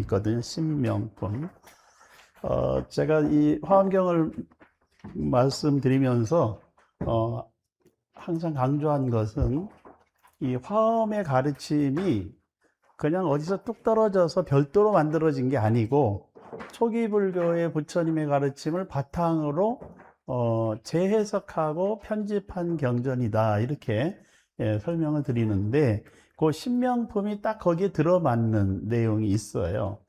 있거든요. 신명품. 제가 이 화엄경을 말씀드리면서 항상 강조한 것은 이 화엄의 가르침이 그냥 어디서 뚝 떨어져서 별도로 만들어진 게 아니고 초기 불교의 부처님의 가르침을 바탕으로 재해석하고 편집한 경전이다, 이렇게 설명을 드리는데, 그 신명품이 딱 거기에 들어맞는 내용이 있어요.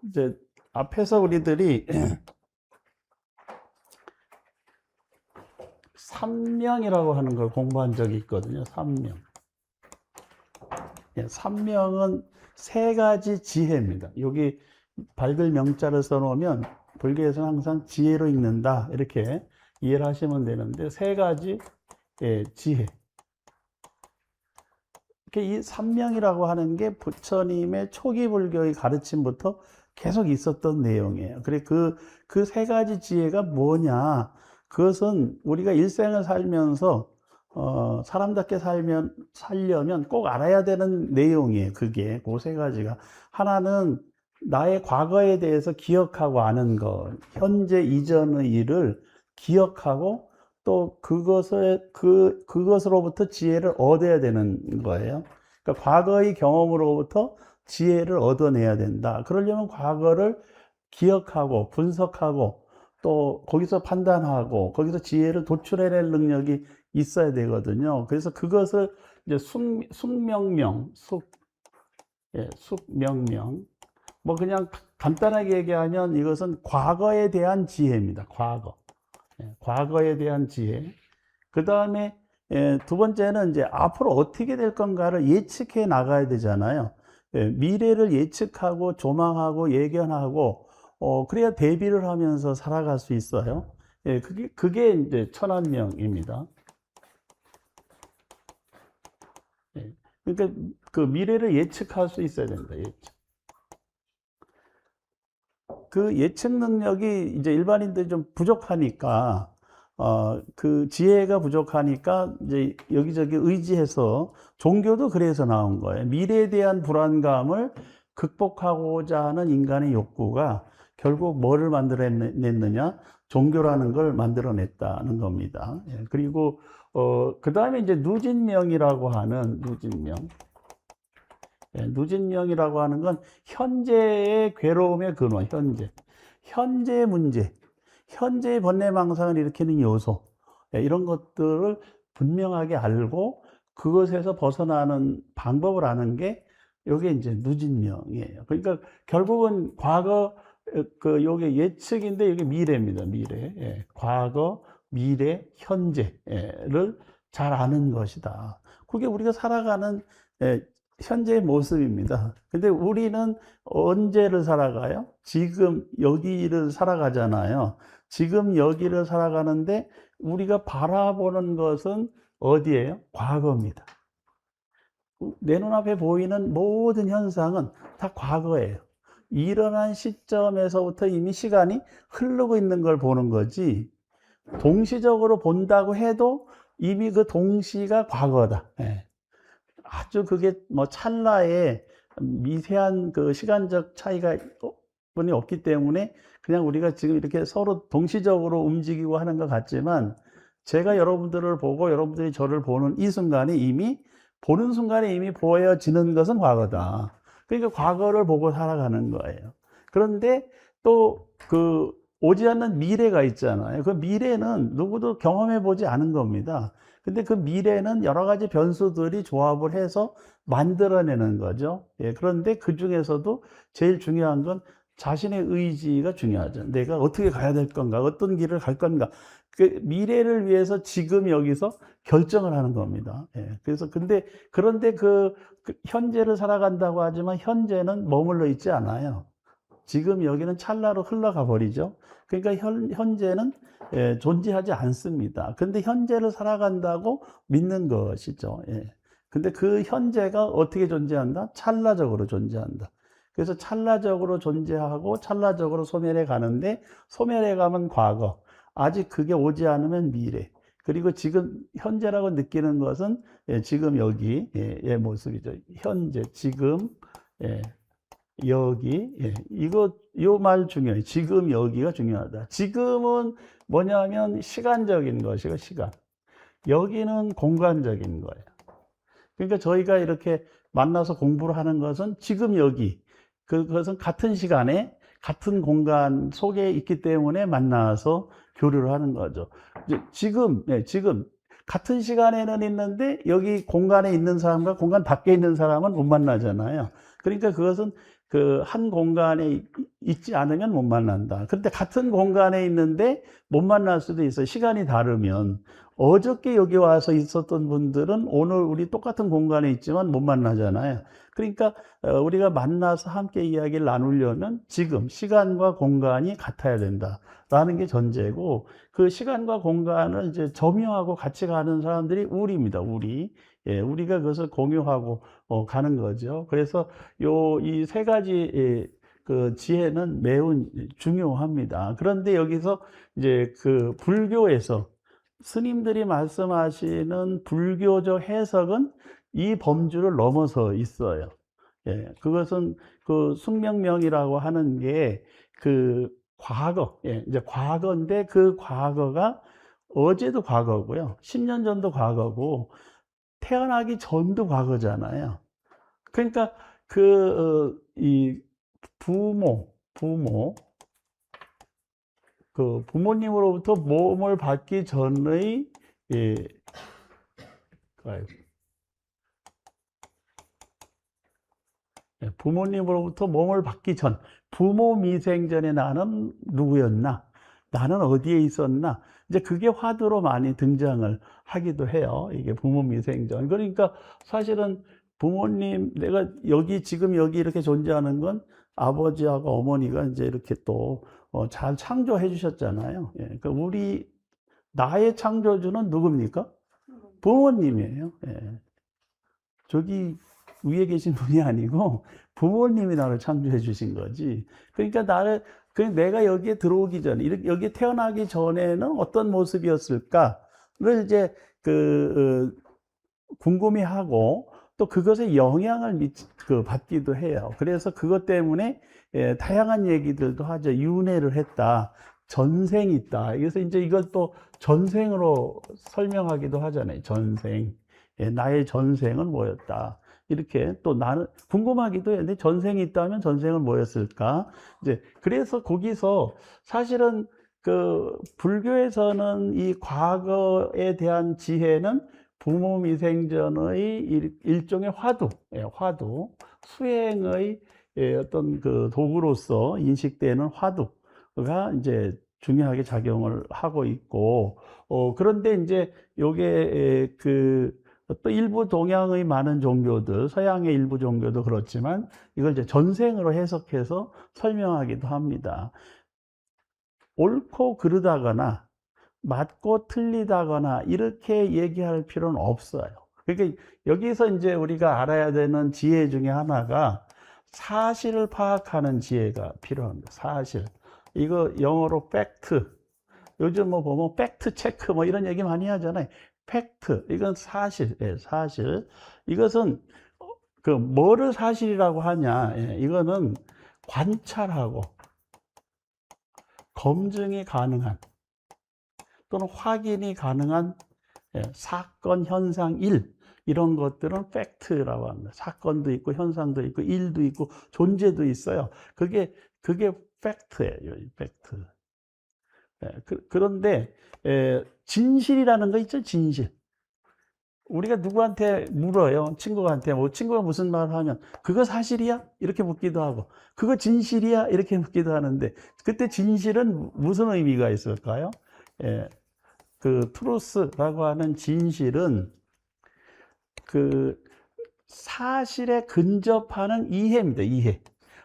이제 앞에서 우리들이 삼명이라고 하는 걸 공부한 적이 있거든요. 삼명. 삼명은 세 가지 지혜입니다. 여기 밝을 명자를 써놓으면 불교에서는 항상 지혜로 읽는다, 이렇게 이해를 하시면 되는데, 세 가지 지혜. 이 삼명이라고 하는 게 부처님의 초기 불교의 가르침부터 계속 있었던 내용이에요. 그래, 그 세 가지 지혜가 뭐냐? 그것은 우리가 일생을 살면서 사람답게 살려면 꼭 알아야 되는 내용이에요. 그게 그 세 가지가, 하나는 나의 과거에 대해서 기억하고 아는 것, 현재 이전의 일을 기억하고 또 그것으로부터 지혜를 얻어야 되는 거예요. 그러니까 과거의 경험으로부터 지혜를 얻어내야 된다. 그러려면 과거를 기억하고 분석하고 또 거기서 판단하고 거기서 지혜를 도출해낼 능력이 있어야 되거든요. 그래서 그것을 이제 숙명명, 숙명명. 뭐 그냥 간단하게 얘기하면 이것은 과거에 대한 지혜입니다. 과거에 대한 지혜. 그 다음에 두 번째는 이제 앞으로 어떻게 될 건가를 예측해 나가야 되잖아요. 미래를 예측하고 조망하고 예견하고 그래야 대비를 하면서 살아갈 수 있어요. 그게 이제 천안명입니다. 그러니까 그 미래를 예측할 수 있어야 된다. 예측. 그 예측 능력이 이제 일반인들이 좀 부족하니까, 그 지혜가 부족하니까 이제 여기저기 의지해서, 종교도 그래서 나온 거예요. 미래에 대한 불안감을 극복하고자 하는 인간의 욕구가 결국 뭐를 만들어냈느냐? 종교라는 걸 만들어냈다는 겁니다. 그리고 그 다음에 이제 누진명이라고 하는 누진명이라고 하는 건 현재의 괴로움의 근원, 현재 문제, 현재의 번뇌망상을 일으키는 요소, 이런 것들을 분명하게 알고 그것에서 벗어나는 방법을 아는 게 요게 이제 누진명이에요. 그러니까 결국은 과거, 요게 예측인데 이게 미래입니다. 미래. 과거, 미래, 현재를 잘 아는 것이다. 그게 우리가 살아가는 현재의 모습입니다. 근데 우리는 언제를 살아가요? 지금 여기를 살아가잖아요. 지금 여기를 살아가는데 우리가 바라보는 것은 어디예요? 과거입니다. 내 눈앞에 보이는 모든 현상은 다 과거예요. 일어난 시점에서부터 이미 시간이 흐르고 있는 걸 보는 거지, 동시적으로 본다고 해도 이미 그 동시가 과거다. 아주 그게 뭐 찰나의 미세한 그 시간적 차이가 뿐이 없기 때문에 그냥 우리가 지금 이렇게 서로 동시적으로 움직이고 하는 것 같지만, 제가 여러분들을 보고 여러분들이 저를 보는 이 순간에 보는 순간에 이미 보여지는 것은 과거다. 그러니까 과거를 보고 살아가는 거예요. 그런데 또 오지 않는 미래가 있잖아요. 그 미래는 누구도 경험해 보지 않은 겁니다. 근데 그 미래는 여러 가지 변수들이 조합을 해서 만들어내는 거죠. 그런데 그 중에서도 제일 중요한 건 자신의 의지가 중요하죠. 내가 어떻게 가야 될 건가, 어떤 길을 갈 건가. 그 미래를 위해서 지금 여기서 결정을 하는 겁니다. 그래서 그런데 현재를 살아간다고 하지만 현재는 머물러 있지 않아요. 지금 여기는 찰나로 흘러가 버리죠. 그러니까 현재는 존재하지 않습니다. 근데 현재를 살아간다고 믿는 것이죠. 근데 그 현재가 어떻게 존재한다? 찰나적으로 존재한다. 그래서 찰나적으로 존재하고 찰나적으로 소멸해 가는데, 소멸해 가면 과거, 아직 그게 오지 않으면 미래, 그리고 지금 현재라고 느끼는 것은 지금 여기의 모습이죠. 현재, 지금, 여기, 예, 요 말 중요해요. 지금 여기가 중요하다. 지금은 뭐냐면 시간적인 것이고, 시간. 여기는 공간적인 거예요. 그러니까 저희가 이렇게 만나서 공부를 하는 것은 지금 여기, 그것은 같은 시간에 같은 공간 속에 있기 때문에 만나서 교류를 하는 거죠. 지금, 네, 지금 같은 시간에는 있는데 여기 공간에 있는 사람과 공간 밖에 있는 사람은 못 만나잖아요. 그러니까 그것은 그 한 공간에 있지 않으면 못 만난다. 그런데 같은 공간에 있는데 못 만날 수도 있어요. 시간이 다르면. 어저께 여기 와서 있었던 분들은 오늘 우리 똑같은 공간에 있지만 못 만나잖아요. 그러니까 우리가 만나서 함께 이야기를 나누려면 지금 시간과 공간이 같아야 된다라는 게 전제고, 그 시간과 공간을 이제 점유하고 같이 가는 사람들이 우리입니다. 우리. 예, 우리가 그것을 공유하고 가는 거죠. 그래서 이 세 가지 그 지혜는 매우 중요합니다. 그런데 여기서 이제 그 불교에서 스님들이 말씀하시는 불교적 해석은 이 범주를 넘어서 있어요. 예, 그것은 그 숙명명이라고 하는 게 그 과거, 예, 이제 과거인데 그 과거가 어제도 과거고요. 10년 전도 과거고, 태어나기 전도 과거잖아요. 그러니까 이 부모, 그 부모님으로부터 몸을 받기 전의, 예, 부모님으로부터 몸을 받기 전, 부모 미생전에 나는 누구였나? 나는 어디에 있었나? 이제 그게 화두로 많이 등장을 하기도 해요. 이게 부모 미생전. 그러니까 사실은 부모님, 내가 지금 여기 이렇게 존재하는 건 아버지하고 어머니가 이제 이렇게 또 잘 창조해 주셨잖아요. 예, 그러니까 나의 창조주는 누굽니까? 부모님이에요. 예. 저기 위에 계신 분이 아니고 부모님이 나를 창조해 주신 거지. 그러니까 내가 여기에 들어오기 전에, 여기에 태어나기 전에는 어떤 모습이었을까를 이제 궁금해하고, 또 그것에 영향을 받기도 해요. 그래서 그것 때문에 다양한 얘기들도 하죠. 윤회를 했다. 전생이 있다. 그래서 이제 이걸 또 전생으로 설명하기도 하잖아요. 전생. 나의 전생은 뭐였다. 이렇게 또 나는 궁금하기도 해요. 내 전생이 있다면 전생은 뭐였을까? 이제 그래서 거기서 사실은 그 불교에서는 이 과거에 대한 지혜는 부모 미생전의 일종의 화두, 수행의 어떤 그 도구로서 인식되는 화두가 이제 중요하게 작용을 하고 있고, 그런데 이제 요게 또 일부 동양의 많은 종교들, 서양의 일부 종교도 그렇지만 이걸 이제 전생으로 해석해서 설명하기도 합니다. 옳고 그르다거나 맞고 틀리다거나 이렇게 얘기할 필요는 없어요. 그러니까 여기서 이제 우리가 알아야 되는 지혜 중에 하나가 사실을 파악하는 지혜가 필요합니다. 사실. 이거 영어로 팩트. 요즘 뭐 보면 팩트 체크 뭐 이런 얘기 많이 하잖아요. 팩트. 이건 사실. 예, 사실. 이것은 뭐를 사실이라고 하냐. 예, 이거는 관찰하고 검증이 가능한 또는 확인이 가능한 사건, 현상, 일, 이런 것들은 팩트라고 합니다. 사건도 있고 현상도 있고 일도 있고 존재도 있어요. 그게 팩트예요. 팩트. 그런데 진실이라는 거 있죠. 진실. 우리가 누구한테 물어요. 친구한테 친구가 무슨 말을 하면 그거 사실이야? 이렇게 묻기도 하고, 그거 진실이야? 이렇게 묻기도 하는데, 그때 진실은 무슨 의미가 있을까요? 그 트루스라고 하는 진실은 그 사실에 근접하는 이해입니다. 이해.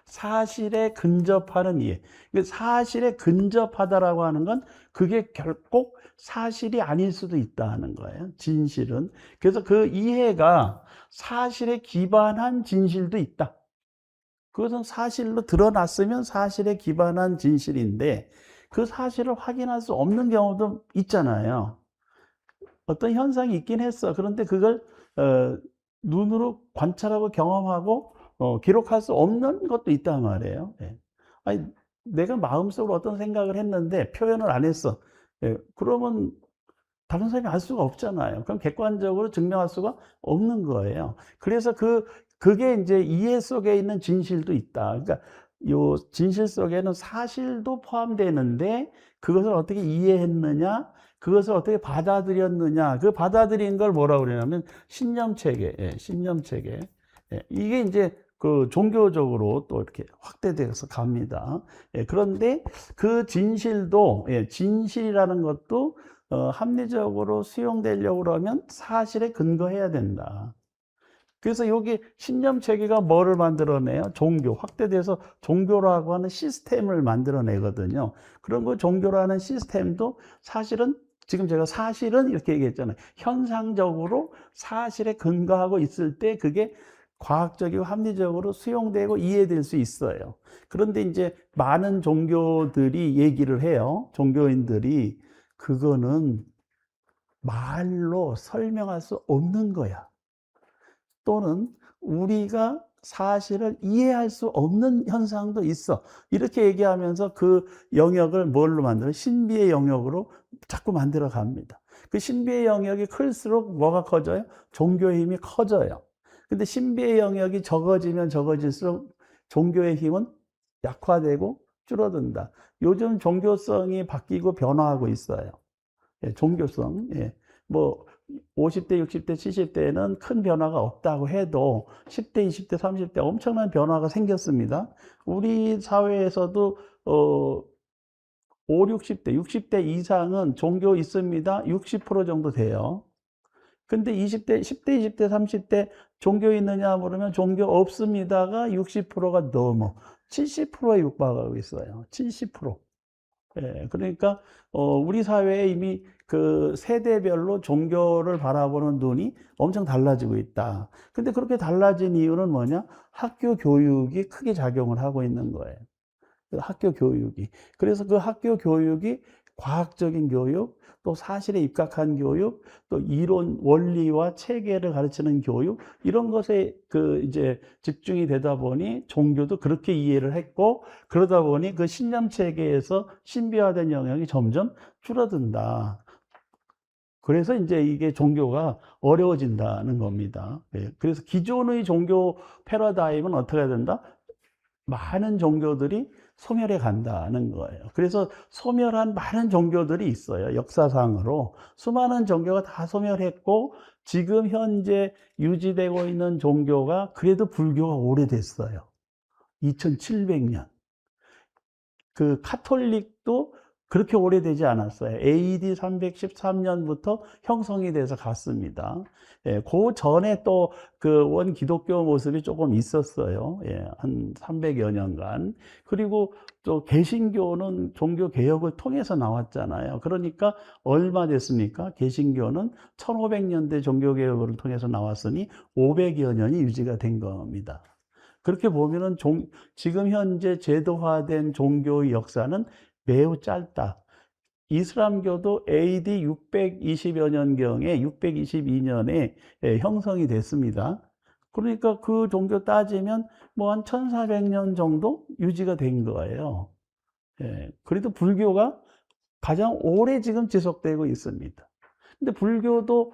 사실에 근접하는 이해. 사실에 근접하다라고 하는 건 그게 결국 사실이 아닐 수도 있다는 거예요. 진실은. 그래서 그 이해가 사실에 기반한 진실도 있다. 그것은 사실로 드러났으면 사실에 기반한 진실인데, 그 사실을 확인할 수 없는 경우도 있잖아요. 어떤 현상이 있긴 했어. 그런데 그걸 눈으로 관찰하고 경험하고 기록할 수 없는 것도 있단 말이에요. 예. 아니, 내가 마음속으로 어떤 생각을 했는데 표현을 안 했어. 예. 그러면 다른 사람이 알 수가 없잖아요. 그럼 객관적으로 증명할 수가 없는 거예요. 그래서 그게 이제 이해 속에 있는 진실도 있다. 그러니까 요 진실 속에는 사실도 포함되는데 그것을 어떻게 이해했느냐, 그것을 어떻게 받아들였느냐, 그 받아들인 걸 뭐라고 그러냐면 신념체계, 예, 신념체계. 예, 이게 이제 그 종교적으로 또 이렇게 확대돼서 갑니다. 예, 그런데 그 진실도, 예, 진실이라는 것도 합리적으로 수용되려고 그러면 사실에 근거해야 된다. 그래서 여기 신념 체계가 뭐를 만들어내요? 종교, 확대돼서 종교라고 하는 시스템을 만들어내거든요. 그런 거 종교라는 시스템도 사실은 지금 제가 사실은 이렇게 얘기했잖아요. 현상적으로 사실에 근거하고 있을 때 그게 과학적이고 합리적으로 수용되고 이해될 수 있어요. 그런데 이제 많은 종교들이 얘기를 해요. 종교인들이 그거는 말로 설명할 수 없는 거야. 또는 우리가 사실을 이해할 수 없는 현상도 있어. 이렇게 얘기하면서 그 영역을 뭘로 만들어? 신비의 영역으로 자꾸 만들어 갑니다. 그 신비의 영역이 클수록 뭐가 커져요? 종교의 힘이 커져요. 근데 신비의 영역이 적어지면 적어질수록 종교의 힘은 약화되고 줄어든다. 요즘 종교성이 바뀌고 변화하고 있어요. 예, 종교성. 예. 뭐 50대, 60대, 70대에는 큰 변화가 없다고 해도 10대, 20대, 30대 엄청난 변화가 생겼습니다. 우리 사회에서도 5, 60대, 60대 이상은 종교 있습니다. 60% 정도 돼요. 근데 20대, 10대, 20대, 30대 종교 있느냐 물으면 종교 없습니다가 60%가 넘어 70%에 육박하고 있어요. 70%. 예, 그러니까 우리 사회에 이미 그 세대별로 종교를 바라보는 눈이 엄청 달라지고 있다. 근데 그렇게 달라진 이유는 뭐냐? 학교 교육이 크게 작용을 하고 있는 거예요. 학교 교육이. 그래서 그 학교 교육이 과학적인 교육, 또 사실에 입각한 교육, 또 이론, 원리와 체계를 가르치는 교육, 이런 것에 그 이제 집중이 되다 보니 종교도 그렇게 이해를 했고, 그러다 보니 그 신념 체계에서 신비화된 영역이 점점 줄어든다. 그래서 이제 이게 종교가 어려워진다는 겁니다. 예, 그래서 기존의 종교 패러다임은 어떻게 해야 된다? 많은 종교들이 소멸해 간다는 거예요. 그래서 소멸한 많은 종교들이 있어요. 역사상으로. 수많은 종교가 다 소멸했고, 지금 현재 유지되고 있는 종교가 그래도 불교가 오래됐어요. 2700년. 그 카톨릭도 그렇게 오래되지 않았어요. AD 313년부터 형성이 돼서 갔습니다. 예, 그 전에 또 그 원 기독교 모습이 조금 있었어요. 예, 한 300여 년간. 그리고 또 개신교는 종교 개혁을 통해서 나왔잖아요. 그러니까 얼마 됐습니까? 개신교는 1500년대 종교 개혁을 통해서 나왔으니 500여 년이 유지가 된 겁니다. 그렇게 보면은 지금 현재 제도화된 종교의 역사는 매우 짧다. 이슬람교도 AD 620여 년경에 622년에 형성이 됐습니다. 그러니까 그 종교 따지면 뭐 한 1400년 정도 유지가 된 거예요. 예. 그래도 불교가 가장 오래 지금 지속되고 있습니다. 근데 불교도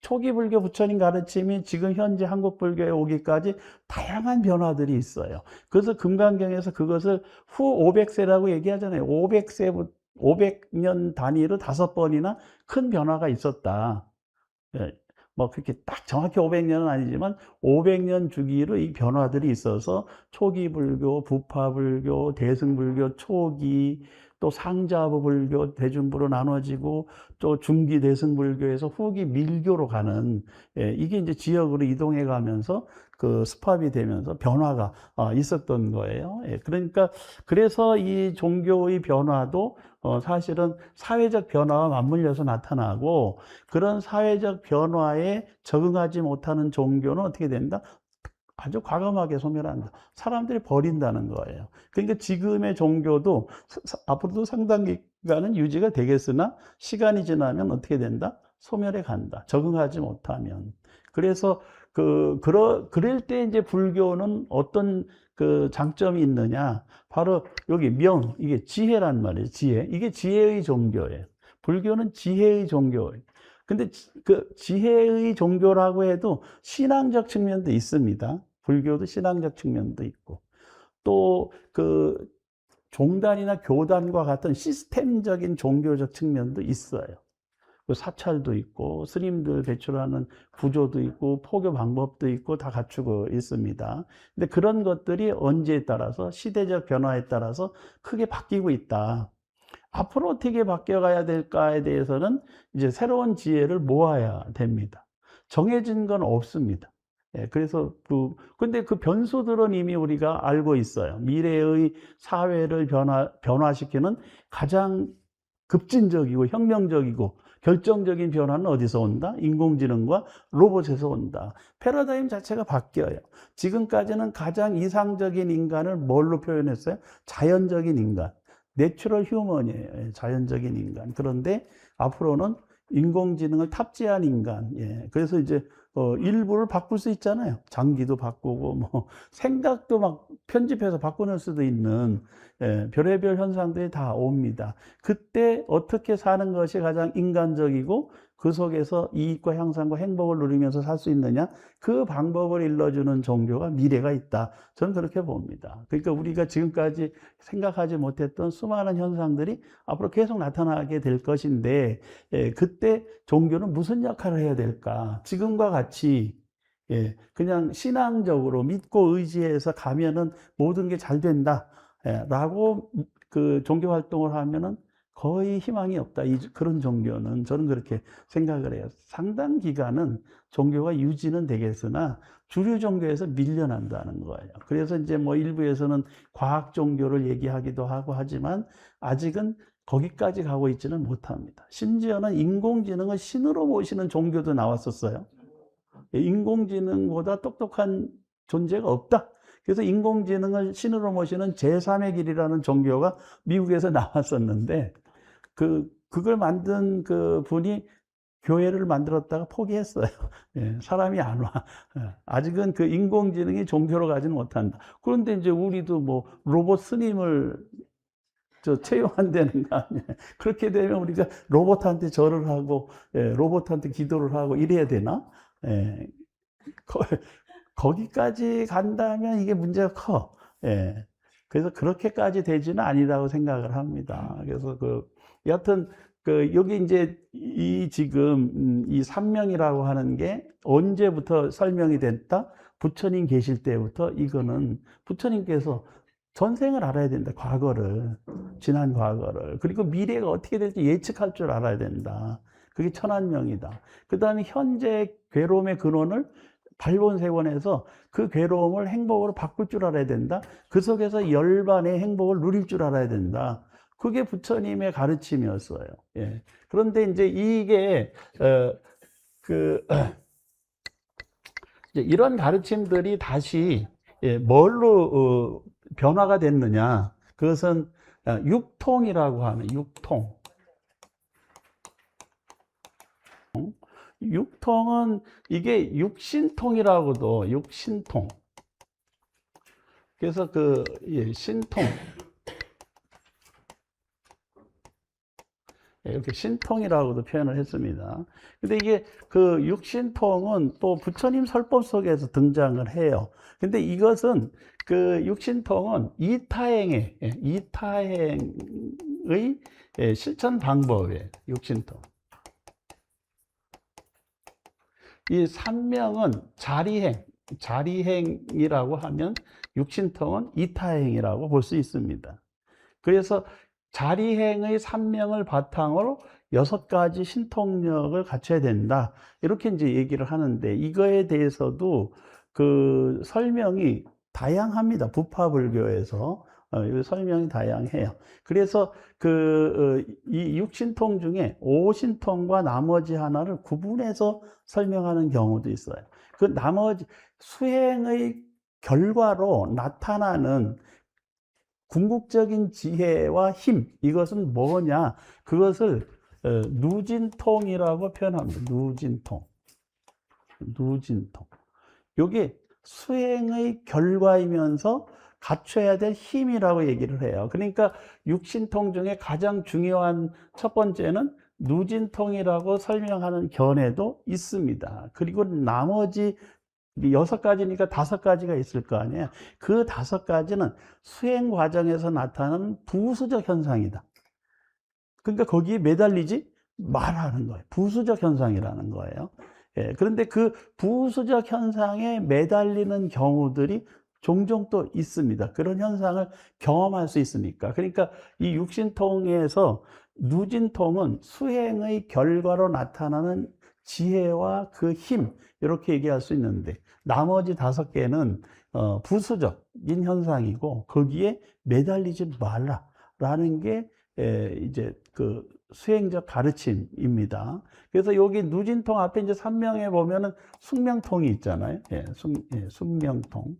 초기 불교 부처님 가르침이 지금 현재 한국 불교에 오기까지 다양한 변화들이 있어요. 그래서 금강경에서 그것을 후 500세라고 얘기하잖아요. 500년 단위로 5번이나 큰 변화가 있었다. 예, 뭐 그렇게 딱 정확히 500년은 아니지만 500년 주기로 이 변화들이 있어서 초기 불교, 부파 불교, 대승불교 초기, 또 상자부 불교, 대중부로 나눠지고 또 중기 대승불교에서 후기 밀교로 가는, 예, 이게 이제 지역으로 이동해 가면서 그 스팝이 되면서 변화가 있었던 거예요. 예, 그러니까 그래서 이 종교의 변화도 사실은 사회적 변화와 맞물려서 나타나고, 그런 사회적 변화에 적응하지 못하는 종교는 어떻게 된다? 아주 과감하게 소멸한다. 사람들이 버린다는 거예요. 그러니까 지금의 종교도 앞으로도 상당 기간은 유지가 되겠으나 시간이 지나면 어떻게 된다? 소멸해 간다. 적응하지 못하면. 그래서 그럴 때 이제 불교는 어떤 그 장점이 있느냐. 바로 여기 명, 이게 지혜란 말이에요. 지혜. 이게 지혜의 종교예요. 불교는 지혜의 종교예요. 근데 그 지혜의 종교라고 해도 신앙적 측면도 있습니다. 불교도 신앙적 측면도 있고. 또 그 종단이나 교단과 같은 시스템적인 종교적 측면도 있어요. 그 사찰도 있고 스님들 배출하는 구조도 있고 포교 방법도 있고 다 갖추고 있습니다. 근데 그런 것들이 언제에 따라서 시대적 변화에 따라서 크게 바뀌고 있다. 앞으로 어떻게 바뀌어가야 될까에 대해서는 이제 새로운 지혜를 모아야 됩니다. 정해진 건 없습니다. 예, 그래서 근데 그 변수들은 이미 우리가 알고 있어요. 미래의 사회를 변화시키는 가장 급진적이고 혁명적이고 결정적인 변화는 어디서 온다? 인공지능과 로봇에서 온다. 패러다임 자체가 바뀌어요. 지금까지는 가장 이상적인 인간을 뭘로 표현했어요? 자연적인 인간. 내추럴 휴먼이에요. 자연적인 인간. 그런데 앞으로는 인공지능을 탑재한 인간. 예. 그래서 이제 일부를 바꿀 수 있잖아요. 장기도 바꾸고 뭐 생각도 막 편집해서 바꾸는 수도 있는 별의별 현상들이 다 옵니다. 그때 어떻게 사는 것이 가장 인간적이고 그 속에서 이익과 향상과 행복을 누리면서 살 수 있느냐, 그 방법을 일러주는 종교가 미래가 있다. 저는 그렇게 봅니다. 그러니까 우리가 지금까지 생각하지 못했던 수많은 현상들이 앞으로 계속 나타나게 될 것인데, 그때 종교는 무슨 역할을 해야 될까? 지금과 같이 그냥 신앙적으로 믿고 의지해서 가면은 모든 게 잘 된다 라고 그 종교 활동을 하면은 거의 희망이 없다. 그런 종교는 저는 그렇게 생각을 해요. 상당 기간은 종교가 유지는 되겠으나 주류 종교에서 밀려난다는 거예요. 그래서 이제 뭐 일부에서는 과학 종교를 얘기하기도 하고 하지만 아직은 거기까지 가고 있지는 못합니다. 심지어는 인공지능을 신으로 모시는 종교도 나왔었어요. 인공지능보다 똑똑한 존재가 없다. 그래서 인공지능을 신으로 모시는 제3의 길이라는 종교가 미국에서 나왔었는데, 그걸 만든 그 분이 교회를 만들었다가 포기했어요. 예, 사람이 안 와. 아직은 그 인공지능이 종교로 가지는 못한다. 그런데 이제 우리도 뭐 로봇 스님을 채용한다는 거 아니에요. 그렇게 되면 우리가 로봇한테 절을 하고, 로봇한테 기도를 하고 이래야 되나? 예, 거기까지 간다면 이게 문제가 커. 예. 그래서 그렇게까지 되지는 아니라고 생각을 합니다. 그래서 여하튼, 여기 이제 지금 이 삼명이라고 하는 게 언제부터 설명이 됐다? 부처님 계실 때부터 이거는 부처님께서 전생을 알아야 된다. 과거를, 지난 과거를. 그리고 미래가 어떻게 될지 예측할 줄 알아야 된다. 그게 천한명이다. 그 다음에 현재 괴로움의 근원을 발본색원해서 그 괴로움을 행복으로 바꿀 줄 알아야 된다. 그 속에서 열반의 행복을 누릴 줄 알아야 된다. 그게 부처님의 가르침이었어요. 예. 그런데 이제 이게 이제 이런 가르침들이 다시 뭘로 변화가 됐느냐? 그것은 육통이라고 하는 육통. 육통은 이게 육신통이라고도 육신통. 그래서 신통. 이렇게 신통이라고도 표현을 했습니다. 근데 이게 그 육신통은 또 부처님 설법 속에서 등장을 해요. 근데 이것은 그 육신통은 이타행의 실천 방법이에요. 육신통. 이 삼명은 자리행이라고 하면 육신통은 이타행이라고 볼 수 있습니다. 그래서 자리행의 삼명을 바탕으로 6가지 신통력을 갖춰야 된다. 이렇게 이제 얘기를 하는데, 이거에 대해서도 그 설명이 다양합니다. 부파불교에서. 설명이 다양해요. 그래서 이 육신통 중에 5신통과 나머지 하나를 구분해서 설명하는 경우도 있어요. 그 나머지 수행의 결과로 나타나는 궁극적인 지혜와 힘, 이것은 뭐냐? 그것을 누진통이라고 표현합니다. 누진통. 누진통. 요게 수행의 결과이면서 갖춰야 될 힘이라고 얘기를 해요. 그러니까 육신통 중에 가장 중요한 첫 번째는 누진통이라고 설명하는 견해도 있습니다. 그리고 나머지 6가지니까 5가지가 있을 거 아니에요. 그 5가지는 수행 과정에서 나타나는 부수적 현상이다. 그러니까 거기에 매달리지 말라는 거예요. 부수적 현상이라는 거예요. 예, 그런데 그 부수적 현상에 매달리는 경우들이 종종 또 있습니다. 그런 현상을 경험할 수 있으니까. 그러니까 이 육신통에서 누진통은 수행의 결과로 나타나는 지혜와 그 힘, 이렇게 얘기할 수 있는데, 나머지 5개는 부수적인 현상이고, 거기에 매달리지 말라라는 게 이제 그 수행적 가르침입니다. 그래서 여기 누진통 앞에 이제 산명에 보면은 숙명통이 있잖아요. 숙명통.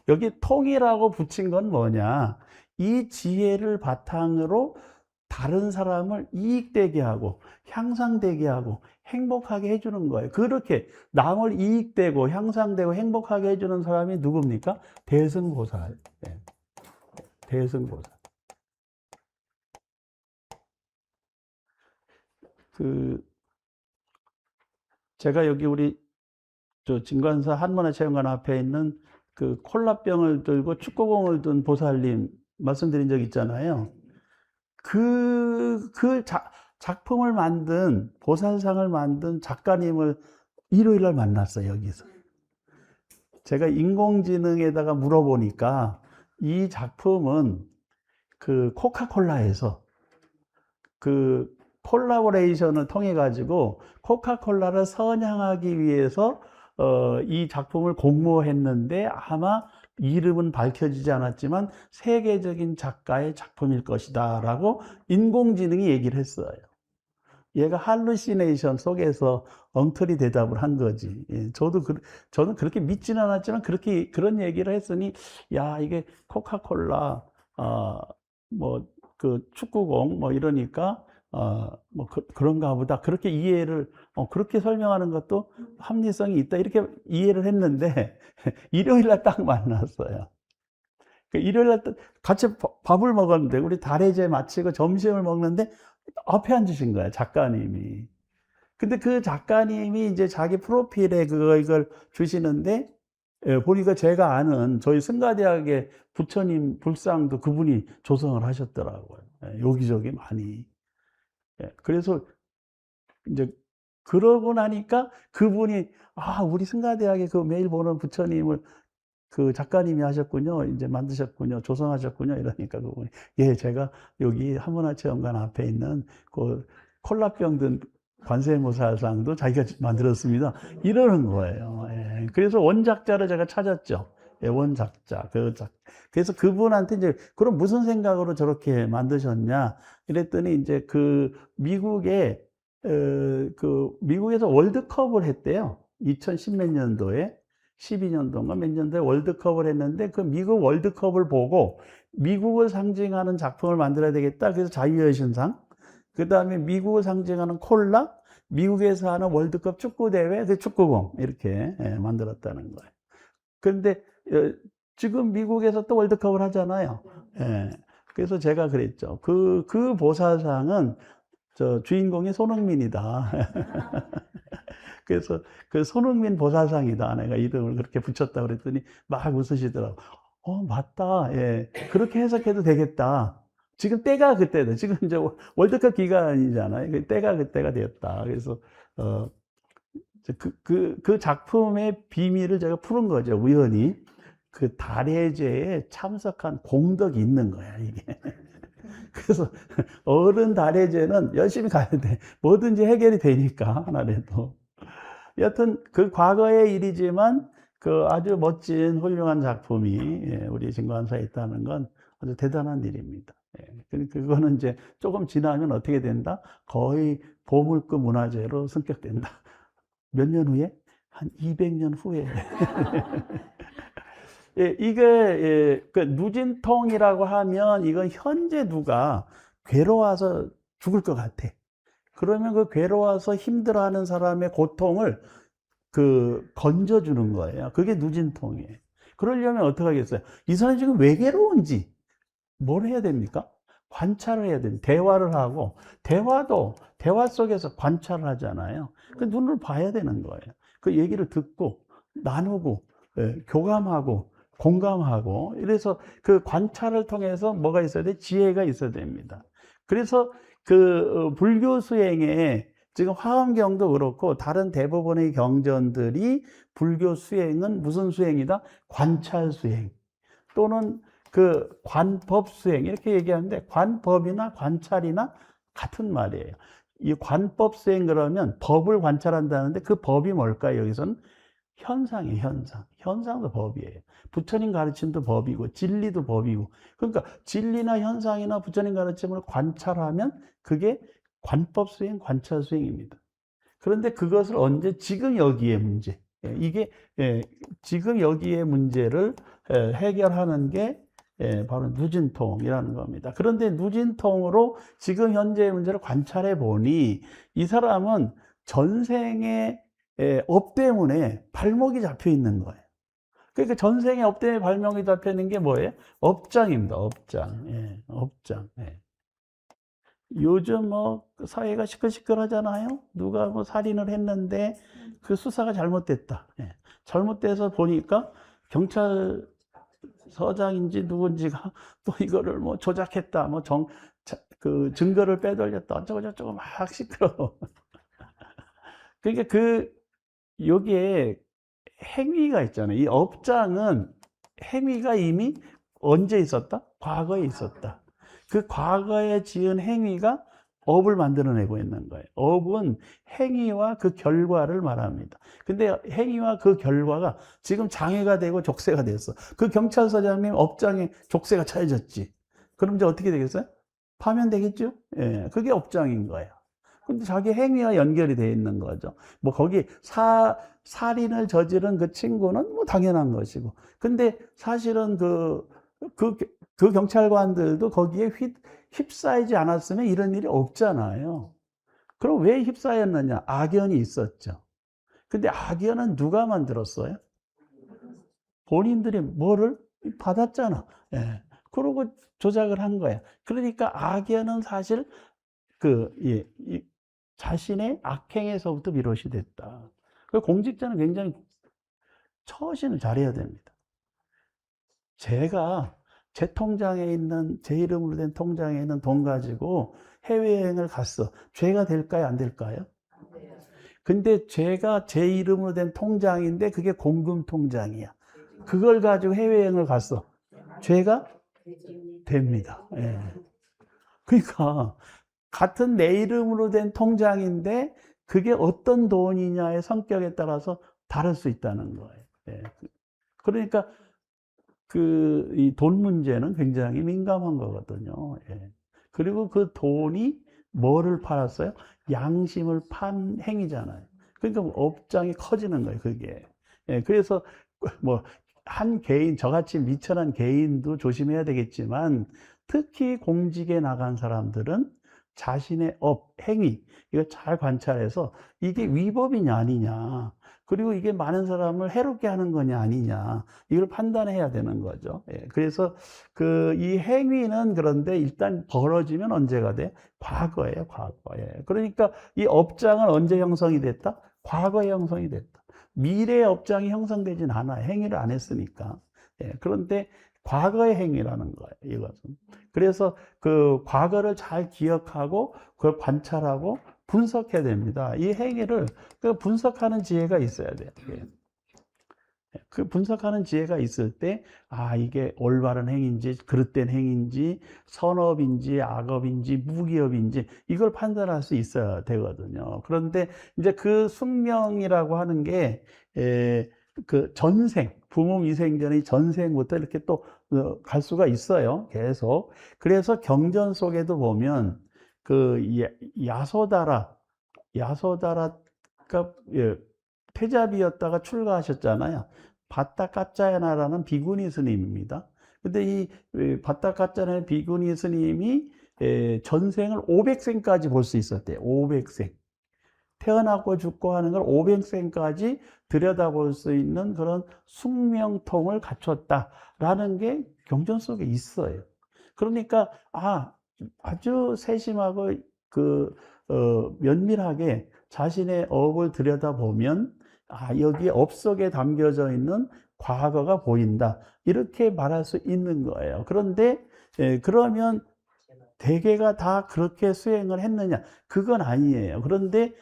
여기 통이라고 붙인 건 뭐냐? 이 지혜를 바탕으로 다른 사람을 이익되게 하고 향상되게 하고 행복하게 해주는 거예요. 그렇게 남을 이익되고 향상되고 행복하게 해주는 사람이 누굽니까? 대승보살. 대승보살. 제가 여기 우리 진관사 한문화체험관 앞에 있는 그 콜라병을 들고 축구공을 든 보살님 말씀드린 적 있잖아요. 작품을 만든, 보살상을 만든 작가님을 일요일 날 만났어요, 여기서. 제가 인공지능에다가 물어보니까 이 작품은 그 코카콜라에서 그 콜라보레이션을 통해 가지고 코카콜라를 선양하기 위해서 이 작품을 공모했는데 아마 이름은 밝혀지지 않았지만 세계적인 작가의 작품일 것이다 라고 인공지능이 얘기를 했어요. 얘가 할루시네이션 속에서 엉터리 대답을 한 거지. 예, 저는 그렇게 믿지는 않았지만 그런 얘기를 했으니, 야, 이게 코카콜라, 그 축구공, 이러니까, 그런가 보다. 그렇게 이해를, 그렇게 설명하는 것도 합리성이 있다. 이렇게 이해를 했는데, 일요일날 딱 만났어요. 일요일날 같이 밥을 먹었는데, 우리 달해제 마치고 점심을 먹는데, 앞에 앉으신 거예요, 작가님이. 근데 그 작가님이 이제 자기 프로필에 이걸 주시는데, 보니까 제가 아는 저희 승가대학의 부처님 불상도 그분이 조성을 하셨더라고요. 여기저기 많이. 그래서 이제 그러고 나니까 그분이, 우리 승가대학에 그 매일 보는 부처님을 그 작가님이 하셨군요. 이제 만드셨군요. 조성하셨군요. 이러니까 그분이, 예, 제가 여기 한문화체험관 앞에 있는 그 콜라병 든 관세음보살상도 자기가 만들었습니다. 이러는 거예요. 예. 그래서 원작자를 제가 찾았죠. 예, 원작자. 그래서 그분한테 이제, 그럼 무슨 생각으로 저렇게 만드셨냐? 이랬더니 이제 미국에서 월드컵을 했대요. 2010 몇 년도에. 12년도인가 몇 년도에 월드컵을 했는데 그 미국 월드컵을 보고 미국을 상징하는 작품을 만들어야 되겠다. 그래서 자유의 신상. 그 다음에 미국을 상징하는 콜라, 미국에서 하는 월드컵 축구대회, 그 축구공, 이렇게 만들었다는 거예요. 그런데 지금 미국에서 또 월드컵을 하잖아요. 그래서 제가 그랬죠. 그 보살상은 주인공이 손흥민이다. 그래서 그 손흥민 보살상이다. 내가 이름을 그렇게 붙였다 그랬더니 막 웃으시더라고. 맞다. 예. 그렇게 해석해도 되겠다. 지금 때가 그때다. 지금 이제 월드컵 기간이잖아요. 때가 그때가 되었다. 그래서, 그 작품의 비밀을 제가 푸는 거죠. 우연히. 그 달해제에 참석한 공덕이 있는 거야, 이게. 그래서 어른 달해제는 열심히 가야 돼. 뭐든지 해결이 되니까, 하나라도. 여튼 그 과거의 일이지만 그 아주 멋진 훌륭한 작품이 우리 진관사에 있다는 건 아주 대단한 일입니다. 그거는 이제 조금 지나면 어떻게 된다? 거의 보물급 문화재로 승격된다. 몇 년 후에? 한 200년 후에. 이게 그 누진통이라고 하면 이건 현재 누가 괴로워서 죽을 것 같아. 그러면 그 괴로워서 힘들어하는 사람의 고통을 건져주는 거예요. 그게 누진통이에요. 그러려면 어떻게 하겠어요? 이 사람이 지금 왜 괴로운지 뭘 해야 됩니까? 관찰을 해야 됩니다. 대화를 하고, 대화 속에서 관찰을 하잖아요. 그 눈을 봐야 되는 거예요. 그 얘기를 듣고, 나누고, 교감하고, 공감하고, 이래서 그 관찰을 통해서 뭐가 있어야 돼? 지혜가 있어야 됩니다. 그래서 불교 수행에 지금 화엄경도 그렇고, 다른 대부분의 경전들이 불교 수행은 무슨 수행이다? 관찰 수행. 또는 관법 수행 이렇게 얘기하는데 관법이나 관찰이나 같은 말이에요. 이 관법 수행 그러면 법을 관찰한다는데 그 법이 뭘까요? 여기서는 현상이에요. 현상도 법이에요. 부처님 가르침도 법이고 진리도 법이고, 그러니까 진리나 현상이나 부처님 가르침을 관찰하면 그게 관법 수행, 관찰 수행입니다. 그런데 그것을 언제? 지금 여기에 문제. 이게 지금 여기에 문제를 해결하는 게 바로 누진통이라는 겁니다. 그런데 누진통으로 지금 현재의 문제를 관찰해 보니 이 사람은 전생의 업 때문에 발목이 잡혀 있는 거예요. 그러니까 전생의 업 때문에 발목이 잡혀 있는 게 뭐예요? 업장입니다. 업장. 업장. 요즘 사회가 시끌시끌하잖아요. 누가 살인을 했는데 그 수사가 잘못됐다. 잘못돼서 보니까 경찰서장인지 누군지가 또 이거를 조작했다. 증거를 빼돌렸다. 어쩌고저쩌고 막 시끄러워. 그러니까 여기에 행위가 있잖아요. 이 업장은 행위가 이미 언제 있었다? 과거에 있었다. 그 과거에 지은 행위가 업을 만들어내고 있는 거예요. 업은 행위와 그 결과를 말합니다. 근데 행위와 그 결과가 지금 장애가 되고 족쇄가 됐어. 그 경찰서장님 업장에 족쇄가 차여졌지. 그럼 이제 어떻게 되겠어요? 파면되겠죠? 그게 업장인 거예요. 근데 자기 행위와 연결이 되어 있는 거죠. 거기 살인을 저지른 그 친구는 당연한 것이고. 근데 사실은 그 경찰관들도 거기에 휩싸이지 않았으면 이런 일이 없잖아요. 그럼 왜 휩싸였느냐? 악연이 있었죠. 근데 악연은 누가 만들었어요? 본인들이 뭐를 받았잖아. 그러고 조작을 한 거야. 그러니까 악연은 사실 자신의 악행에서부터 비롯이 됐다. 공직자는 굉장히 처신을 잘해야 됩니다. 제가 제 이름으로 된 통장에 있는 돈 가지고 해외여행을 갔어. 죄가 될까요? 안 될까요? 근데 제가 제 이름으로 된 통장인데 그게 공금 통장이야. 그걸 가지고 해외여행을 갔어. 죄가 됩니다. 그러니까 같은 내 이름으로 된 통장인데 그게 어떤 돈이냐의 성격에 따라서 다를 수 있다는 거예요. 그러니까 이 돈 문제는 굉장히 민감한 거거든요. 그리고 그 돈이 뭐를 팔았어요? 양심을 판 행위잖아요. 그러니까 업장이 커지는 거예요, 그게. 그래서 한 개인, 저같이 미천한 개인도 조심해야 되겠지만 특히 공직에 나간 사람들은 자신의 행위, 이거 잘 관찰해서 이게 위법이냐 아니냐, 그리고 이게 많은 사람을 해롭게 하는 거냐 아니냐, 이걸 판단해야 되는 거죠. 그래서 이 행위는 그런데 일단 벌어지면 언제가 돼? 과거예요, 과거에. 그러니까 이 업장은 언제 형성이 됐다? 과거에 형성이 됐다. 미래의 업장이 형성되진 않아요. 행위를 안 했으니까. 그런데 과거의 행위라는 거예요, 이것은. 그래서 과거를 잘 기억하고 그걸 관찰하고 분석해야 됩니다. 이 행위를 분석하는 지혜가 있어야 돼요. 그 분석하는 지혜가 있을 때, 이게 올바른 행위인지, 그릇된 행위인지, 선업인지, 악업인지, 무기업인지, 이걸 판단할 수 있어야 되거든요. 그런데 이제 그 숙명이라고 하는 게, 전생, 부모 미생전의 전생부터 이렇게 또 갈 수가 있어요. 계속. 그래서 경전 속에도 보면, 야소다라가 태자비였다가 출가하셨잖아요. 바타카짜야나라는 비구니 스님입니다. 근데 이 바타카짜야나 비구니 스님이 전생을 500생까지 볼 수 있었대요. 500생. 태어나고 죽고 하는 걸 500생까지 들여다볼 수 있는 그런 숙명통을 갖췄다라는 게 경전 속에 있어요. 그러니까 아주 세심하고 면밀하게 자신의 업을 들여다보면 여기 업 속에 담겨져 있는 과거가 보인다. 이렇게 말할 수 있는 거예요. 그런데 그러면 대개가 다 그렇게 수행을 했느냐? 그건 아니에요. 그런데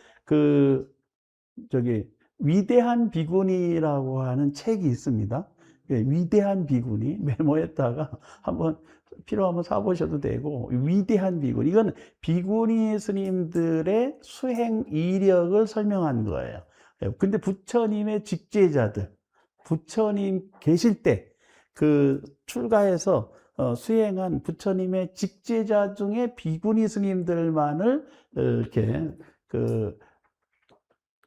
위대한 비구니라고 하는 책이 있습니다. 위대한 비구니 메모했다가 한번 필요하면 사보셔도 되고, 위대한 비구니, 이건 비구니 스님들의 수행 이력을 설명한 거예요. 근데 부처님의 직제자들, 부처님 계실 때 출가해서 수행한 부처님의 직제자 중에 비구니 스님들만을 이렇게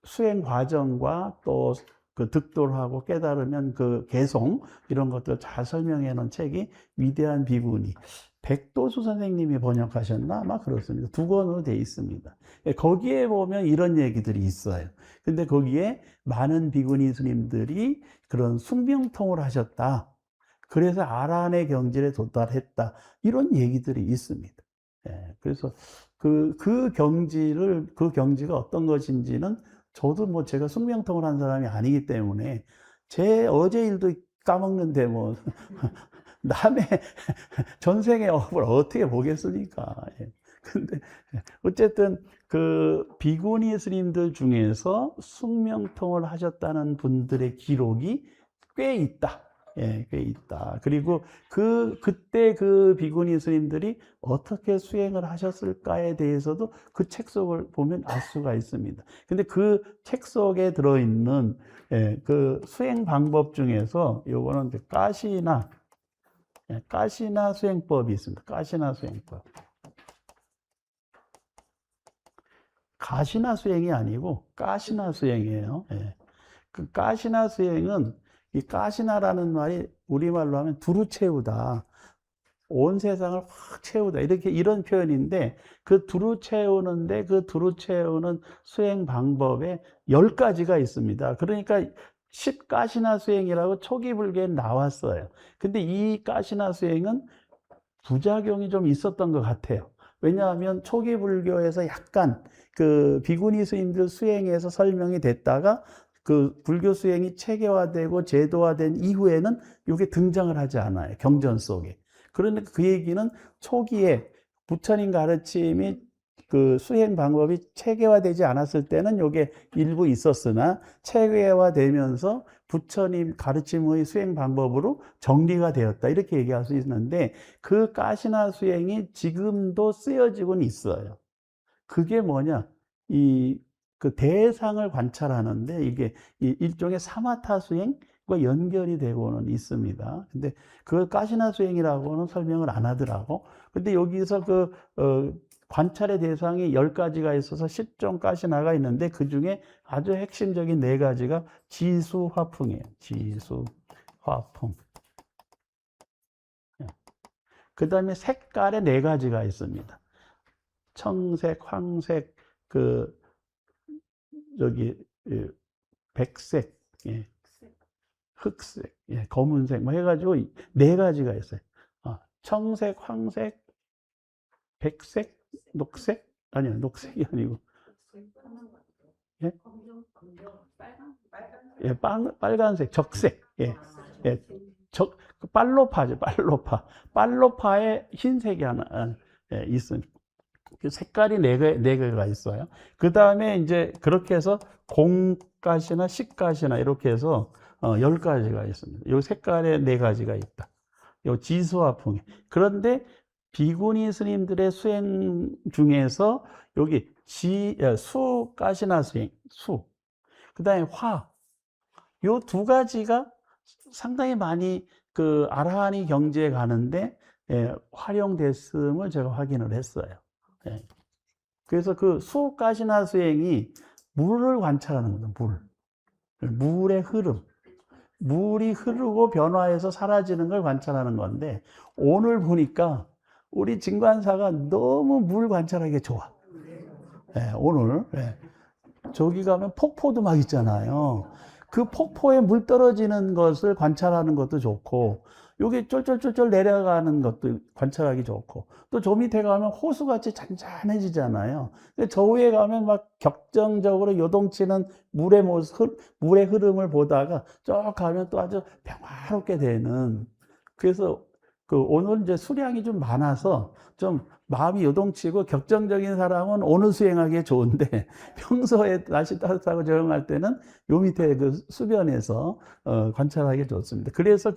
수행 과정과 또 득도하고 깨달으면 개송 이런 것들 잘 설명해 놓은 책이 위대한 비구니, 백도수 선생님이 번역하셨나? 아마 그렇습니다. 2권으로 되어 있습니다. 거기에 보면 이런 얘기들이 있어요. 근데 거기에 많은 비구니 스님들이 그런 숙명통을 하셨다. 그래서 아란의 경지에 도달했다. 이런 얘기들이 있습니다. 그래서 그 경지가 어떤 것인지는 저도 제가 숙명통을 한 사람이 아니기 때문에 제 어제 일도 까먹는데 남의 전생의 업을 어떻게 보겠습니까? 근데 어쨌든 비구니 스님들 중에서 숙명통을 하셨다는 분들의 기록이 꽤 있다. 꽤 있다. 그리고 그때 비구니 스님들이 어떻게 수행을 하셨을까에 대해서도 그 책 속을 보면 알 수가 있습니다. 근데 그 책 속에 들어있는 수행 방법 중에서 요거는 가시나 수행법이 있습니다. 가시나 수행법. 가시나 수행이 아니고 가시나 수행이에요. 가시나 수행은 이 가시나라는 말이 우리말로 하면 두루 채우다. 온 세상을 확 채우다. 이런 표현인데 두루 채우는데 두루 채우는 수행 방법에 10가지가 있습니다. 그러니까 10가시나 수행이라고 초기 불교에 나왔어요. 근데 이 가시나 수행은 부작용이 좀 있었던 것 같아요. 왜냐하면 초기 불교에서 약간 비구니 스님들 수행에서 설명이 됐다가 불교 수행이 체계화되고 제도화된 이후에는 이게 등장을 하지 않아요. 경전 속에. 그러니까 그 얘기는 초기에 부처님 가르침이 수행 방법이 체계화되지 않았을 때는 이게 일부 있었으나 체계화되면서 부처님 가르침의 수행 방법으로 정리가 되었다. 이렇게 얘기할 수 있는데 가시나 수행이 지금도 쓰여지고는 있어요. 그게 뭐냐? 대상을 관찰하는데 이게 일종의 사마타 수행과 연결이 되고는 있습니다. 근데 가시나 수행이라고는 설명을 안 하더라고. 근데 여기서 관찰의 대상이 10가지가 있어서 10종 가시나가 있는데 그 중에 아주 핵심적인 4가지가 지수화풍이에요. 지수화풍. 그 다음에 색깔의 4가지가 있습니다. 청색, 황색, 백색, 흑색, 검은색, 해가지고 4가지가 있어요. 청색, 황색, 백색, 녹색? 아니요, 녹색이 아니고. 빨간색, 적색. 빨로파죠, 빨로파. 빨로파에 흰색이 하나 있습니다. 색깔이 4개가 있어요. 그 다음에 이제 그렇게 해서 공가시나 식가시나 이렇게 해서 10가지가 있습니다. 이 색깔에 4가지가 있다. 이 지수화풍. 그런데 비구니 스님들의 수행 중에서 여기 수가시나 수행, 그 다음에 화. 이 2가지가 상당히 많이 아라하니 경지에 가는데 활용됐음을 제가 확인을 했어요. 그래서 수가시나 수행이 물을 관찰하는 거예요. 물의 흐름. 물이 흐르고 변화해서 사라지는 걸 관찰하는 건데 오늘 보니까 우리 진관사가 너무 물 관찰하기 좋아. 예, 오늘 예. 저기 가면 폭포도 막 있잖아요. 그 폭포에 물 떨어지는 것을 관찰하는 것도 좋고, 여기 쫄쫄쫄쫄 내려가는 것도 관찰하기 좋고, 또 저 밑에 가면 호수같이 잔잔해지잖아요. 근데 저 위에 가면 막 격정적으로 요동치는 물의 모습, 물의 흐름을 보다가 쭉 가면 또 아주 평화롭게 되는. 그래서 그 오늘 이제 수량이 좀 많아서 좀 마음이 요동치고 격정적인 사람은 오늘 수행하기에 좋은데, 평소에 날씨 따뜻하고 조용할 때는 요 밑에 그 수변에서 관찰하기 좋습니다. 그래서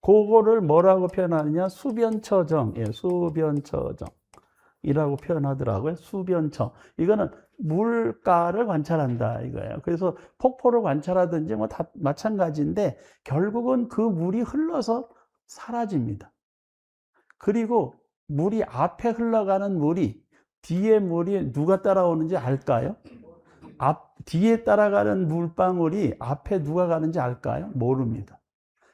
그거를 뭐라고 표현하느냐? 수변처정. 예, 수변처정이라고 표현하더라고요. 수변처. 이거는 물가를 관찰한다 이거예요. 그래서 폭포를 관찰하든지 뭐 다 마찬가지인데, 결국은 그 물이 흘러서 사라집니다. 그리고 물이 앞에 흘러가는 물이 뒤에 물이 누가 따라오는지 알까요? 뒤에 따라가는 물방울이 앞에 누가 가는지 알까요? 모릅니다.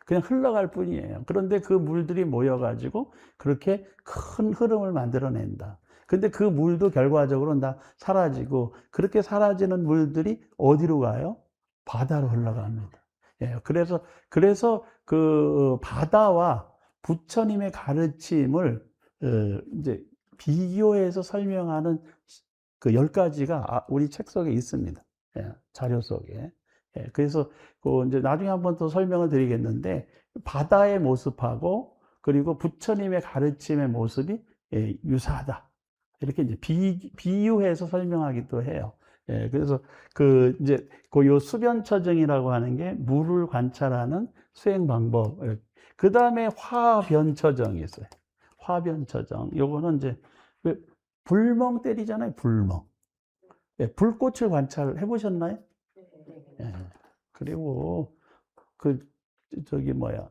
그냥 흘러갈 뿐이에요. 그런데 그 물들이 모여가지고 그렇게 큰 흐름을 만들어낸다. 근데 그 물도 결과적으로 다 사라지고, 그렇게 사라지는 물들이 어디로 가요? 바다로 흘러갑니다. 예, 그래서 그 바다와 부처님의 가르침을 이제 비교해서 설명하는 그 10가지가 우리 책 속에 있습니다. 예, 자료 속에. 예, 그래서 이제 나중에 한번 더 설명을 드리겠는데, 바다의 모습하고 그리고 부처님의 가르침의 모습이 유사하다. 이렇게 이제 비유해서 설명하기도 해요. 예, 그래서 이제 요 수변처정이라고 하는 게 물을 관찰하는 수행 방법. 그 다음에 화변처정이 있어요. 화변처정. 요거는 이제 불멍 때리잖아요. 불멍. 예, 불꽃을 관찰해 보셨나요? 예. 그리고 저기 뭐야,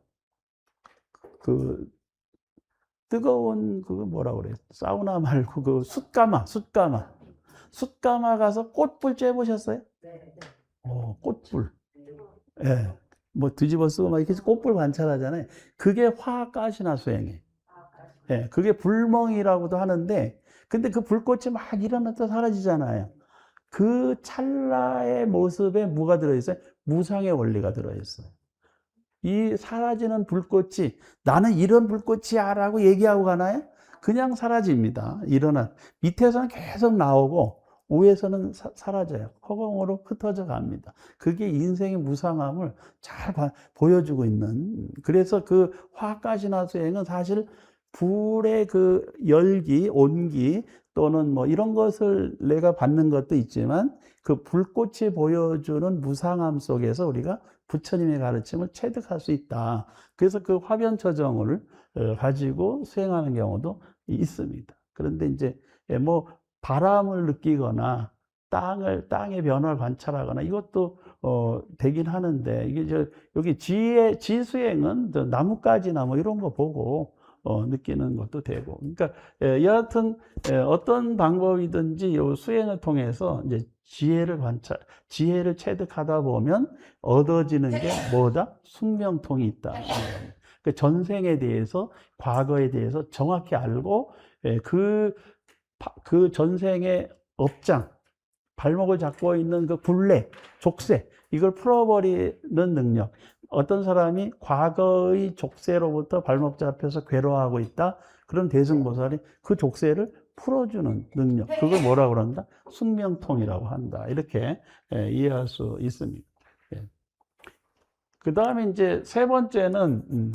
뜨거운 그거 뭐라 그래? 사우나 말고 숯가마 가서 꽃불 쬐 보셨어요? 꽃불. 예. 뭐 뒤집어 쓰고 막 이렇게 꽃불 관찰하잖아요. 그게 화가시나 수행이에요. 예. 그게 불멍이라고도 하는데, 근데 그 불꽃이 막 일어났다 사라지잖아요. 그 찰나의 모습에 뭐가 들어있어요? 무상의 원리가 들어있어요. 이 사라지는 불꽃이 나는 이런 불꽃이야 라고 얘기하고 가나요? 그냥 사라집니다. 밑에서는 계속 나오고 위에서는 사라져요. 허공으로 흩어져 갑니다. 그게 인생의 무상함을 잘 보여주고 있는. 그래서 그 화가시나 수행은 사실 불의 그 열기, 온기 또는 뭐 이런 것을 내가 받는 것도 있지만, 그 불꽃이 보여주는 무상함 속에서 우리가 부처님의 가르침을 체득할 수 있다. 그래서 그 화변처정을 가지고 수행하는 경우도 있습니다. 그런데 이제 뭐 바람을 느끼거나 땅의 변화를 관찰하거나 이것도 되긴 하는데, 이게 여기 지수행은 나뭇가지나 뭐 이런 거 보고 느끼는 것도 되고. 그러니까 여하튼 어떤 방법이든지 이 수행을 통해서 이제 지혜를 체득하다 보면 얻어지는 게 뭐다? 숙명통이 있다. 그 전생에 대해서, 과거에 대해서 정확히 알고 그 전생의 업장, 발목을 잡고 있는 그 굴레, 족쇄, 이걸 풀어버리는 능력. 어떤 사람이 과거의 족쇄로부터 발목 잡혀서 괴로워하고 있다. 그럼 대승보살이 그 족쇄를 풀어주는 능력. 그걸 뭐라고 그런다? 숙명통이라고 한다. 이렇게 이해할 수 있습니다. 그 다음에 이제 세 번째는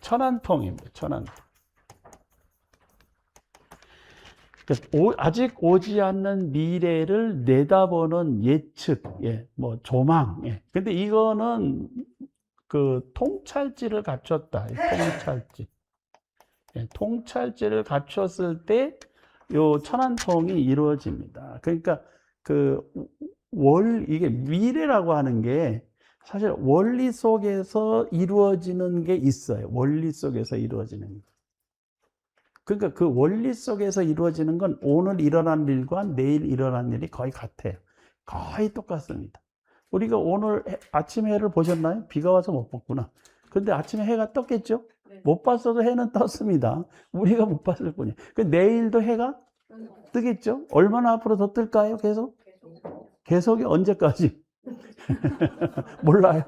천안통입니다. 천안통. 아직 오지 않는 미래를 내다보는 예측, 뭐 조망. 근데 이거는 그 통찰지를 갖췄다. 통찰지. 통찰지를 갖췄을 때 요 천안통이 이루어집니다. 그러니까 이게 미래라고 하는 게 사실 원리 속에서 이루어지는 게 있어요. 원리 속에서 이루어지는 게. 그러니까 그 원리 속에서 이루어지는 건 오늘 일어난 일과 내일 일어난 일이 거의 같아요. 거의 똑같습니다. 우리가 오늘 아침 해를 보셨나요? 비가 와서 못 봤구나. 근데 아침에 해가 떴겠죠? 네. 못 봤어도 해는 떴습니다. 우리가 못 봤을 뿐이에요. 그 내일도 해가 뜨겠죠? 얼마나 앞으로 더 뜰까요? 계속이 언제까지? 몰라요.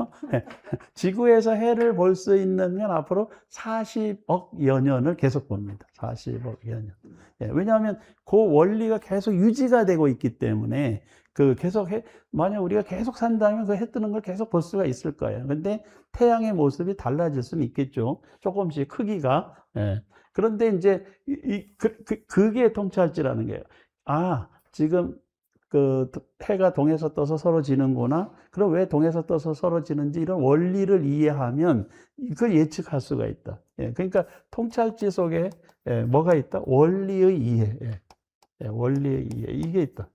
지구에서 해를 볼 수 있는 건 앞으로 40억여 년을 계속 봅니다. 40억여 년. 왜냐하면 그 원리가 계속 유지가 되고 있기 때문에 그 계속 만약 우리가 계속 산다면 그 해 뜨는 걸 계속 볼 수가 있을 거예요. 근데 태양의 모습이 달라질 수는 있겠죠. 조금씩 크기가. 그런데 이제 그게 통찰지라는 거예요. 아, 지금 그 해가 동에서 떠서 서로 지는구나. 그럼 왜 동에서 떠서 서로 지는지 이런 원리를 이해하면 그걸 예측할 수가 있다. 그러니까 통찰지 속에 뭐가 있다? 원리의 이해. 원리의 이해. 이게 있다.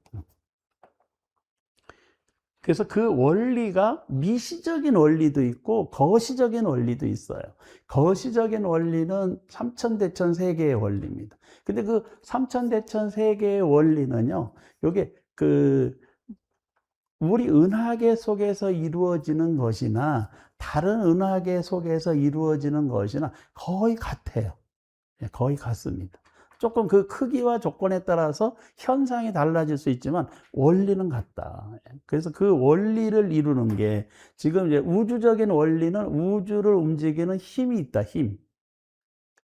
그래서 그 원리가 미시적인 원리도 있고 거시적인 원리도 있어요. 거시적인 원리는 삼천대천 세계의 원리입니다. 근데 그 삼천대천 세계의 원리는요, 요게 우리 은하계 속에서 이루어지는 것이나 다른 은하계 속에서 이루어지는 것이나 거의 같아요. 거의 같습니다. 조금 그 크기와 조건에 따라서 현상이 달라질 수 있지만 원리는 같다. 그래서 그 원리를 이루는 게 지금 이제 우주적인 원리는 우주를 움직이는 힘이 있다, 힘.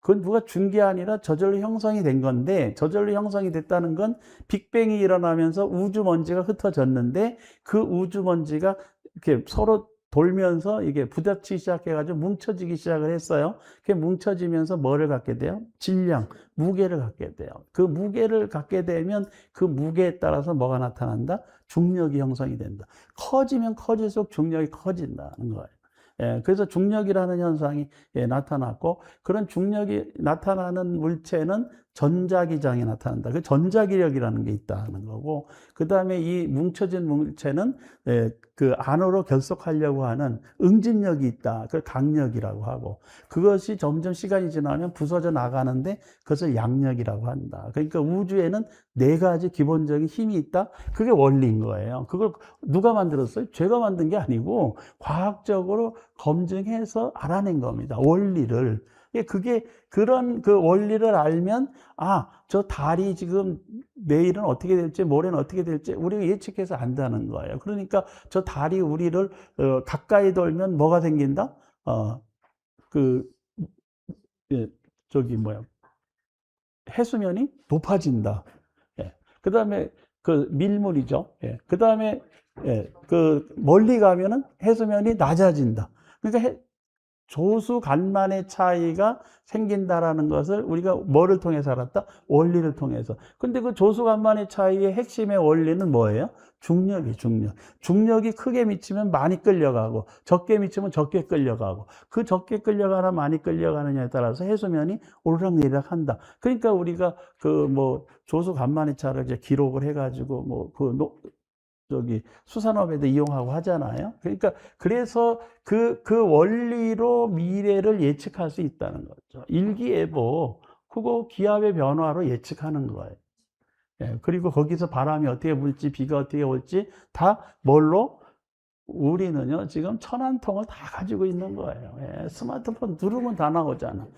그건 누가 준 게 아니라 저절로 형성이 된 건데, 저절로 형성이 됐다는 건 빅뱅이 일어나면서 우주 먼지가 흩어졌는데 그 우주 먼지가 이렇게 서로 돌면서 이게 부딪히기 시작해가지고 뭉쳐지기 시작을 했어요. 그게 뭉쳐지면서 뭐를 갖게 돼요? 질량, 무게를 갖게 돼요. 그 무게를 갖게 되면 그 무게에 따라서 뭐가 나타난다? 중력이 형성이 된다. 커지면 커질수록 중력이 커진다는 거예요. 그래서 중력이라는 현상이 나타났고, 그런 중력이 나타나는 물체는 전자기장이 나타난다. 그 전자기력이라는 게 있다는 거고, 그 다음에 이 뭉쳐진 물체는 그 안으로 결속하려고 하는 응집력이 있다. 그걸 강력이라고 하고, 그것이 점점 시간이 지나면 부서져 나가는데 그것을 양력이라고 한다. 그러니까 우주에는 4가지 기본적인 힘이 있다. 그게 원리인 거예요. 그걸 누가 만들었어요? 제가 만든 게 아니고 과학적으로 검증해서 알아낸 겁니다. 원리를. 그게 그런 그 원리를 알면, 아, 저 달이 지금 내일은 어떻게 될지 모레는 어떻게 될지 우리가 예측해서 안다는 거예요. 그러니까 저 달이 우리를 가까이 돌면 뭐가 생긴다? 저기 뭐야, 해수면이 높아진다. 그 다음에 그 밀물이죠. 그 다음에 그 멀리 가면은 해수면이 낮아진다. 그러니까 조수 간만의 차이가 생긴다라는 것을 우리가 뭐를 통해서 알았다? 원리를 통해서. 근데 그 조수 간만의 차이의 핵심의 원리는 뭐예요? 중력이 중력. 중력이 크게 미치면 많이 끌려가고 적게 미치면 적게 끌려가고, 그 적게 끌려가나 많이 끌려가느냐에 따라서 해수면이 오르락내리락 한다. 그러니까 우리가 그 뭐 조수 간만의 차를 이제 기록을 해가지고 뭐 저기 수산업에도 이용하고 하잖아요. 그러니까 그래서 그 원리로 미래를 예측할 수 있다는 거죠. 일기예보, 그거 기압의 변화로 예측하는 거예요. 그리고 거기서 바람이 어떻게 불지, 비가 어떻게 올지 다 뭘로? 우리는요, 지금 천안통을 다 가지고 있는 거예요. 스마트폰 누르면 다 나오잖아.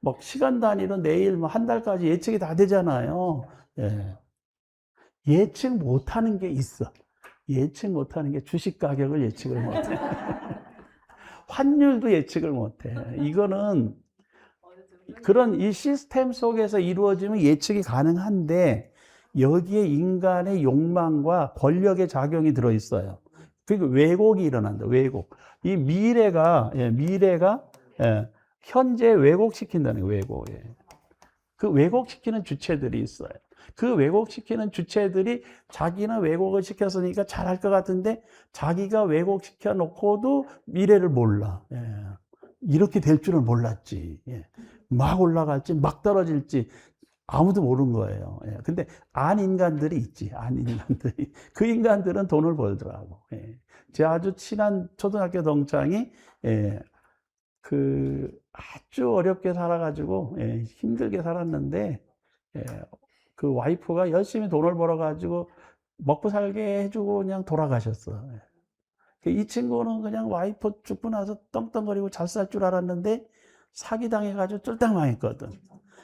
뭐 시간 단위로 내일 뭐 한 달까지 예측이 다 되잖아요. 예측 못하는 게 있어. 예측 못하는 게 주식 가격을 예측을 못해. 환율도 예측을 못해. 이거는 그런 이 시스템 속에서 이루어지면 예측이 가능한데, 여기에 인간의 욕망과 권력의 작용이 들어있어요. 그러니까 왜곡이 일어난다. 왜곡. 이 미래가 현재 왜곡시킨다는 거예요. 왜곡. 그 왜곡시키는 주체들이 있어요. 그 왜곡시키는 주체들이 자기는 왜곡을 시켰으니까 잘할 것 같은데 자기가 왜곡시켜 놓고도 미래를 몰라. 이렇게 될 줄은 몰랐지. 막 올라갈지 막 떨어질지 아무도 모르는 거예요. 근데 안 인간들이 있지. 안 인간들이. 그 인간들은 돈을 벌더라고. 제 아주 친한 초등학교 동창이 그 아주 어렵게 살아가지고 힘들게 살았는데, 그 와이프가 열심히 돈을 벌어가지고 먹고 살게 해주고 그냥 돌아가셨어. 이 친구는 그냥 와이프 죽고 나서 떵떵거리고 잘 살 줄 알았는데 사기당해가지고 쫄딱 망했거든.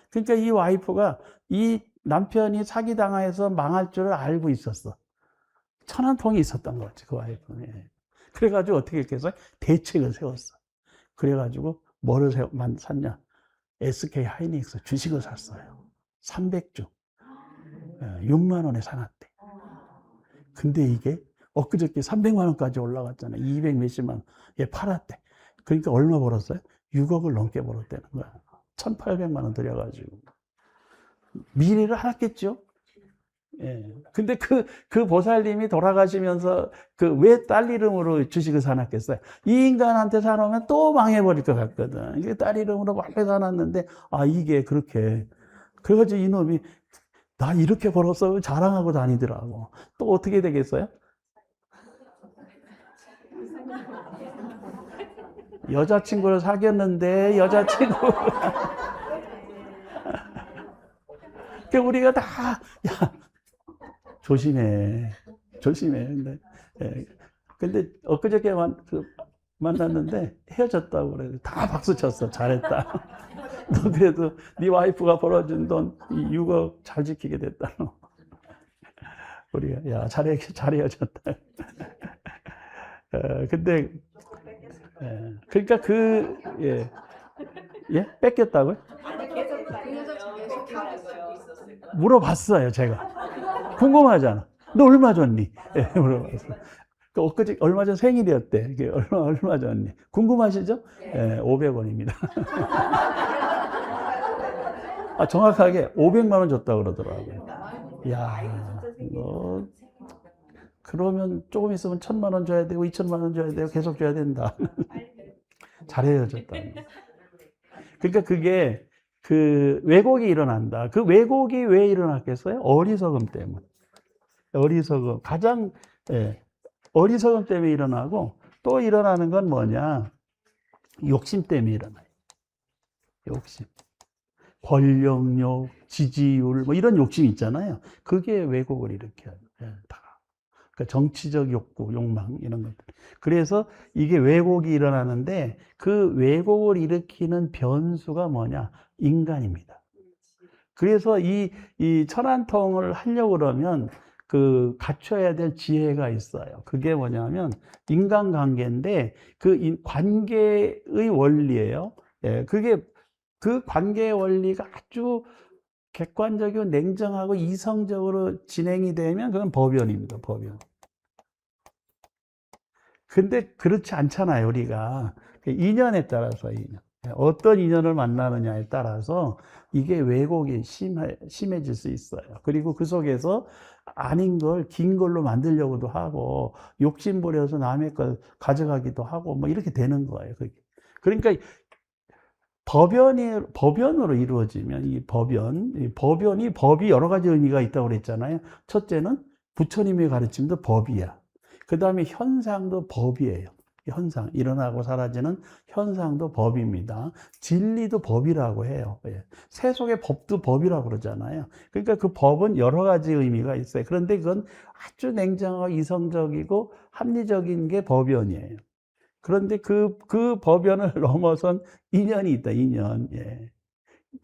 그러니까 이 와이프가 이 남편이 사기당해서 망할 줄을 알고 있었어. 천한통이 있었던 거지, 그 와이프는. 예. 그래가지고 어떻게 했겠어요? 대책을 세웠어. 그래가지고 뭐를 샀냐? SK 하이닉스 주식을 샀어요. 300주. 6만 원에 사놨대. 근데 이게 엊그저께 300만 원까지 올라갔잖아요. 200 몇십만 원. 얘 팔았대. 그러니까 얼마 벌었어요? 6억을 넘게 벌었다는 거야. 1,800만 원 들여가지고. 미래를 알았겠죠? 예. 근데 그 보살님이 돌아가시면서 왜 딸 이름으로 주식을 사놨겠어요? 이 인간한테 사놓으면 또 망해버릴 것 같거든. 이게 딸 이름으로 막대 사놨는데, 이게 그렇게. 그래가지고 이놈이, 나 이렇게 벌었어. 자랑하고 다니더라고. 또 어떻게 되겠어요? 여자친구를 사귀었는데, 우리가 다, 야, 조심해. 근데 엊그저께 만났는데 헤어졌다고 그래. 다 박수 쳤어. 잘했다. 너 그래도 네 와이프가 벌어준 돈 6억 잘 지키게 됐다. 우리가, 야, 잘 헤어졌다. 근데, 그러니까 예. 예? 뺏겼다고요? 물어봤어요, 제가. 궁금하잖아. 너 얼마 줬니? 예, 물어봤어. 엊그제 얼마 전 생일이었대. 얼마 줬니? 궁금하시죠? 예, 500원입니다. 정확하게 500만 원 줬다고 그러더라고요. 야, 그러면 조금 있으면 1,000만 원 줘야 되고 2,000만 원 줘야 되고 계속 줘야 된다. 잘 헤어졌다. 그러니까 그게 왜곡이 일어난다. 그 왜곡이 왜 일어났겠어요? 어리석음 때문에. 가장, 어리석음 때문에 일어나고, 또 일어나는 건 뭐냐? 욕심 때문에 일어나요. 욕심. 권력욕, 지지율, 뭐 이런 욕심이 있잖아요. 그게 왜곡을 일으켜요. 다. 그러니까 정치적 욕구, 욕망, 이런 것들. 그래서 이게 왜곡이 일어나는데, 그 왜곡을 일으키는 변수가 뭐냐? 인간입니다. 그래서 이 천안통을 하려고 그러면 갖춰야 될 지혜가 있어요. 그게 뭐냐면 인간관계인데 관계의 원리예요. 예, 그 관계의 원리가 아주 객관적이고 냉정하고 이성적으로 진행이 되면 그건 법연입니다. 법연. 근데 그렇지 않잖아요, 우리가. 인연에 따라서 인연. 어떤 인연을 만나느냐에 따라서 이게 왜곡이 심해질 수 있어요. 그리고 그 속에서 아닌 걸 긴 걸로 만들려고도 하고 욕심 부려서 남의 걸 가져가기도 하고 뭐 이렇게 되는 거예요. 그러니까 법연으로 이루어지면 법이 여러 가지 의미가 있다고 그랬잖아요. 첫째는 부처님의 가르침도 법이야. 그 다음에 현상도 법이에요. 현상, 일어나고 사라지는 현상도 법입니다. 진리도 법이라고 해요. 세속의 법도 법이라고 그러잖아요. 그러니까 그 법은 여러 가지 의미가 있어요. 그런데 그건 아주 냉정하고 이성적이고 합리적인 게 법연이에요. 그런데 그 법연을 넘어선 인연이 있다, 인연. 예.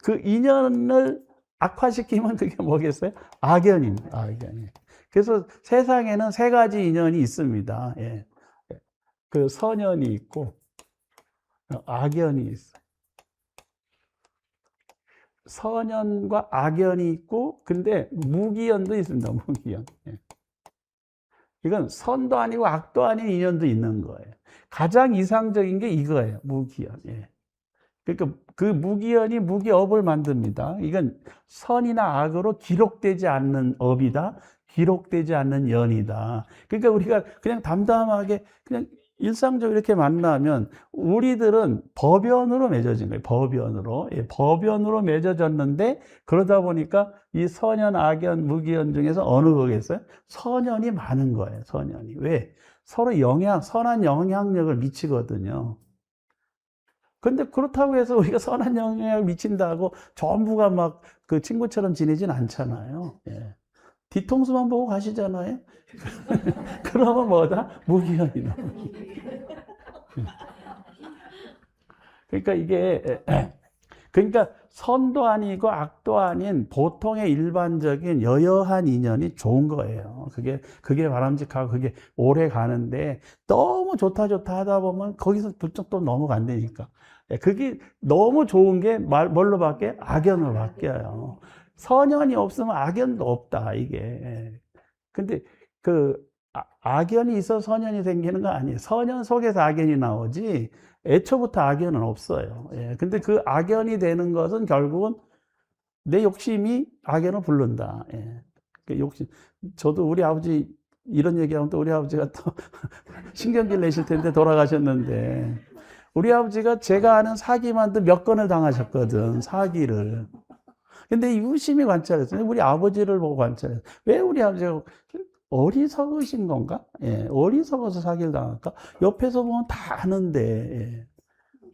그 인연을 악화시키면 그게 뭐겠어요? 악연입니다. 악연. 그래서 세상에는 세 가지 인연이 있습니다. 예. 선연이 있고, 악연이 있어요. 선연과 악연이 있고, 근데 무기연도 있습니다. 무기연. 예. 이건 선도 아니고 악도 아닌 인연도 있는 거예요. 가장 이상적인 게 이거예요. 무기연. 예. 그러니까 그 무기연이 무기업을 만듭니다. 이건 선이나 악으로 기록되지 않는 업이다. 기록되지 않는 연이다. 그러니까 우리가 그냥 담담하게 그냥 일상적으로 이렇게 만나면 우리들은 법연으로 맺어진 거예요. 법연으로. 예, 법연으로 맺어졌는데 그러다 보니까 이 선연, 악연, 무기연 중에서 어느 거겠어요? 선연이 많은 거예요. 선연이. 왜? 서로 선한 영향력을 미치거든요. 근데 그렇다고 해서 우리가 선한 영향을 미친다고 전부가 막 그 친구처럼 지내진 않잖아요. 예. 뒤통수만 보고 가시잖아요. 그러면 뭐다? 무기연이다. 그러니까 이게 그러니까 선도 아니고 악도 아닌 보통의 일반적인 여여한 인연이 좋은 거예요. 그게 바람직하고 그게 오래 가는데 너무 좋다 하다 보면 거기서 부쩍 또 넘어간다니까. 그게 너무 좋은 게 뭘로 바뀌어요? 악연으로 바뀌어요. 선연이 없으면 악연도 없다, 이게. 근데 악연이 있어서 선연이 생기는 거 아니에요. 선연 속에서 악연이 나오지 애초부터 악연은 없어요. 예. 근데 그 악연이 되는 것은 결국은 내 욕심이 악연을 부른다. 예. 그 욕심. 저도 우리 아버지 이런 얘기하면 또 우리 아버지가 또 신경질 내실 텐데 돌아가셨는데 우리 아버지가 제가 아는 사기만도 몇 건을 당하셨거든. 사기를. 근데 유심히 관찰했어요. 우리 아버지를 보고 관찰했어요. 왜 우리 아버지가 어리석으신 건가? 예, 어리석어서 사기를 당할까? 옆에서 보면 다 아는데, 예.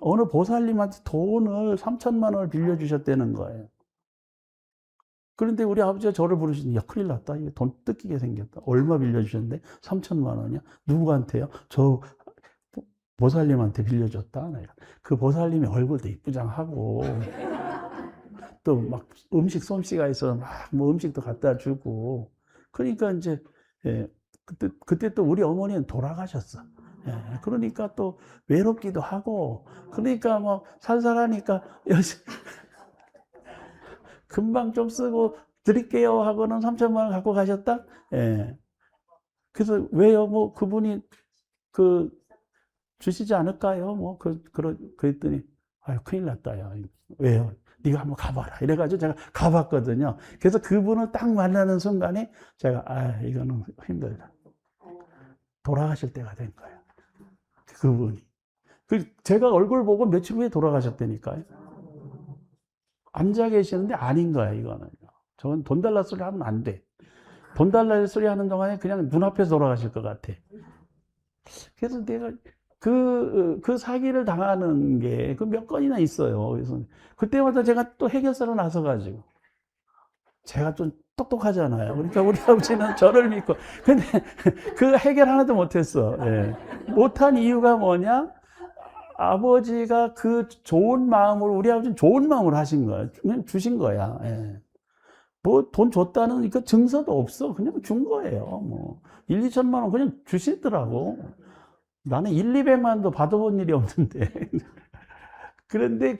어느 보살님한테 돈을 3천만 원을 빌려주셨다는 거예요. 그런데 우리 아버지가 저를 부르시니, 야, 큰일 났다. 이게 돈 뜯기게 생겼다. 얼마 빌려주셨는데? 3천만 원이야? 누구한테요? 저 보살님한테 빌려줬다. 그 보살님이 얼굴도 이쁘장하고, 또 막 음식 솜씨가 있어 막 뭐 음식도 갖다 주고, 그러니까 이제, 예, 그때 또 우리 어머니는 돌아가셨어. 예, 그러니까 또 외롭기도 하고, 그러니까 뭐 살살하니까 금방 좀 쓰고 드릴게요 하고는 3천만 원 갖고 가셨다. 예. 그래서 왜요? 뭐 그분이 주시지 않을까요? 뭐 그랬더니 아유 큰일 났다. 야. 왜요? 네가 한번 가봐라. 이래가지고 제가 가봤거든요. 그래서 그분을 딱 만나는 순간에 제가 이거는 힘들다. 돌아가실 때가 된 거예요. 그분이. 제가 얼굴 보고 며칠 후에 돌아가셨다니까요. 앉아 계시는데 아닌 거야, 이거는. 저건 돈 달라 소리 하면 안 돼. 돈 달라 소리 하는 동안에 그냥 눈앞에서 돌아가실 것 같아. 그래서 내가 그 사기를 당하는 게 몇 건이나 있어요. 그래서 그때마다 제가 또 해결사로 나서가지고. 제가 좀 똑똑하잖아요. 그러니까 우리 아버지는 저를 믿고. 근데 그 해결 하나도 못했어. 예. 못한 이유가 뭐냐? 아버지가 그 좋은 마음으로, 우리 아버지는 좋은 마음으로 하신 거야. 그냥 주신 거야. 예. 뭐 돈 줬다는 그 증서도 없어. 그냥 준 거예요. 뭐 1, 2천만 원 그냥 주시더라고. 나는 1, 200만도 받아본 일이 없는데. 그런데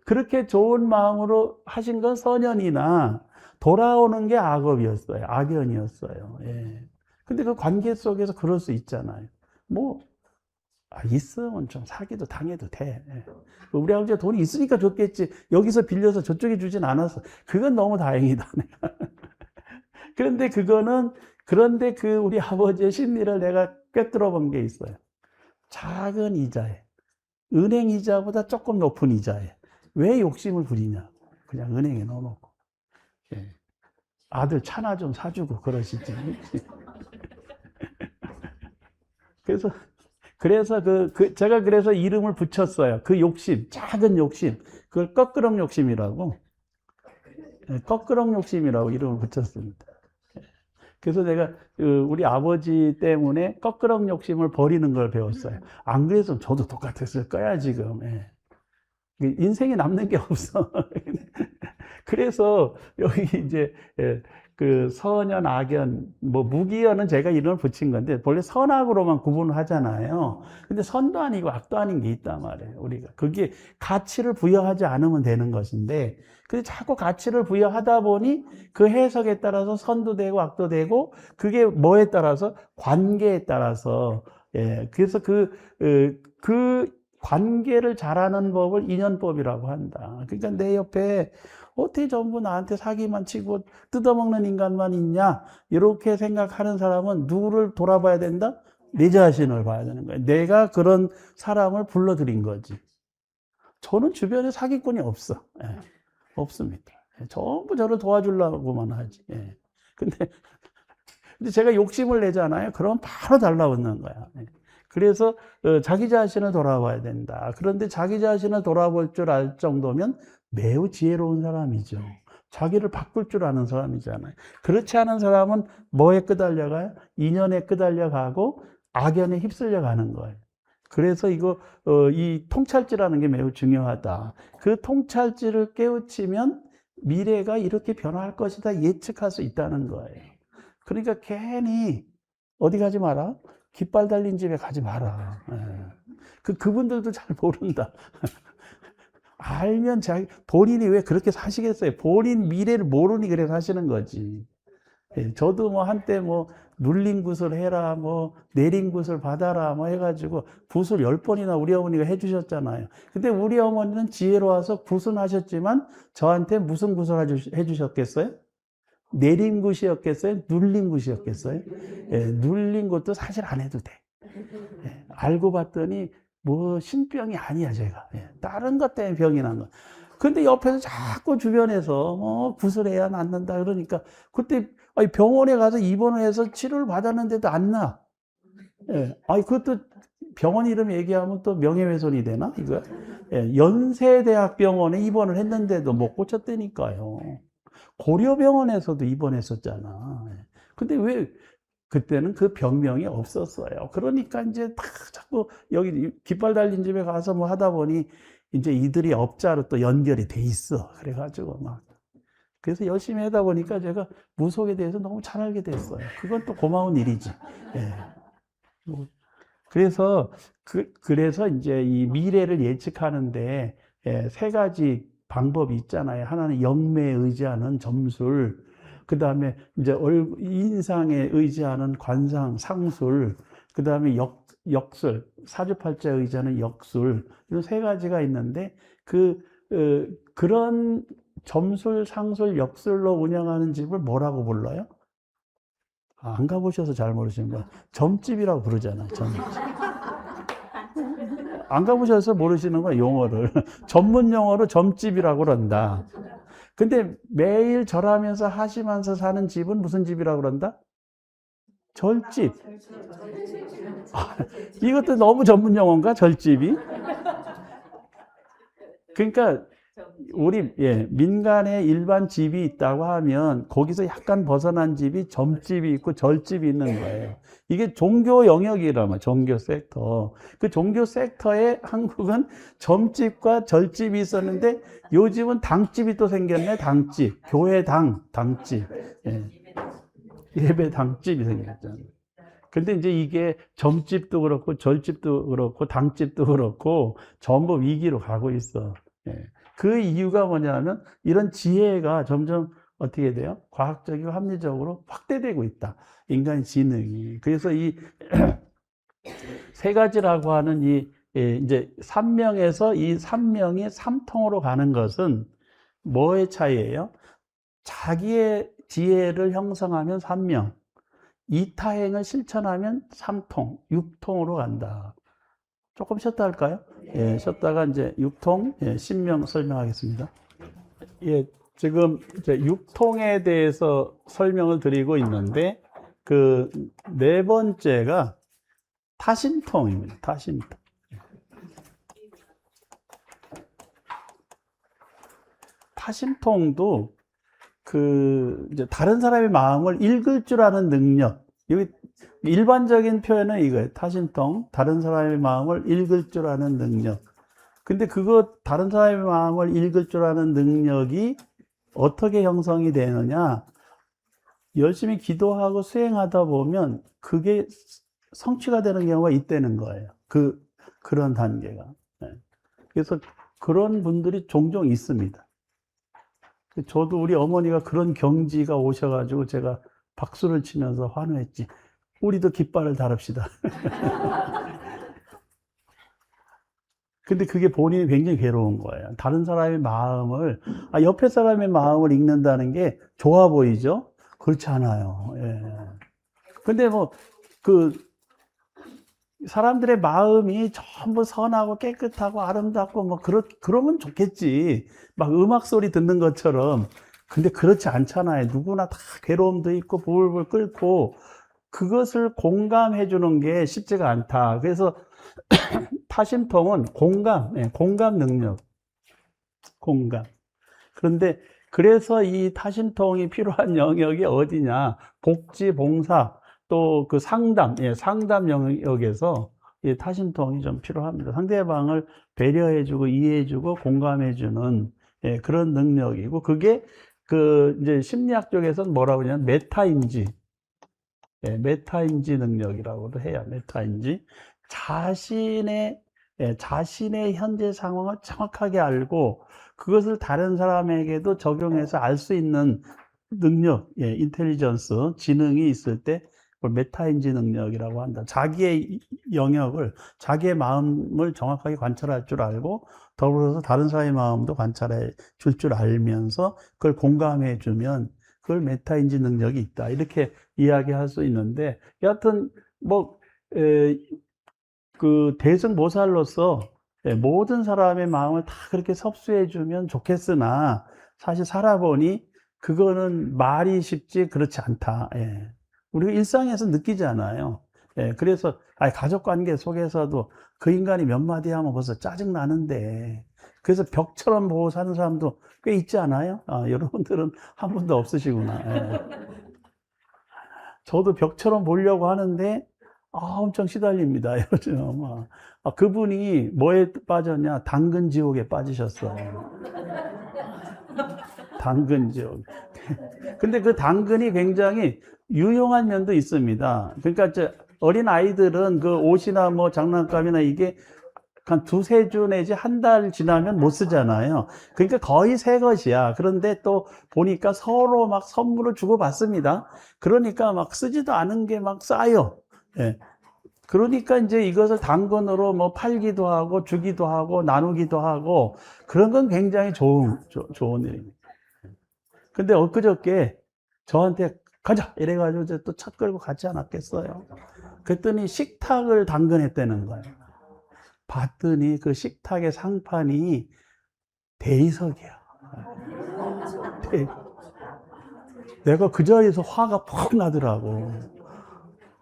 그렇게 좋은 마음으로 하신 건 선연이나 돌아오는 게 악업이었어요. 악연이었어요. 예. 근데 그 관계 속에서 그럴 수 있잖아요. 뭐, 있으면 좀 사기도 당해도 돼. 예. 우리 아버지가 돈이 있으니까 줬겠지. 여기서 빌려서 저쪽에 주진 않았어. 그건 너무 다행이다. 그런데 우리 아버지의 심리를 내가 꿰뚫어 본 게 있어요. 작은 이자에, 은행 이자보다 조금 높은 이자에 왜 욕심을 부리냐? 그냥 은행에 넣어놓고. 예. 아들 차나 좀 사주고 그러시지. 그래서 제가 그래서 이름을 붙였어요. 그 욕심, 작은 욕심, 그걸 거끄렁 욕심이라고. 거끄렁 욕심이라고 이름을 붙였습니다. 그래서 내가 우리 아버지 때문에 거끄렁 욕심을 버리는 걸 배웠어요. 안 그랬으면 저도 똑같았을 거야, 지금. 예. 인생에 남는 게 없어. 그래서 여기 이제 그 선연, 악연, 뭐 무기연은 제가 이름을 붙인 건데 원래 선악으로만 구분을 하잖아요. 근데 선도 아니고 악도 아닌 게 있단 말이에요. 우리가 그게 가치를 부여하지 않으면 되는 것인데, 근데 자꾸 가치를 부여하다 보니 그 해석에 따라서 선도 되고 악도 되고, 그게 뭐에 따라서 관계에 따라서. 예, 그래서 그 관계를 잘하는 법을 인연법이라고 한다. 그러니까 내 옆에 어떻게 전부 나한테 사기만 치고 뜯어먹는 인간만 있냐? 이렇게 생각하는 사람은 누구를 돌아봐야 된다? 내 자신을 봐야 되는 거예요. 내가 그런 사람을 불러들인 거지. 저는 주변에 사기꾼이 없어. 예, 없습니다. 전부 저를 도와주려고만 하지. 예. 근데 제가 욕심을 내잖아요. 그러면 바로 달라붙는 거야. 예. 그래서 자기 자신을 돌아봐야 된다. 그런데 자기 자신을 돌아볼 줄 알 정도면 매우 지혜로운 사람이죠. 자기를 바꿀 줄 아는 사람이잖아요. 그렇지 않은 사람은 뭐에 끄달려가요? 인연에 끄달려가고 악연에 휩쓸려 가는 거예요. 그래서 이 통찰지라는 게 매우 중요하다. 그 통찰지를 깨우치면 미래가 이렇게 변화할 것이다 예측할 수 있다는 거예요. 그러니까 괜히 어디 가지 마라. 깃발 달린 집에 가지 마라. 그분들도 잘 모른다. 알면 본인이 왜 그렇게 사시겠어요? 본인 미래를 모르니 그래 사시는 거지. 저도 뭐 한때 뭐 눌린 굿을 해라, 뭐 내린 굿을 받아라, 뭐 해가지고 굿을 10번이나 우리 어머니가 해주셨잖아요. 근데 우리 어머니는 지혜로워서 굿은 하셨지만 저한테 무슨 굿을 해주셨겠어요? 내린 굿이었겠어요? 눌린 굿이었겠어요? 눌린 것도 사실 안 해도 돼. 알고 봤더니 뭐 신병이 아니야 제가. 다른 것 때문에 병이 난 거. 근데 옆에서 자꾸 주변에서 뭐 굿을 해야 낫는다 그러니까 그때 병원에 가서 입원을 해서 치료를 받았는데도 안 나. 그것도 병원 이름 얘기하면 또 명예훼손이 되나 이거? 연세대학병원에 입원을 했는데도 못 고쳤다니까요. 고려병원에서도 입원했었잖아. 근데 왜 그때는 그 병명이 없었어요. 그러니까 이제 다 자꾸 여기 깃발 달린 집에 가서 뭐 하다 보니 이제 이들이 업자로 또 연결이 돼 있어. 그래가지고 그래서 열심히 하다 보니까 제가 무속에 대해서 너무 잘 알게 됐어요. 그건 또 고마운 일이지. 그래서 그래서 이제 이 미래를 예측하는데 세 가지 방법이 있잖아요. 하나는 영매에 의지하는 점술, 그 다음에 이제 인상에 의지하는 관상, 상술, 그 다음에 역술, 사주팔자에 의지하는 역술, 이런 세 가지가 있는데 그런 점술, 상술, 역술로 운영하는 집을 뭐라고 불러요? 안 가보셔서 잘 모르시는 거야. 점집이라고 부르잖아요. 점집. 안 가보셔서 모르시는 거야, 용어를. 전문 용어로 점집이라고 그런다. 근데 매일 절하면서 하시면서 사는 집은 무슨 집이라고 그런다? 절집. 이것도 너무 전문 용어인가? 절집이? 그러니까 우리 민간에 일반 집이 있다고 하면 거기서 약간 벗어난 집이 점집이 있고 절집이 있는 거예요. 이게 종교 영역이라면 종교 섹터. 그 종교 섹터에 한국은 점집과 절집이 있었는데 요즘은 당집이 또 생겼네. 당집, 교회당, 당집, 예배 당집이 생겼잖아요. 근데 이제 이게 점집도 그렇고 절집도 그렇고 당집도 그렇고 전부 위기로 가고 있어. 그 이유가 뭐냐면 이런 지혜가 점점 어떻게 돼요? 과학적이고 합리적으로 확대되고 있다. 인간의 지능이. 그래서 이 세 가지라고 하는 이제 삼명에서 이 삼명이 삼통으로 가는 것은 뭐의 차이예요? 자기의 지혜를 형성하면 삼명, 이타행을 실천하면 삼통, 육통으로 간다. 조금 쉬었다 할까요? 쉬었다가 이제 육통, 신명 설명하겠습니다. 지금 이제 육통에 대해서 설명을 드리고 있는데, 그 네 번째가 타심통입니다. 타심통. 타심통도 이제 다른 사람의 마음을 읽을 줄 아는 능력. 여기 일반적인 표현은 이거예요. 타심통. 다른 사람의 마음을 읽을 줄 아는 능력. 근데 다른 사람의 마음을 읽을 줄 아는 능력이 어떻게 형성이 되느냐. 열심히 기도하고 수행하다 보면 그게 성취가 되는 경우가 있다는 거예요. 그런 단계가. 그래서 그런 분들이 종종 있습니다. 저도 우리 어머니가 그런 경지가 오셔가지고 제가 박수를 치면서 환호했지. 우리도 깃발을 다릅시다. 근데 그게 본인이 굉장히 괴로운 거예요. 다른 사람의 마음을, 옆에 사람의 마음을 읽는다는 게 좋아 보이죠? 그렇지 않아요. 근데 사람들의 마음이 전부 선하고 깨끗하고 아름답고 그러면 좋겠지. 막 음악 소리 듣는 것처럼. 근데 그렇지 않잖아요. 누구나 다 괴로움도 있고 부글부글 끓고 그것을 공감해 주는 게 쉽지가 않다. 그래서 타심통은 공감 능력. 공감. 그런데 그래서 이 타심통이 필요한 영역이 어디냐? 복지, 봉사, 또 그 상담 영역에서 이 타심통이 좀 필요합니다. 상대방을 배려해주고 이해해주고 공감해주는 예, 그런 능력이고 그게 그 이제 심리학 쪽에서는 뭐라고 하냐면 메타인지, 예, 메타인지 능력이라고도 해요. 메타인지 자신의 예, 자신의 현재 상황을 정확하게 알고 그것을 다른 사람에게도 적용해서 알 수 있는 능력, 예, 인텔리전스, 지능이 있을 때 그걸 메타인지 능력이라고 한다. 자기의 영역을, 자기의 마음을 정확하게 관찰할 줄 알고 더불어서 다른 사람의 마음도 관찰해 줄 줄 알면서 그걸 공감해 주면 그걸 메타인지 능력이 있다. 이렇게 이야기할 수 있는데 여하튼 뭐 그 대승보살로서 모든 사람의 마음을 다 그렇게 섭수해 주면 좋겠으나 사실 살아보니 그거는 말이 쉽지 그렇지 않다. 예. 우리가 일상에서 느끼잖아요. 예. 그래서 가족 관계 속에서도 그 인간이 몇 마디 하면 벌써 짜증 나는데 그래서 벽처럼 보고 사는 사람도 꽤 있지 않아요? 여러분들은 한 분도 없으시구나. 예. 저도 벽처럼 보려고 하는데 엄청 시달립니다. 요즘. 그분이 뭐에 빠졌냐? 당근 지옥에 빠지셨어요. 당근 지옥. 근데 그 당근이 굉장히 유용한 면도 있습니다. 그러니까 어린 아이들은 그 옷이나 뭐 장난감이나 이게 한 두세 주 내지 한 달 지나면 못 쓰잖아요. 그러니까 거의 새 것이야. 그런데 또 보니까 서로 막 선물을 주고받습니다. 그러니까 막 쓰지도 않은 게 막 쌓여. 예. 그러니까 이제 이것을 당근으로 뭐 팔기도 하고 주기도 하고 나누기도 하고 그런 건 굉장히 좋은 일입니다. 근데 엊그저께 저한테 가자! 이래가지고 이제 또 차 끌고 가지 않았겠어요. 그랬더니 식탁을 당근했다는 거예요. 봤더니 그 식탁의 상판이 대리석이야. 내가 그 자리에서 화가 푹 나더라고.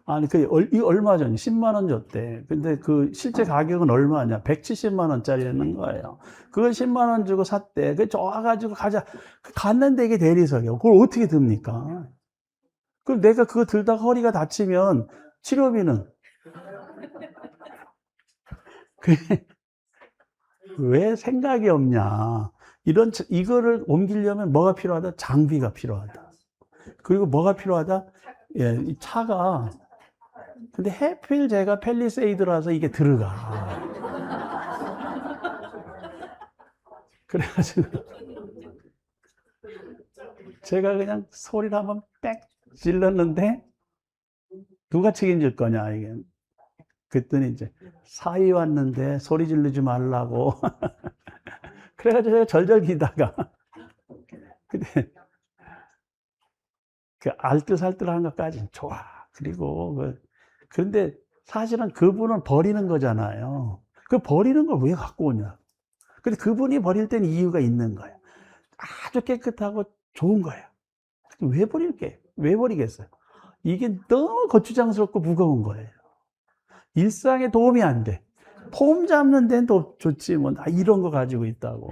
아니, 이거 얼마 전에 10만 원 줬대. 근데 그 실제 가격은 얼마냐? 170만 원짜리라는 거예요. 그걸 10만 원 주고 샀대. 그 좋아가지고 가자. 갔는데 이게 대리석이야. 그걸 어떻게 듭니까? 그럼 내가 그거 들다가 허리가 다치면 치료비는? 왜 생각이 없냐? 이거를 옮기려면 뭐가 필요하다? 장비가 필요하다. 그리고 뭐가 필요하다? 예, 이 차가. 근데 해필 제가 팰리세이드라서 이게 들어가. 그래가지고 제가 그냥 소리를 한번 빽 질렀는데 누가 책임질 거냐, 이게. 그랬더니 이제 사위 왔는데 소리 지르지 말라고. 그래가지고 제가 절절 기다가. 근데 그 알뜰살뜰한 것까지는 좋아. 그리고 그런데 사실은 그분은 버리는 거잖아요. 그 버리는 걸 왜 갖고 오냐. 근데 그분이 버릴 때는 이유가 있는 거예요. 아주 깨끗하고 좋은 거예요. 왜 버릴게? 왜 버리겠어요? 이게 너무 거추장스럽고 무거운 거예요. 일상에 도움이 안 돼. 폼 잡는 데는 또 좋지, 뭐, 이런 거 가지고 있다고.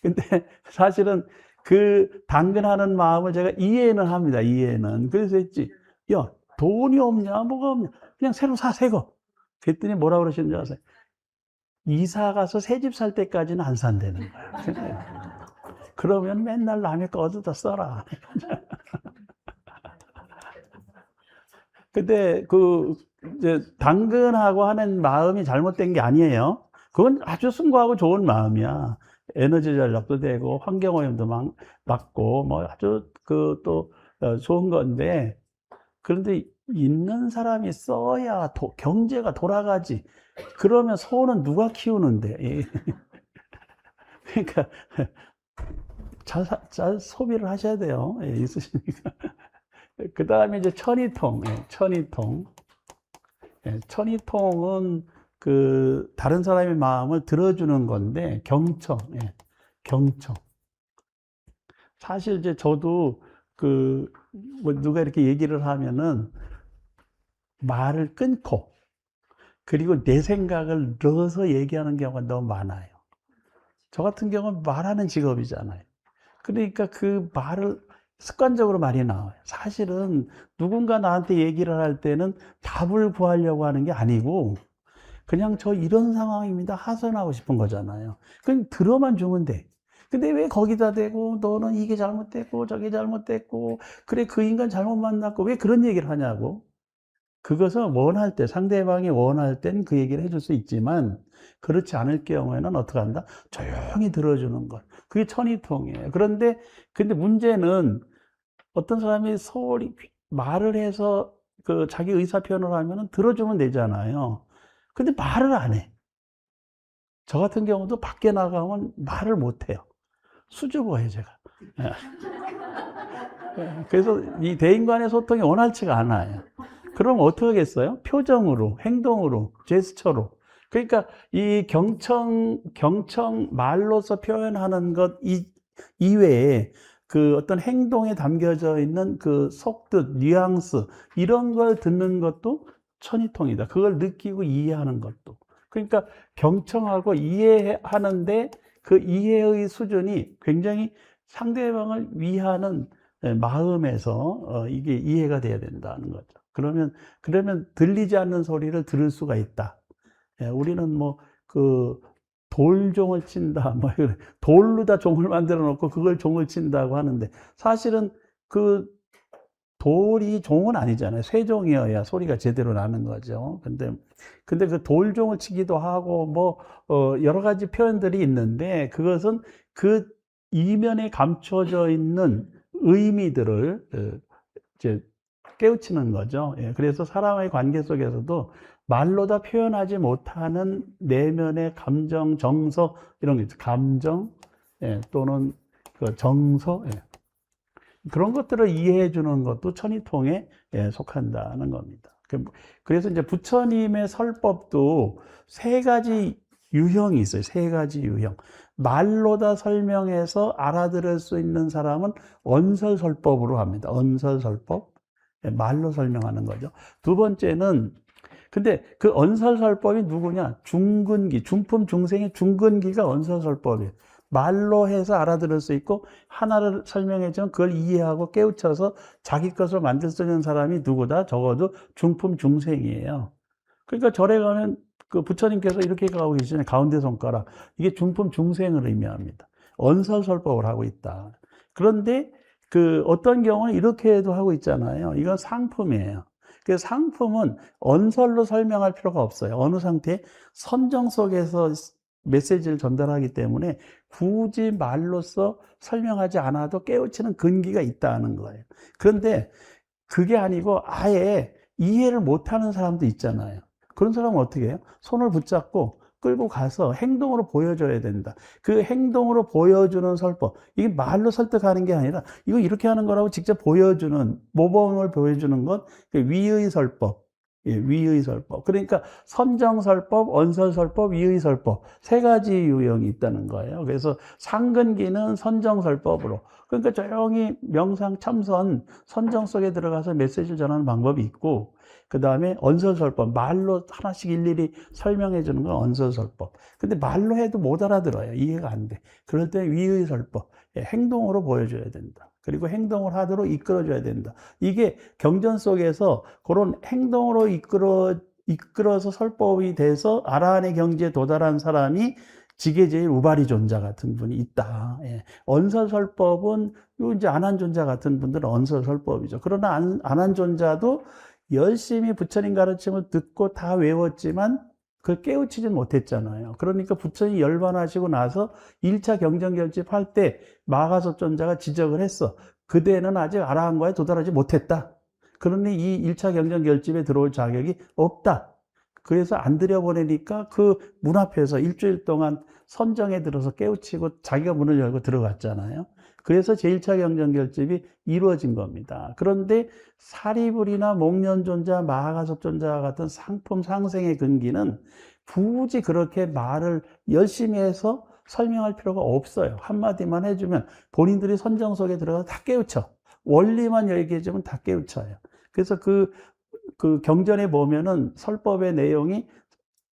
근데 사실은 그 당근하는 마음을 제가 이해는 합니다, 이해는. 그래서 했지. 야, 돈이 없냐, 뭐가 없냐. 그냥 새로 사, 새 거. 그랬더니 뭐라고 그러시는지 아세요? 이사 가서 새 집 살 때까지는 안 산다는 거야. 그러면 맨날 남의 거 얻어다 써라. 근데 이제 당근하고 하는 마음이 잘못된 게 아니에요. 그건 아주 숭고하고 좋은 마음이야. 에너지 전략도 되고 환경오염도 막고 뭐 아주 또 좋은 건데, 그런데 있는 사람이 써야 경제가 돌아가지. 그러면 소는 누가 키우는데? 그러니까 잘 소비를 하셔야 돼요. 예, 있으시니까. 그 다음에 이제 천이통. 예, 천이통. 예, 천이통은 다른 사람의 마음을 들어주는 건데, 경청. 예, 경청. 사실 이제 저도 뭐 누가 이렇게 얘기를 하면은 말을 끊고, 그리고 내 생각을 넣어서 얘기하는 경우가 너무 많아요. 저 같은 경우는 말하는 직업이잖아요. 그러니까 그 말을 습관적으로 많이 나와요. 사실은 누군가 나한테 얘기를 할 때는 답을 구하려고 하는 게 아니고 그냥 저 이런 상황입니다 하소연하고 싶은 거잖아요. 그냥 들어만 주면 돼. 근데 왜 거기다 대고 너는 이게 잘못됐고 저게 잘못됐고 그래 그 인간 잘못 만났고 왜 그런 얘기를 하냐고. 그것은 원할 때 상대방이 원할 땐 그 얘기를 해줄 수 있지만 그렇지 않을 경우에는 어떻게 한다? 조용히 들어주는 것. 그게 천이통이에요. 그런데 근데 문제는 어떤 사람이 소홀히 말을 해서 그 자기 의사 표현을 하면은 들어주면 되잖아요. 근데 말을 안 해. 저 같은 경우도 밖에 나가면 말을 못 해요. 수줍어해요, 제가. 예. 예. 그래서 이 대인 간의 소통이 원활치가 않아요. 그럼 어떻게 하겠어요? 표정으로, 행동으로, 제스처로. 그러니까 이 경청 말로서 표현하는 것 이외에 그 어떤 행동에 담겨져 있는 그 속뜻, 뉘앙스, 이런 걸 듣는 것도 천이통이다. 그걸 느끼고 이해하는 것도. 그러니까 경청하고 이해하는데 그 이해의 수준이 굉장히 상대방을 위하는 마음에서 이게 이해가 돼야 된다는 거죠. 그러면 들리지 않는 소리를 들을 수가 있다. 예, 우리는 뭐 그 돌종을 친다, 뭐 돌로 다 종을 만들어 놓고 그걸 종을 친다고 하는데 사실은 그 돌이 종은 아니잖아요. 쇠종이어야 소리가 제대로 나는 거죠. 근데 그 돌종을 치기도 하고 뭐 여러 가지 표현들이 있는데 그것은 그 이면에 감춰져 있는 의미들을 이제 깨우치는 거죠. 예, 그래서 사람의 관계 속에서도 말로 다 표현하지 못하는 내면의 감정, 정서 이런 게 있죠. 감정, 예, 또는 그 정서, 예. 그런 것들을 이해해 주는 것도 천이통에 속한다는 겁니다. 그래서 이제 부처님의 설법도 세 가지 유형이 있어요. 세 가지 유형. 말로 다 설명해서 알아들을 수 있는 사람은 언설설법으로 합니다. 언설설법. 말로 설명하는 거죠. 두 번째는 근데 그 언설설법이 누구냐? 중근기, 중품 중생의 중근기가 언설설법이에요. 말로 해서 알아들을 수 있고 하나를 설명해 주면 그걸 이해하고 깨우쳐서 자기 것으로 만들 수 있는 사람이 누구다? 적어도 중품 중생이에요. 그러니까 절에 가면 그 부처님께서 이렇게 가고 계시잖아요. 가운데 손가락. 이게 중품 중생을 의미합니다. 언설설법을 하고 있다. 그런데 그 어떤 경우는 이렇게도 하고 있잖아요. 이건 상품이에요. 그 상품은 언설로 설명할 필요가 없어요. 어느 상태에 선정 속에서 메시지를 전달하기 때문에 굳이 말로써 설명하지 않아도 깨우치는 근기가 있다는 거예요. 그런데 그게 아니고 아예 이해를 못하는 사람도 있잖아요. 그런 사람은 어떻게 해요? 손을 붙잡고 끌고 가서 행동으로 보여줘야 된다. 그 행동으로 보여주는 설법. 이게 말로 설득하는 게 아니라 이거 이렇게 하는 거라고 직접 보여주는, 모범을 보여주는 것, 위의 설법. 예, 위의 설법. 그러니까 선정설법, 언설설법, 위의 설법. 세 가지 유형이 있다는 거예요. 그래서 상근기는 선정설법으로. 그러니까 조용히 명상, 참선, 선정 속에 들어가서 메시지를 전하는 방법이 있고, 그 다음에 언설설법, 말로 하나씩 일일이 설명해 주는 건 언설설법. 근데 말로 해도 못 알아들어요. 이해가 안 돼. 그럴 때 위의설법, 행동으로 보여줘야 된다. 그리고 행동을 하도록 이끌어줘야 된다. 이게 경전 속에서 그런 행동으로 이끌어서 설법이 돼서 아라한의 경지에 도달한 사람이 지계제일 우바리존자 같은 분이 있다. 예. 언설설법은 이제 안한존자 같은 분들은 언설설법이죠. 그러나 안한존자도 열심히 부처님 가르침을 듣고 다 외웠지만 그걸 깨우치진 못했잖아요. 그러니까 부처님이 열반하시고 나서 1차 경전결집 할 때 마가섭존자가 지적을 했어. 그대는 아직 아라한과에 도달하지 못했다. 그러니 이 1차 경전결집에 들어올 자격이 없다. 그래서 안 들여보내니까 그 문 앞에서 일주일 동안 선정에 들어서 깨우치고 자기가 문을 열고 들어갔잖아요. 그래서 제1차 경전결집이 이루어진 겁니다. 그런데 사리불이나 목련존자, 마하가섭존자 같은 상품 상생의 근기는 굳이 그렇게 말을 열심히 해서 설명할 필요가 없어요. 한마디만 해주면 본인들이 선정 속에 들어가서 다 깨우쳐. 원리만 얘기해주면 다 깨우쳐요. 그래서 그 경전에 보면은 설법의 내용이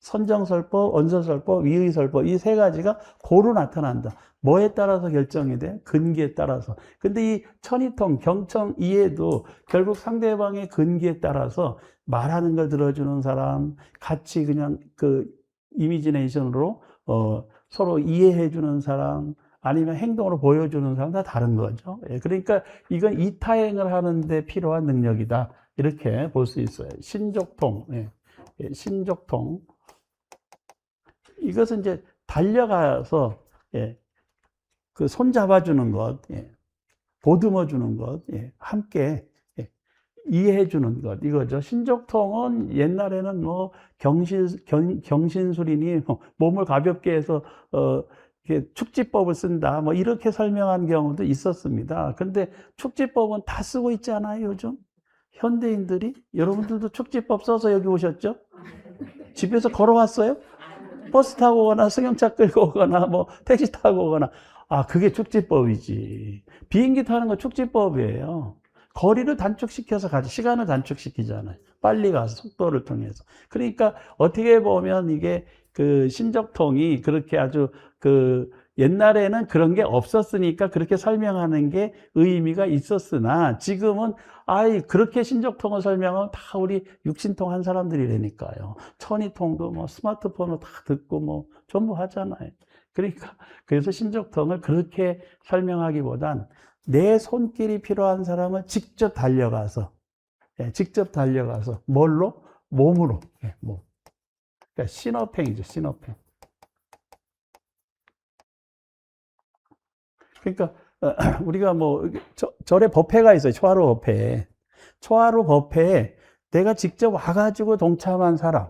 선정설법, 언설설법, 위의설법 이 세 가지가 고루 나타난다. 뭐에 따라서 결정이 돼? 근기에 따라서. 근데 이 천이통, 경청, 이해도 결국 상대방의 근기에 따라서 말하는 걸 들어주는 사람, 같이 그냥 그 이미지네이션으로 서로 이해해주는 사람, 아니면 행동으로 보여주는 사람 다 다른 거죠. 예, 그러니까 이건 이타행을 하는데 필요한 능력이다. 이렇게 볼 수 있어요. 신족통, 예, 신족통. 이것은 이제 달려가서 예, 그 손 잡아주는 것, 예, 보듬어 주는 것, 예, 함께 예, 이해해 주는 것 이거죠. 신족통은 옛날에는 뭐 경신술이니 몸을 가볍게 해서 이렇게 축지법을 쓴다 뭐 이렇게 설명한 경우도 있었습니다. 근데 축지법은 다 쓰고 있지 않아요, 요즘? 현대인들이? 여러분들도 축지법 써서 여기 오셨죠? 집에서 걸어왔어요? 버스 타고 오거나 승용차 끌고 오거나 뭐 택시 타고 오거나 아 그게 축지법이지. 비행기 타는 거 축지법이에요. 거리를 단축시켜서 가지 시간을 단축시키잖아요. 빨리 가서 속도를 통해서. 그러니까 어떻게 보면 이게 그 신적통이 그렇게 아주 그 옛날에는 그런 게 없었으니까 그렇게 설명하는 게 의미가 있었으나 지금은 아이 그렇게 신적통을 설명하면 다 우리 육신통 한 사람들이라니까요. 천이통도 뭐 스마트폰으로 다 듣고 뭐 전부 하잖아요. 그러니까 그래서 신적통을 그렇게 설명하기보단 내 손길이 필요한 사람을 직접 달려가서 직접 달려가서 뭘로? 몸으로. 몸. 그러니까 신어팽이죠, 신어팽. 그러니까 우리가 뭐 절에 법회가 있어요. 초하루 법회. 초하루 법회에 내가 직접 와가지고 동참한 사람,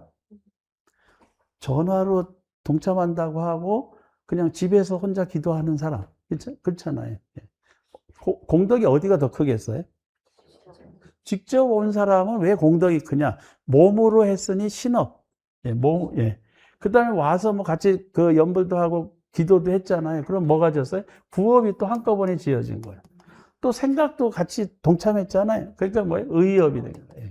전화로 동참한다고 하고 그냥 집에서 혼자 기도하는 사람, 그렇잖아요. 공덕이 어디가 더 크겠어요? 직접 온 사람은 왜 공덕이 크냐? 몸으로 했으니 신업. 예. 그 다음에 와서 뭐 같이 그 연불도 하고 기도도 했잖아요. 그럼 뭐가 졌어요? 구업이 또 한꺼번에 지어진 거예요. 또 생각도 같이 동참했잖아요. 그러니까 뭐예요? 의업이 된 거예요.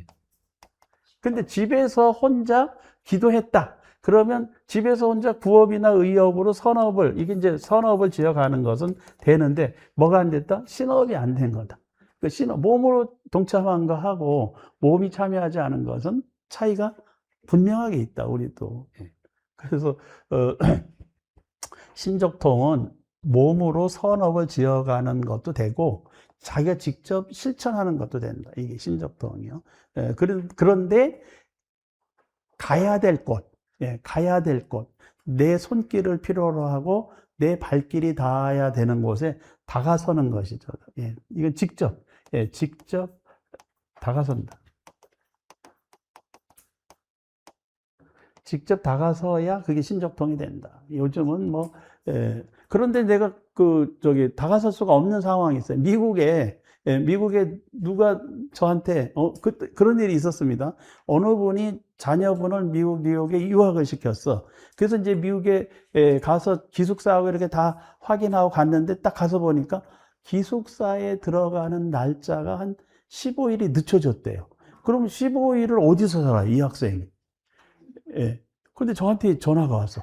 근데 집에서 혼자 기도했다. 그러면 집에서 혼자 구업이나 의업으로 선업을, 이게 이제 선업을 지어가는 것은 되는데, 뭐가 안 됐다? 신업이 안 된 거다. 그 신업, 몸으로 동참한 거 하고 몸이 참여하지 않은 것은 차이가 분명하게 있다, 우리도. 그래서, 신족통은 몸으로 선업을 지어가는 것도 되고, 자기가 직접 실천하는 것도 된다. 이게 신족통이요. 그런데, 가야 될 곳, 가야 될 곳, 내 손길을 필요로 하고 내 발길이 닿아야 되는 곳에 다가서는 것이죠. 이건 직접, 직접 다가선다. 직접 다가서야 그게 신족통이 된다. 요즘은 뭐, 그런데 내가 다가설 수가 없는 상황이 있어요. 미국에 누가 저한테, 그런 일이 있었습니다. 어느 분이 자녀분을 미국 뉴욕에 유학을 시켰어. 그래서 이제 미국에 가서 기숙사하고 이렇게 다 확인하고 갔는데 딱 가서 보니까 기숙사에 들어가는 날짜가 한 15일이 늦춰졌대요. 그럼 15일을 어디서 살아요, 이 학생이? 근데 저한테 전화가 왔어.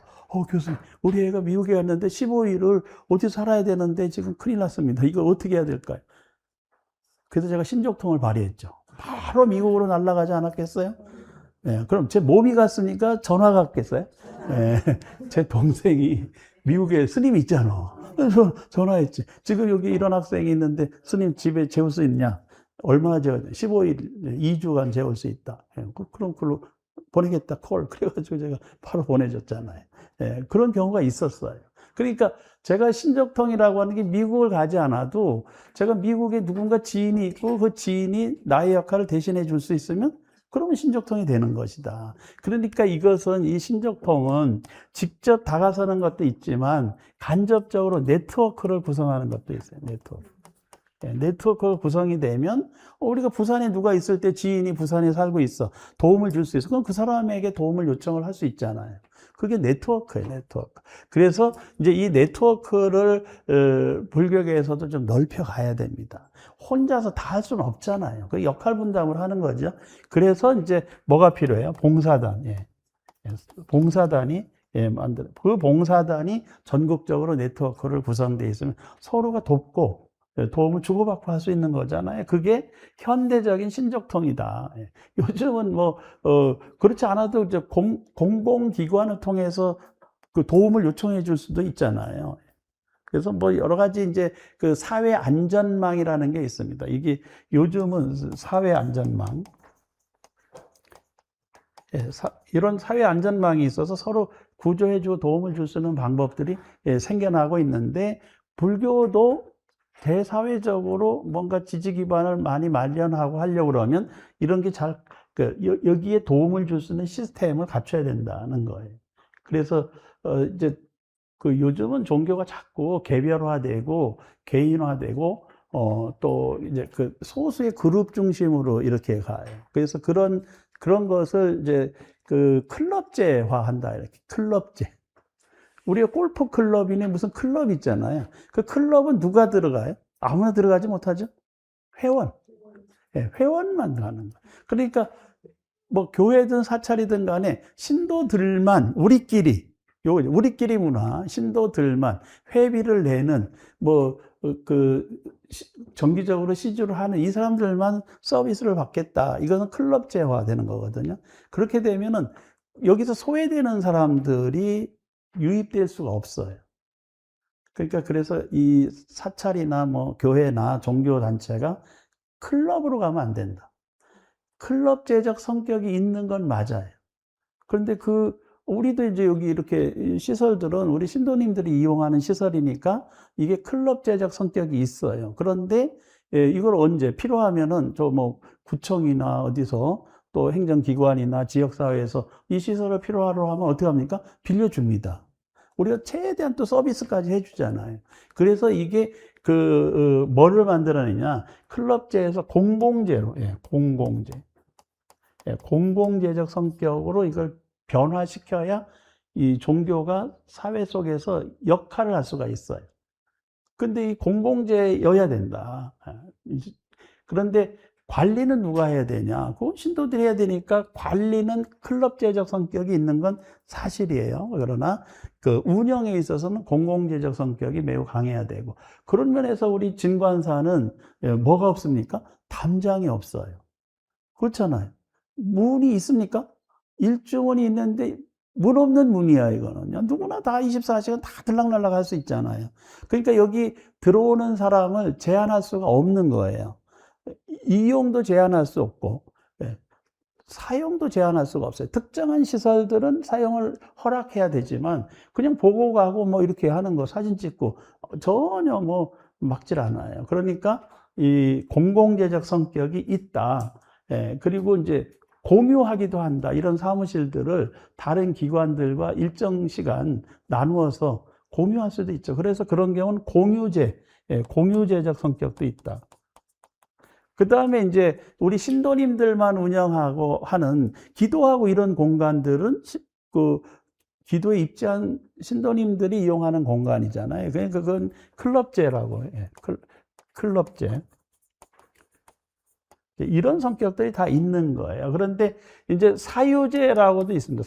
교수님, 우리 애가 미국에 갔는데 15일을 어디서 살아야 되는데 지금 큰일 났습니다. 이거 어떻게 해야 될까요? 그래서 제가 신족통을 발휘했죠. 바로 미국으로 날아가지 않았겠어요? 그럼 제 몸이 갔으니까 전화가 갔겠어요? 제 동생이 미국에 스님이 있잖아. 그래서 전화했지. 지금 여기 이런 학생이 있는데 스님 집에 재울 수 있냐? 얼마나 재워야 돼? 15일, 2주간 재울 수 있다. 그럼 그걸로 보내겠다, 콜. 그래가지고 제가 바로 보내줬잖아요. 그런 경우가 있었어요. 그러니까 제가 신족통이라고 하는 게 미국을 가지 않아도 제가 미국에 누군가 지인이 있고 그 지인이 나의 역할을 대신해 줄 수 있으면 그러면 신족통이 되는 것이다. 그러니까 이것은 이 신족통은 직접 다가서는 것도 있지만 간접적으로 네트워크를 구성하는 것도 있어요. 네트워크가 구성이 되면 우리가 부산에 누가 있을 때 지인이 부산에 살고 있어. 도움을 줄 수 있어. 그럼 그 사람에게 도움을 요청을 할 수 있잖아요. 그게 네트워크예요, 네트워크. 그래서 이제 이 네트워크를 불교계에서도 좀 넓혀 가야 됩니다. 혼자서 다 할 수는 없잖아요. 그 역할 분담을 하는 거죠. 그래서 이제 뭐가 필요해요? 봉사단. 봉사단이 그 봉사단이 전국적으로 네트워크를 구성되어 있으면 서로가 돕고 도움을 주고받고 할 수 있는 거잖아요. 그게 현대적인 신적통이다. 요즘은 그렇지 않아도 이제 공공기관을 통해서 그 도움을 요청해 줄 수도 있잖아요. 그래서 여러 가지 이제 그 사회 안전망이라는 게 있습니다. 이게 요즘은 사회 안전망, 이런 사회 안전망이 있어서 서로 구조해주고 도움을 줄 수 있는 방법들이 생겨나고 있는데, 불교도 대사회적으로 뭔가 지지 기반을 많이 마련하고 하려고 그러면 이런 게 여기에 도움을 줄 수 있는 시스템을 갖춰야 된다는 거예요. 그래서 이제 요즘은 종교가 자꾸 개별화되고 개인화되고 또 이제 그 소수의 그룹 중심으로 이렇게 가요. 그래서 그런 것을 이제 그 클럽제화한다, 이렇게. 클럽제. 우리가 골프 클럽이니 무슨 클럽 있잖아요. 그 클럽은 누가 들어가요? 아무나 들어가지 못하죠. 회원. 회원만 가는 거예요. 그러니까 교회든 사찰이든 간에 신도들만 우리끼리 문화, 신도들만 회비를 내는 정기적으로 시주를 하는 이 사람들만 서비스를 받겠다. 이거는 클럽제화 되는 거거든요. 그렇게 되면은 여기서 소외되는 사람들이 유입될 수가 없어요. 그러니까 그래서 이 사찰이나 교회나 종교 단체가 클럽으로 가면 안 된다. 클럽제적 성격이 있는 건 맞아요. 그런데 우리도 이제 여기 이렇게 시설들은 우리 신도님들이 이용하는 시설이니까 이게 클럽제적 성격이 있어요. 그런데 이걸 언제 필요하면은 구청이나 어디서 또 행정기관이나 지역사회에서 이 시설을 필요하러 하면 어떻게 합니까? 빌려줍니다. 우리가 최대한 또 서비스까지 해주잖아요. 그래서 이게 뭐를 만들어내냐? 클럽제에서 공공제로, 공공제적 성격으로 이걸 변화시켜야 이 종교가 사회 속에서 역할을 할 수가 있어요. 근데 이 공공제여야 된다. 그런데 관리는 누가 해야 되냐? 그건 신도들이 해야 되니까 관리는 클럽제적 성격이 있는 건 사실이에요. 그러나 그 운영에 있어서는 공공제적 성격이 매우 강해야 되고, 그런 면에서 우리 진관사는 뭐가 없습니까? 담장이 없어요. 그렇잖아요. 문이 있습니까? 일주문이 있는데 문 없는 문이야, 이거는요. 누구나 다 24시간 다 들락날락 할 수 있잖아요. 그러니까 여기 들어오는 사람을 제한할 수가 없는 거예요. 이용도 제한할 수 없고, 사용도 제한할 수가 없어요. 특정한 시설들은 사용을 허락해야 되지만, 그냥 보고 가고 이렇게 하는 거, 사진 찍고, 전혀 막질 않아요. 그러니까 이 공공재적 성격이 있다. 그리고 이제 공유하기도 한다. 이런 사무실들을 다른 기관들과 일정 시간 나누어서 공유할 수도 있죠. 그래서 그런 경우는 공유제적 성격도 있다. 그 다음에 이제 우리 신도님들만 운영하고 하는 기도하고 이런 공간들은 기도에 입지한 신도님들이 이용하는 공간이잖아요. 그러니까 그건 클럽제라고 해요. 클럽제. 이런 성격들이 다 있는 거예요. 그런데 이제 사유제라고도 있습니다.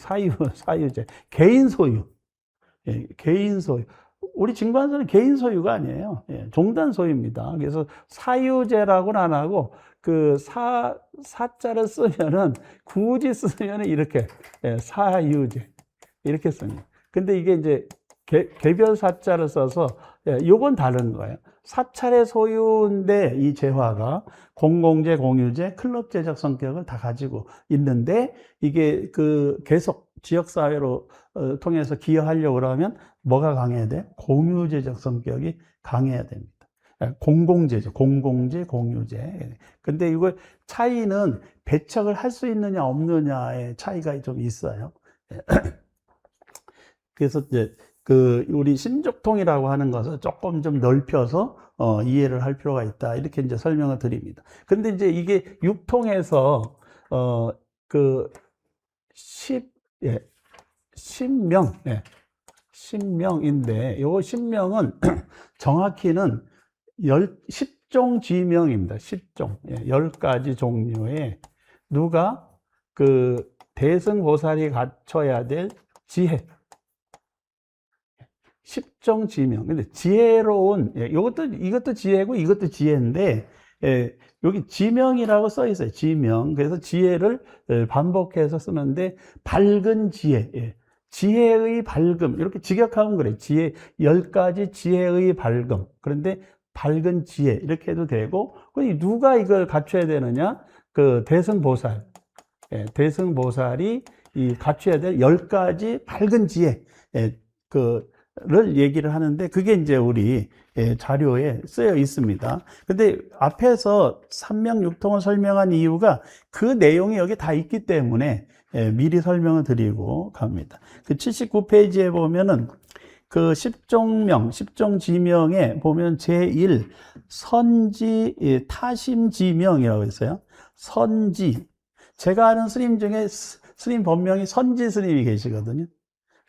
사유제. 개인 소유. 개인 소유. 우리 진관사는 개인 소유가 아니에요. 종단 소유입니다. 그래서 사유제라고는 안 하고 사자를 쓰면은 굳이 쓰면은 이렇게 사유제 이렇게 씁니다. 근데 이게 이제 개별 사자를 써서 요건 다른 거예요. 사찰의 소유인데 이 재화가 공공재, 공유재, 클럽제적 성격을 다 가지고 있는데 이게 계속 지역사회로 통해서 기여하려고 그러면 뭐가 강해야 돼? 공유제적 성격이 강해야 됩니다. 공공재죠. 공공재, 공유재. 근데 이거 차이는 배척을 할 수 있느냐 없느냐의 차이가 좀 있어요. 그래서 이제 우리 신족통이라고 하는 것을 조금 좀 넓혀서 이해를 할 필요가 있다. 이렇게 이제 설명을 드립니다. 근데 이제 이게 육통에서 신명인데 요 신명은 정확히는 10종 지명입니다. 10종. 10가지 종류의 누가 대승보살이 갖춰야 될 지혜. 십정지명. 근데 지혜로운, 이것도 지혜고 이것도 지혜인데, 여기 지명이라고 써 있어요. 지명. 그래서 지혜를 반복해서 쓰는데, 밝은 지혜. 지혜의 밝음. 이렇게 직역하면 그래. 지혜, 10가지 지혜의 밝음. 그런데 밝은 지혜. 이렇게 해도 되고, 누가 이걸 갖춰야 되느냐? 그 대승보살. 대승보살이 이 갖춰야 될 10가지 밝은 지혜. 를 얘기를 하는데, 그게 이제 우리 자료에 쓰여 있습니다. 근데 앞에서 삼명육통을 설명한 이유가 그 내용이 여기 다 있기 때문에 미리 설명을 드리고 갑니다. 그 79페이지에 보면은 그 십종명, 십종지명에 보면 제1 선지 타심지명이라고 있어요. 선지. 제가 아는 스님 중에 스님 본명이 선지 스님이 계시거든요.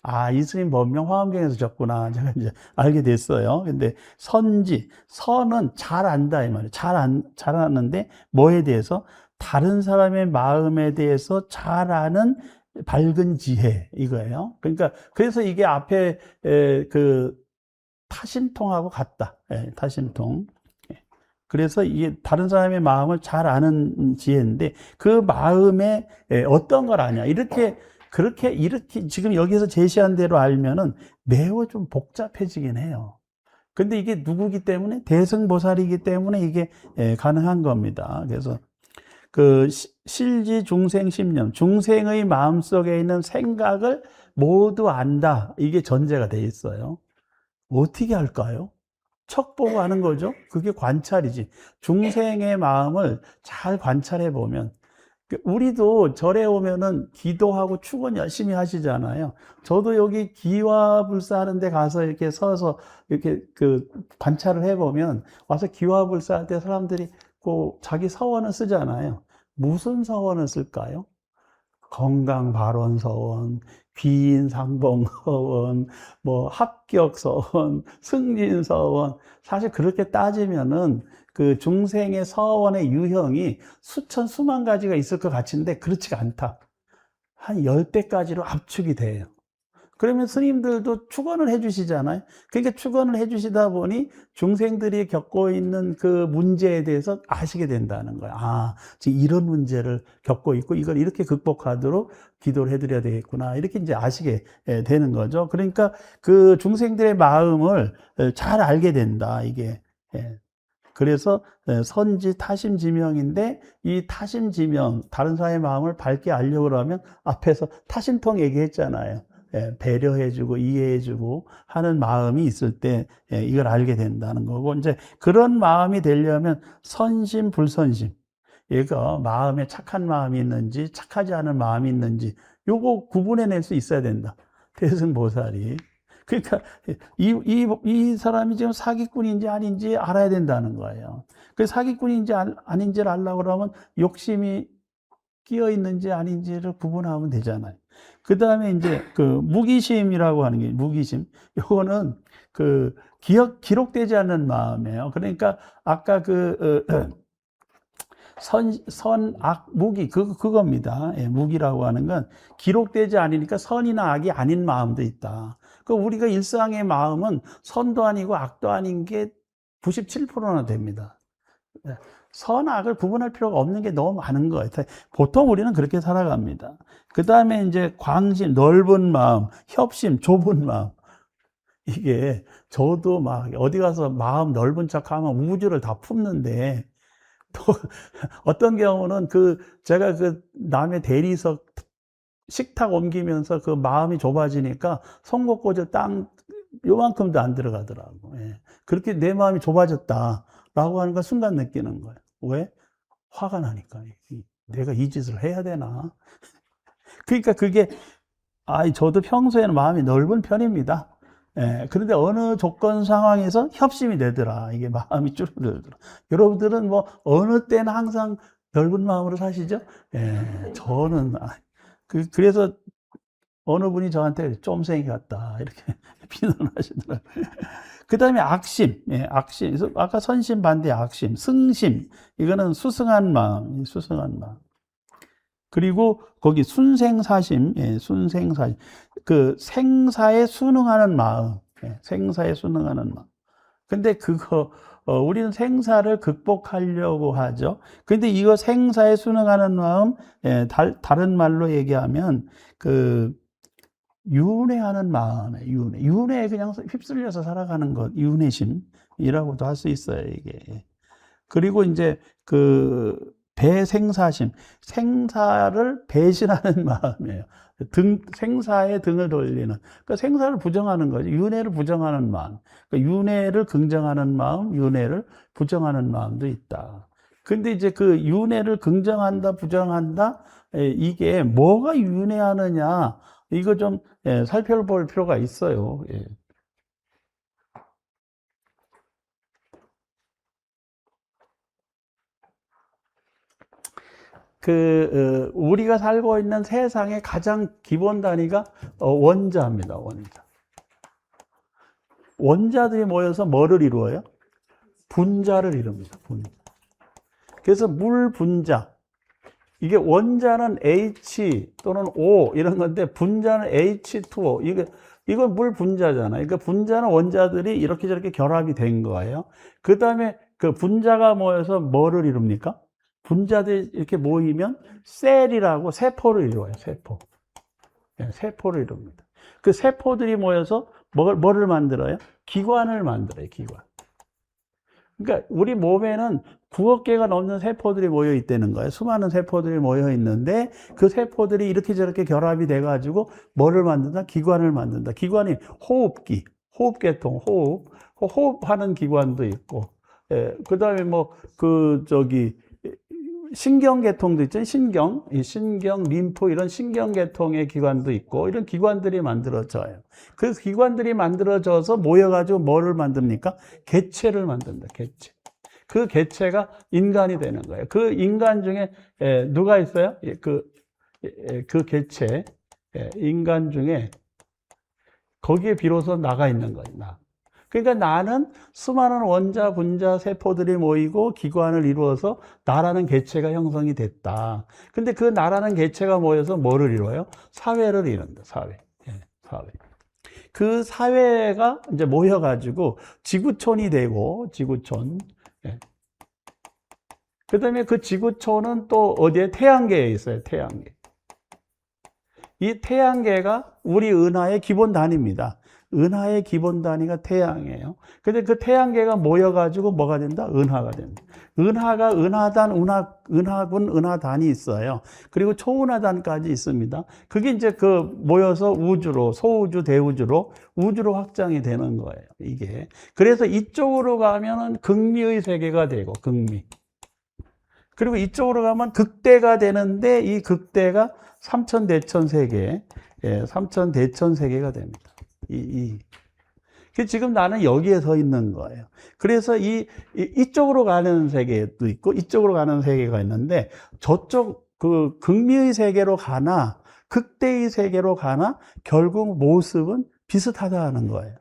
아, 이 스님 본명 화엄경에서 졌구나. 제가 이제 알게 됐어요. 근데 선지, 선은 잘 안다, 이 말이에요. 잘 아는데, 뭐에 대해서? 다른 사람의 마음에 대해서 잘 아는 밝은 지혜, 이거예요. 그러니까, 그래서 이게 앞에, 그, 타심통하고 같다. 타심통. 그래서 이게 다른 사람의 마음을 잘 아는 지혜인데, 그 마음에 어떤 걸 아냐. 그렇게 지금 여기서 제시한 대로 알면은 매우 좀 복잡해지긴 해요. 근데 이게 누구기 때문에? 대승보살이기 때문에 이게 가능한 겁니다. 그래서 그 실지 중생 심념, 중생의 마음속에 있는 생각을 모두 안다. 이게 전제가 돼 있어요. 어떻게 할까요? 척 보고 하는 거죠. 그게 관찰이지. 중생의 마음을 잘 관찰해 보면, 우리도 절에 오면은 기도하고 축원 열심히 하시잖아요. 저도 여기 기와불사 하는 데 가서 이렇게 서서 이렇게 그 관찰을 해보면, 와서 기와불사 할 때 사람들이 꼭 자기 서원을 쓰잖아요. 무슨 서원을 쓸까요? 건강 발원 서원, 귀인 상봉 서원, 뭐 합격 서원, 승진 서원. 사실 그렇게 따지면은 그 중생의 서원의 유형이 수천 수만 가지가 있을 것 같은데 그렇지가 않다. 한 10대까지로 압축이 돼요. 그러면 스님들도 축원을 해주시잖아요. 그러니까 축원을 해주시다 보니 중생들이 겪고 있는 그 문제에 대해서 아시게 된다는 거예요. 아, 지금 이런 문제를 겪고 있고 이걸 이렇게 극복하도록 기도를 해드려야 되겠구나. 이렇게 이제 아시게 되는 거죠. 그러니까 그 중생들의 마음을 잘 알게 된다. 이게. 그래서 선지 타심지명인데, 이 타심지명, 다른 사람의 마음을 밝게 알려고 하면 앞에서 타심통 얘기했잖아요. 배려해주고 이해해주고 하는 마음이 있을 때 이걸 알게 된다는 거고, 이제 그런 마음이 되려면 선심, 불선심, 얘가 마음에 착한 마음이 있는지 착하지 않은 마음이 있는지 요거 구분해낼 수 있어야 된다. 대승보살이. 그러니까 이 사람이 지금 사기꾼인지 아닌지 알아야 된다는 거예요. 그 사기꾼인지 아닌지를 알려고 그러면 욕심이 끼어 있는지 아닌지를 구분하면 되잖아요. 그 다음에 이제 그 무기심이라고 하는 게, 무기심. 요거는 그 기록되지 않는 마음이에요. 그러니까 아까 선악, 무기, 그겁니다. 무기라고 하는 건 기록되지 않으니까 선이나 악이 아닌 마음도 있다. 그 우리가 일상의 마음은 선도 아니고 악도 아닌 게 97%나 됩니다. 선악을 구분할 필요가 없는 게 너무 많은 거예요. 보통 우리는 그렇게 살아갑니다. 그 다음에 이제 광심, 넓은 마음, 협심, 좁은 마음. 이게 저도 막 어디 가서 마음 넓은 척 하면 우주를 다 품는데, 또 어떤 경우는 제가 남의 대리석 식탁 옮기면서 그 마음이 좁아지니까 송곳꽂이 땅 요만큼도 안 들어가더라고. 그렇게 내 마음이 좁아졌다라고 하는 걸 순간 느끼는 거예요. 왜? 화가 나니까. 내가 이 짓을 해야 되나? 그러니까 그게, 저도 평소에는 마음이 넓은 편입니다. 그런데 어느 조건 상황에서 협심이 되더라. 이게 마음이 줄어들더라. 여러분들은 뭐 어느 때는 항상 넓은 마음으로 사시죠? 저는 그래서 어느 분이 저한테 쫌생이 같다 이렇게 비난하시더라고요. 그 다음에 악심, 악심. 그래서 아까 선심 반대 악심, 승심. 이거는 수승한 마음, 수승한 마음. 그리고 거기 순생사심, 예, 순생사심. 그 생사에 순응하는 마음, 예, 생사에 순응하는 마음. 근데 그거, 우리는 생사를 극복하려고 하죠. 근데 이거 생사에 순응하는 마음, 예, 다른 말로 얘기하면, 윤회하는 마음에, 윤회에 그냥 휩쓸려서 살아가는 것, 윤회심이라고도 할 수 있어요, 이게. 그리고 이제 배생사심, 생사를 배신하는 마음이에요. 생사에 등을 돌리는, 그러니까 생사를 부정하는 거죠. 윤회를 부정하는 마음. 그러니까 윤회를 긍정하는 마음, 윤회를 부정하는 마음도 있다. 근데 이제 그 윤회를 긍정한다, 부정한다, 이게 뭐가 윤회하느냐, 이거 좀 살펴볼 필요가 있어요. 예. 우리가 살고 있는 세상의 가장 기본 단위가 원자입니다. 원자. 원자들이 모여서 뭐를 이루어요? 분자를 이룹니다. 분자. 그래서 물 분자. 이게 원자는 H 또는 O 이런 건데 분자는 H2O. 이건 물 분자잖아요. 그러니까 분자는 원자들이 이렇게 저렇게 결합이 된 거예요. 그 다음에 그 분자가 모여서 뭐를 이룹니까? 분자들이 이렇게 모이면 셀이라고 세포를 이루어요. 세포. 네, 세포를 이룹니다. 그 세포들이 모여서 뭐를 만들어요? 기관을 만들어요. 기관. 그러니까 우리 몸에는 9억 개가 넘는 세포들이 모여 있다는 거예요. 수많은 세포들이 모여 있는데 그 세포들이 이렇게 저렇게 결합이 돼 가지고 뭐를 만든다? 기관을 만든다. 기관이 호흡기, 호흡계통, 호흡하는 기관도 있고, 예, 그다음에 신경계통도 있죠. 신경, 림프 이런 신경계통의 기관도 있고 이런 기관들이 만들어져요. 그 기관들이 만들어져서 모여가지고 뭐를 만듭니까? 개체를 만든다. 개체. 그 개체가 인간이 되는 거예요. 그 인간 중에 누가 있어요? 그 개체 인간 중에 거기에 비로소 나가 있는 거예요. 나. 그러니까 나는 수많은 원자, 분자, 세포들이 모이고 기관을 이루어서 나라는 개체가 형성이 됐다. 근데 그 나라는 개체가 모여서 뭐를 이루어요? 사회를 이룬다. 사회. 예, 사회. 그 사회가 이제 모여가지고 지구촌이 되고, 지구촌. 예. 그 다음에 그 지구촌은 또 어디에? 태양계에 있어요. 태양계. 이 태양계가 우리 은하의 기본 단위입니다. 은하의 기본 단위가 태양이에요. 근데 그 태양계가 모여가지고 뭐가 된다? 은하가 된다. 은하가 은하단, 은하군, 은하단이 있어요. 그리고 초은하단까지 있습니다. 그게 이제 모여서 우주로, 소우주, 대우주로, 우주로 확장이 되는 거예요. 이게. 그래서 이쪽으로 가면은 극미의 세계가 되고, 극미. 그리고 이쪽으로 가면 극대가 되는데 이 극대가 삼천대천 세계, 예, 삼천대천 세계가 됩니다. 지금 나는 여기에 서 있는 거예요. 그래서 이쪽으로 가는 세계도 있고 이쪽으로 가는 세계가 있는데 저쪽 극미의 세계로 가나 극대의 세계로 가나 결국 모습은 비슷하다는 거예요.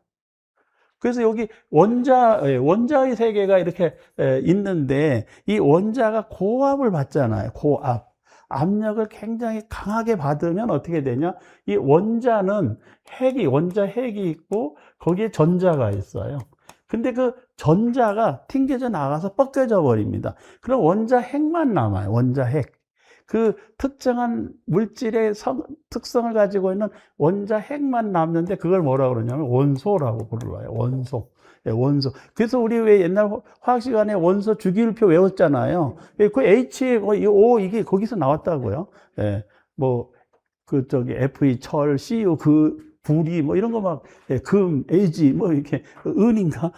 그래서 여기 원자의 세계가 이렇게 있는데 이 원자가 고압을 받잖아요. 고압. 압력을 굉장히 강하게 받으면 어떻게 되냐? 이 원자는 원자 핵이 있고 거기에 전자가 있어요. 근데 그 전자가 튕겨져 나가서 벗겨져 버립니다. 그럼 원자 핵만 남아요. 원자 핵. 그 특정한 물질의 특성을 가지고 있는 원자 핵만 남는데 그걸 뭐라고 그러냐면 원소라고 불러요. 원소. 예, 원소. 그래서 우리 왜 옛날 화학 시간에 원소 주기율표 외웠잖아요. 그 H, O 이게 거기서 나왔다고요. 예, Fe 철, Cu 불이 이런 거 막 금, Ag 이렇게 은인가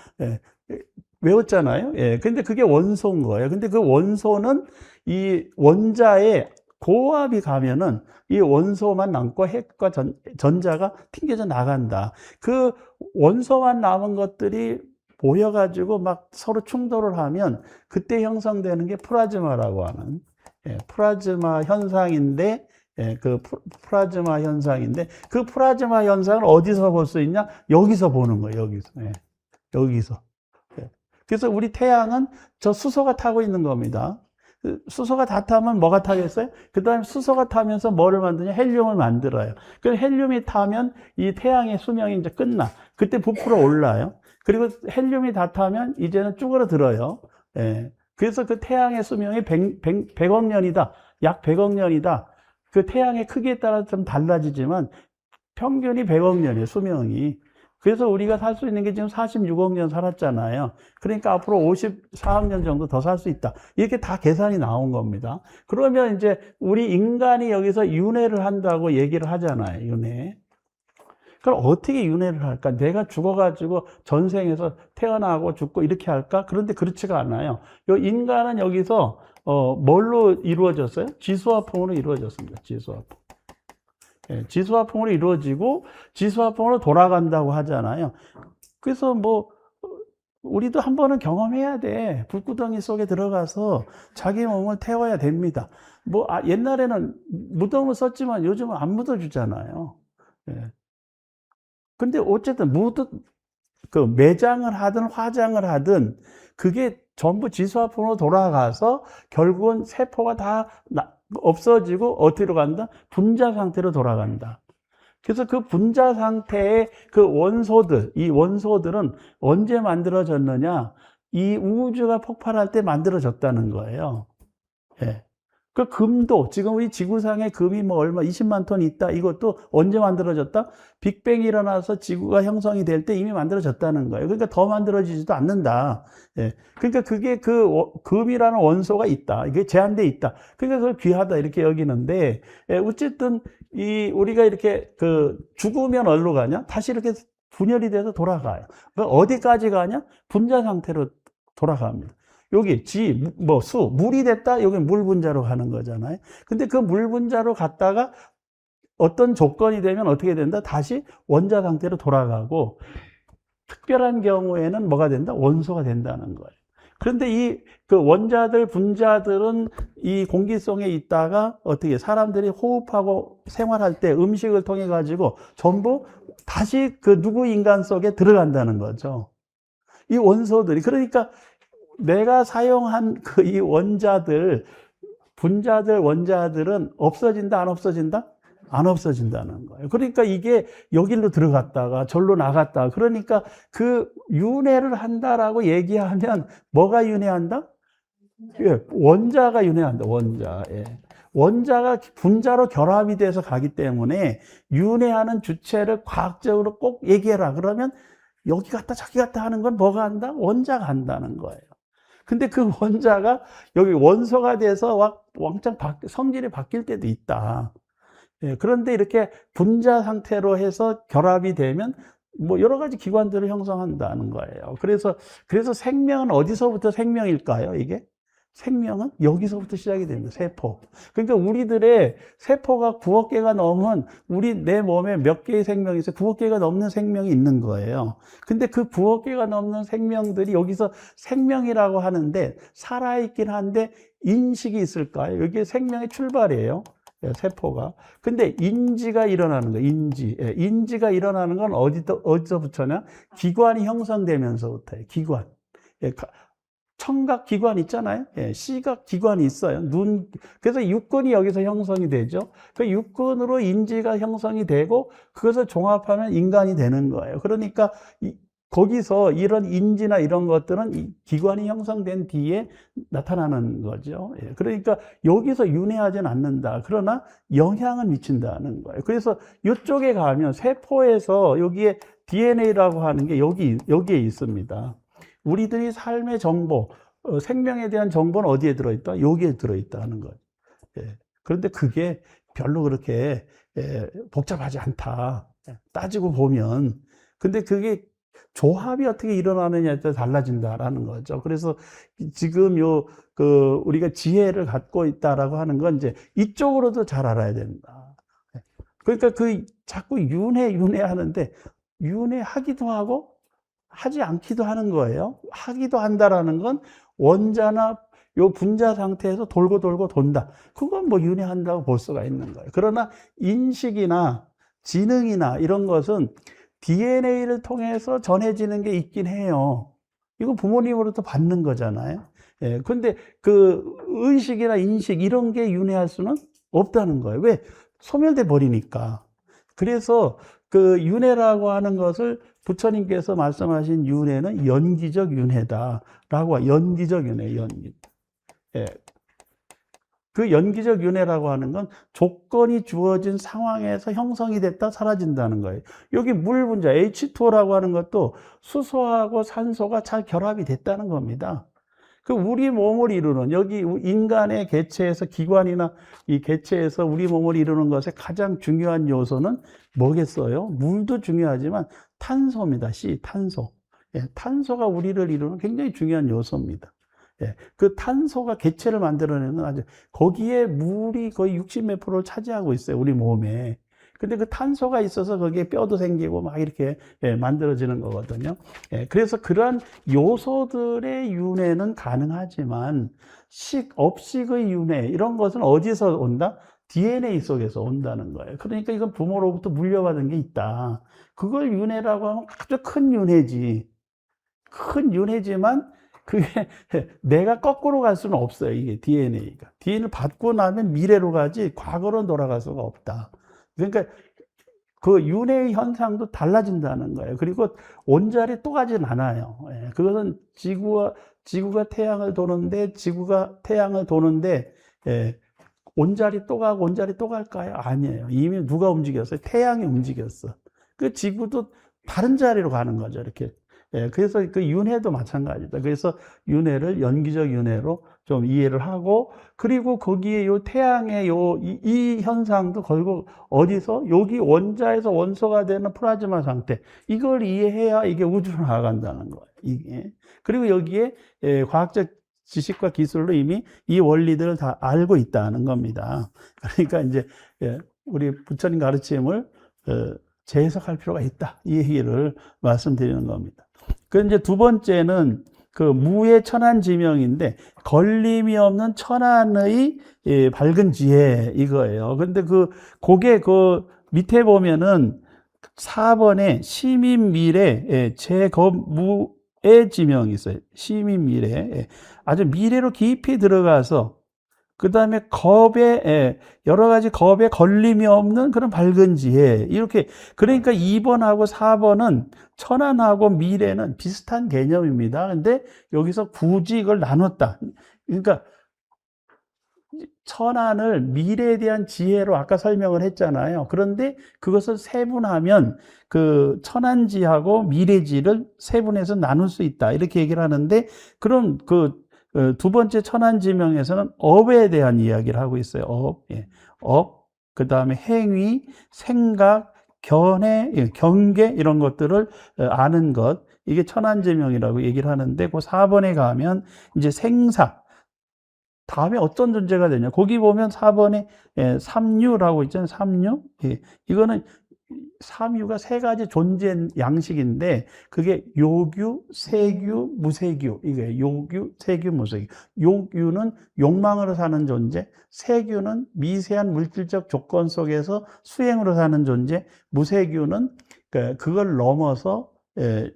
외웠잖아요. 예, 근데 그게 원소인 거예요. 근데 그 원소는 이 원자에 고압이 가면은 이 원소만 남고 핵과 전자가 튕겨져 나간다. 그 원소만 남은 것들이 모여가지고 막 서로 충돌을 하면 그때 형성되는 게 플라즈마라고 하는 플라즈마 현상인데 그 플라즈마 현상인데 그 플라즈마 현상을 어디서 볼 수 있냐? 여기서 보는 거예요. 여기서. 여기서. 그래서 우리 태양은 저 수소가 타고 있는 겁니다. 수소가 다 타면 뭐가 타겠어요? 그 다음에 수소가 타면서 뭐를 만드냐? 헬륨을 만들어요. 그 헬륨이 타면 이 태양의 수명이 이제 끝나. 그때 부풀어 올라요. 그리고 헬륨이 다 타면 이제는 쭈그러들어요. 예. 그래서 그 태양의 수명이 100억 년이다. 약 100억 년이다. 그 태양의 크기에 따라 좀 달라지지만 평균이 100억 년이에요, 수명이. 그래서 우리가 살 수 있는 게 지금 46억 년 살았잖아요. 그러니까 앞으로 54억 년 정도 더 살 수 있다. 이렇게 다 계산이 나온 겁니다. 그러면 이제 우리 인간이 여기서 윤회를 한다고 얘기를 하잖아요, 윤회. 그럼 어떻게 윤회를 할까? 내가 죽어가지고 전생에서 태어나고 죽고 이렇게 할까? 그런데 그렇지가 않아요. 요 인간은 여기서 뭘로 이루어졌어요? 지수화풍으로 이루어졌습니다. 지수화풍. 예, 지수화풍으로 이루어지고 지수화풍으로 돌아간다고 하잖아요. 그래서 뭐 우리도 한 번은 경험해야 돼. 불구덩이 속에 들어가서 자기 몸을 태워야 됩니다. 뭐 옛날에는 무덤을 썼지만 요즘은 안 묻어주잖아요. 예. 근데 어쨌든 그 매장을 하든 화장을 하든 그게 전부 지수화풍으로 돌아가서 결국은 세포가 다 없어지고 어디로 간다? 분자 상태로 돌아간다. 그래서 그 분자 상태의 그 원소들, 이 원소들은 언제 만들어졌느냐? 이 우주가 폭발할 때 만들어졌다는 거예요. 예. 그 금도, 지금 우리 지구상에 금이 뭐 얼마, 20만 톤 있다. 이것도 언제 만들어졌다? 빅뱅이 일어나서 지구가 형성이 될 때 이미 만들어졌다는 거예요. 그러니까 더 만들어지지도 않는다. 예. 그러니까 그게 금이라는 원소가 있다. 이게 제한돼 있다. 그러니까 그걸 귀하다. 이렇게 여기는데, 예. 어쨌든 우리가 이렇게 죽으면 어디로 가냐? 다시 이렇게 분열이 돼서 돌아가요. 그러니까 어디까지 가냐? 분자 상태로 돌아갑니다. 여기 물이 됐다? 여기 물 분자로 가는 거잖아요. 근데 그 물 분자로 갔다가 어떤 조건이 되면 어떻게 된다? 다시 원자 상태로 돌아가고, 특별한 경우에는 뭐가 된다? 원소가 된다는 거예요. 그런데 그 원자들, 분자들은 이 공기 속에 있다가 어떻게 사람들이 호흡하고 생활할 때 음식을 통해 가지고 전부 다시 그 누구 인간 속에 들어간다는 거죠. 이 원소들이. 그러니까 내가 사용한 이 분자들, 원자들은 없어진다, 안 없어진다? 안 없어진다는 거예요. 그러니까 이게 여기로 들어갔다가 절로 나갔다. 그러니까 그 윤회를 한다라고 얘기하면 뭐가 윤회한다? 예, 원자가 윤회한다, 원자. 예. 원자가 분자로 결합이 돼서 가기 때문에 윤회하는 주체를 과학적으로 꼭 얘기해라. 그러면 여기 갔다 저기 갔다 하는 건 뭐가 한다? 원자가 한다는 거예요. 근데 그 원자가 여기 원소가 돼서 왕창 성질이 바뀔 때도 있다. 예, 그런데 이렇게 분자 상태로 해서 결합이 되면 뭐 여러 가지 기관들을 형성한다는 거예요. 그래서 생명은 어디서부터 생명일까요, 이게? 생명은 여기서부터 시작이 됩니다. 세포. 그러니까 우리들의 세포가 9억 개가 넘은 내 몸에 몇 개의 생명이 있어요? 9억 개가 넘는 생명이 있는 거예요. 근데 그 9억 개가 넘는 생명들이 여기서 생명이라고 하는데 살아있긴 한데 인식이 있을까요? 이게 생명의 출발이에요. 세포가. 근데 인지가 일어나는 거예요. 인지가 일어나는 건 어디서부터냐? 기관이 형성되면서부터예요. 기관. 청각 기관 있잖아요. 예, 시각 기관이 있어요. 그래서 육근이 여기서 형성이 되죠. 그 육근으로 인지가 형성이 되고 그것을 종합하면 인간이 되는 거예요. 그러니까 거기서 이런 인지나 이런 것들은 이 기관이 형성된 뒤에 나타나는 거죠. 예, 그러니까 여기서 윤회하지는 않는다. 그러나 영향을 미친다는 거예요. 그래서 이쪽에 가면 세포에서 여기에 DNA라고 하는 게 여기에 있습니다. 우리들이 삶의 정보, 생명에 대한 정보는 어디에 들어있다? 여기에 들어있다 하는 거예요. 예. 그런데 그게 별로 그렇게 복잡하지 않다. 따지고 보면. 근데 그게 조합이 어떻게 일어나느냐에 따라 달라진다라는 거죠. 그래서 지금 우리가 지혜를 갖고 있다라고 하는 건 이제 이쪽으로도 잘 알아야 된다. 그러니까 자꾸 윤회 하는데 윤회하기도 하고 하지 않기도 하는 거예요. 하기도 한다라는 건 원자나 요 분자 상태에서 돌고 돈다. 그건 뭐 윤회한다고 볼 수가 있는 거예요. 그러나 인식이나 지능이나 이런 것은 DNA를 통해서 전해지는 게 있긴 해요. 이건 부모님으로부터 받는 거잖아요. 예, 근데 그 의식이나 인식 이런 게 윤회할 수는 없다는 거예요. 왜? 소멸돼 버리니까. 그래서 그 윤회라고 하는 것을 부처님께서 말씀하신 윤회는 연기적 윤회다라고, 연기적 윤회, 연기. 예. 그 연기적 윤회라고 하는 건 조건이 주어진 상황에서 형성이 됐다 사라진다는 거예요. 여기 물 분자 H2O라고 하는 것도 수소하고 산소가 잘 결합이 됐다는 겁니다. 그 우리 몸을 이루는, 여기 인간의 개체에서, 기관이나 이 개체에서 우리 몸을 이루는 것의 가장 중요한 요소는 뭐겠어요? 물도 중요하지만 탄소입니다. C, 탄소. 예, 탄소가 우리를 이루는 굉장히 중요한 요소입니다. 예, 그 탄소가 개체를 만들어내는 아주, 거기에 물이 거의 60 몇 프로를 차지하고 있어요, 우리 몸에. 근데 그 탄소가 있어서 거기에 뼈도 생기고 막 이렇게, 예, 만들어지는 거거든요. 예, 그래서 그러한 요소들의 윤회는 가능하지만 업식의 윤회 이런 것은 어디서 온다? DNA 속에서 온다는 거예요. 그러니까 이건 부모로부터 물려받은 게 있다. 그걸 윤회라고 하면 아주 큰 윤회지. 큰 윤회지만 그게 내가 거꾸로 갈 수는 없어요. 이게 DNA가. DNA를 받고 나면 미래로 가지 과거로 돌아갈 수가 없다. 그러니까 그 윤회의 현상도 달라진다는 거예요. 그리고 온자리 또 가진 않아요. 예, 그것은 지구가 태양을 도는데, 지구가 태양을 도는데, 예, 온자리 또 가고 온자리 또 갈까요? 아니에요. 이미 누가 움직였어요? 태양이 움직였어. 그 지구도 다른 자리로 가는 거죠. 이렇게. 예, 그래서 그 윤회도 마찬가지다. 그래서 윤회를 연기적 윤회로 좀 이해를 하고, 그리고 거기에 요 태양의 이 현상도 결국 어디서? 여기 원자에서 원소가 되는 플라즈마 상태. 이걸 이해해야 이게 우주로 나아간다는 거예요. 이게. 그리고 여기에 과학적 지식과 기술로 이미 이 원리들을 다 알고 있다는 겁니다. 그러니까 이제 우리 부처님 가르침을 재해석할 필요가 있다. 이 얘기를 말씀드리는 겁니다. 그 이제 두 번째는 그 무의 천안지명인데, 걸림이 없는 천안의 밝은 지혜, 이거예요. 근데 그게 밑에 보면은 4번에 시민미래 제겁무의 지명이 있어요. 시민미래. 아주 미래로 깊이 들어가서, 그 다음에 여러 가지 겁에 걸림이 없는 그런 밝은 지혜. 이렇게. 그러니까 2번하고 4번은 천안하고 미래는 비슷한 개념입니다. 근데 여기서 굳이 이걸 나눴다. 그러니까 천안을 미래에 대한 지혜로 아까 설명을 했잖아요. 그런데 그것을 세분하면 그 천안지하고 미래지를 세분해서 나눌 수 있다. 이렇게 얘기를 하는데, 그럼 두 번째 천안지명에서는 업에 대한 이야기를 하고 있어요. 업, 그 다음에 행위, 생각, 견해, 경계, 이런 것들을 아는 것. 이게 천안지명이라고 얘기를 하는데, 그 4번에 가면 이제 생사. 다음에 어떤 존재가 되냐. 거기 보면 4번에 삼유라고 있잖아요. 삼유. 이거는 삼유가 세 가지 존재 양식인데, 그게 요규, 세규, 무세규. 이게 요규, 세규, 무세규. 요규는 욕망으로 사는 존재, 세규는 미세한 물질적 조건 속에서 수행으로 사는 존재, 무세규는 그걸 넘어서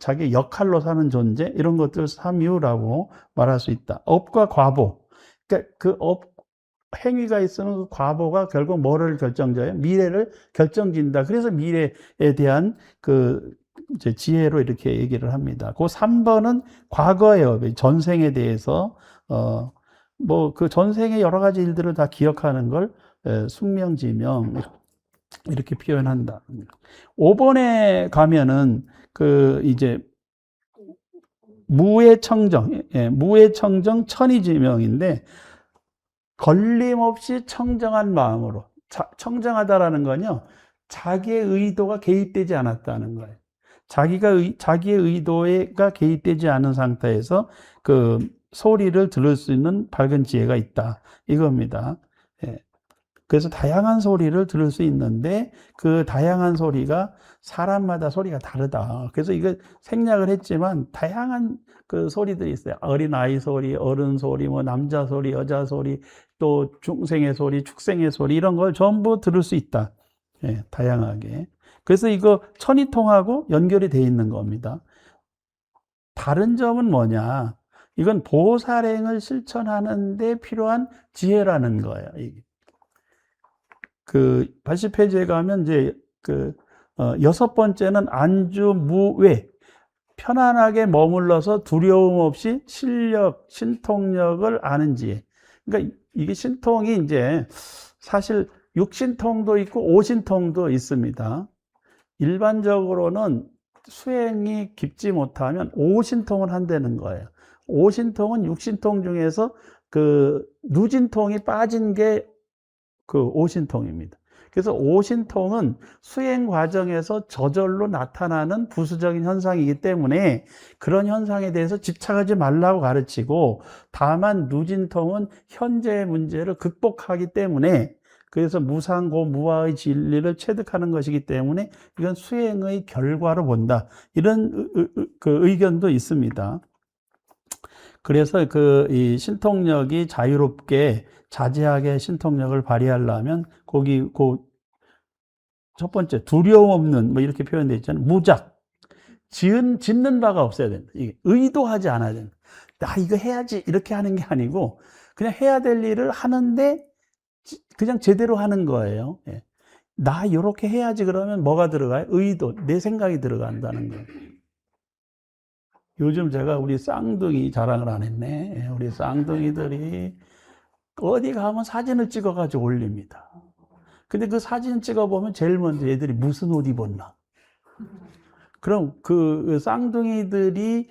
자기 역할로 사는 존재, 이런 것들을 삼유라고 말할 수 있다. 업과 과보. 그러니까 행위가 있으면 그 과보가 결국 뭐를 결정져요? 미래를 결정진다. 그래서 미래에 대한 이제 지혜로 이렇게 얘기를 합니다. 그 3번은 과거의 전생에 대해서, 그 전생의 여러 가지 일들을 다 기억하는 걸 숙명지명, 이렇게 표현한다. 5번에 가면은 이제 무의 청정, 무의 청정 천이지명인데, 걸림없이 청정한 마음으로, 청정하다라는 건요, 자기의 의도가 개입되지 않았다는 거예요. 자기의 의도가 개입되지 않은 상태에서 그 소리를 들을 수 있는 밝은 지혜가 있다. 이겁니다. 그래서 다양한 소리를 들을 수 있는데, 그 다양한 소리가 사람마다 소리가 다르다. 그래서 이거 생략을 했지만 다양한 그 소리들이 있어요. 어린아이 소리, 어른 소리, 남자 소리, 여자 소리, 또 중생의 소리, 축생의 소리, 이런 걸 전부 들을 수 있다. 다양하게. 그래서 이거 천이통하고 연결이 돼 있는 겁니다. 다른 점은 뭐냐? 이건 보살행을 실천하는 데 필요한 지혜라는 거예요. 그 80페이지에 가면 이제 여섯 번째는 안주무외, 편안하게 머물러서 두려움 없이 실력, 신통력을 아는 지혜. 그러니까 이게 신통이 이제 사실 육신통도 있고 오신통도 있습니다. 일반적으로는 수행이 깊지 못하면 오신통을 한다는 거예요. 오신통은 육신통 중에서 그 누진통이 빠진 게 그 오신통입니다. 그래서 오신통은 수행 과정에서 저절로 나타나는 부수적인 현상이기 때문에 그런 현상에 대해서 집착하지 말라고 가르치고, 다만 누진통은 현재의 문제를 극복하기 때문에, 그래서 무상고 무아의 진리를 체득하는 것이기 때문에 이건 수행의 결과로 본다, 이런 그 의견도 있습니다. 그래서 이 신통력이 자유롭게 자제하게 신통력을 발휘하려면 거기 첫 번째 두려움 없는, 뭐 이렇게 표현되어 있잖아요. 무작, 짓는 바가 없어야 된다. 이게 의도하지 않아야 된다. 나 이거 해야지 이렇게 하는 게 아니고 그냥 해야 될 일을 하는데 그냥 제대로 하는 거예요. 예. 나 이렇게 해야지. 그러면 뭐가 들어가요? 의도, 내 생각이 들어간다는 거예요. 요즘 제가 우리 쌍둥이 자랑을 안 했네. 우리 쌍둥이들이 어디 가면 사진을 찍어가지고 올립니다. 근데 그 사진 찍어보면 제일 먼저 얘들이 무슨 옷 입었나. 그럼 그 쌍둥이들이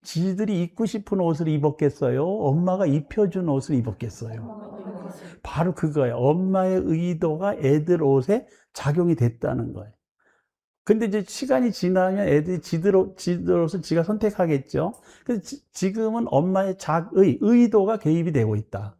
지들이 입고 싶은 옷을 입었겠어요? 엄마가 입혀준 옷을 입었겠어요? 바로 그거예요. 엄마의 의도가 애들 옷에 작용이 됐다는 거예요. 근데 이제 시간이 지나면 애들이 지들 옷을 지가 선택하겠죠. 근데 지금은 엄마의 의도가 개입이 되고 있다.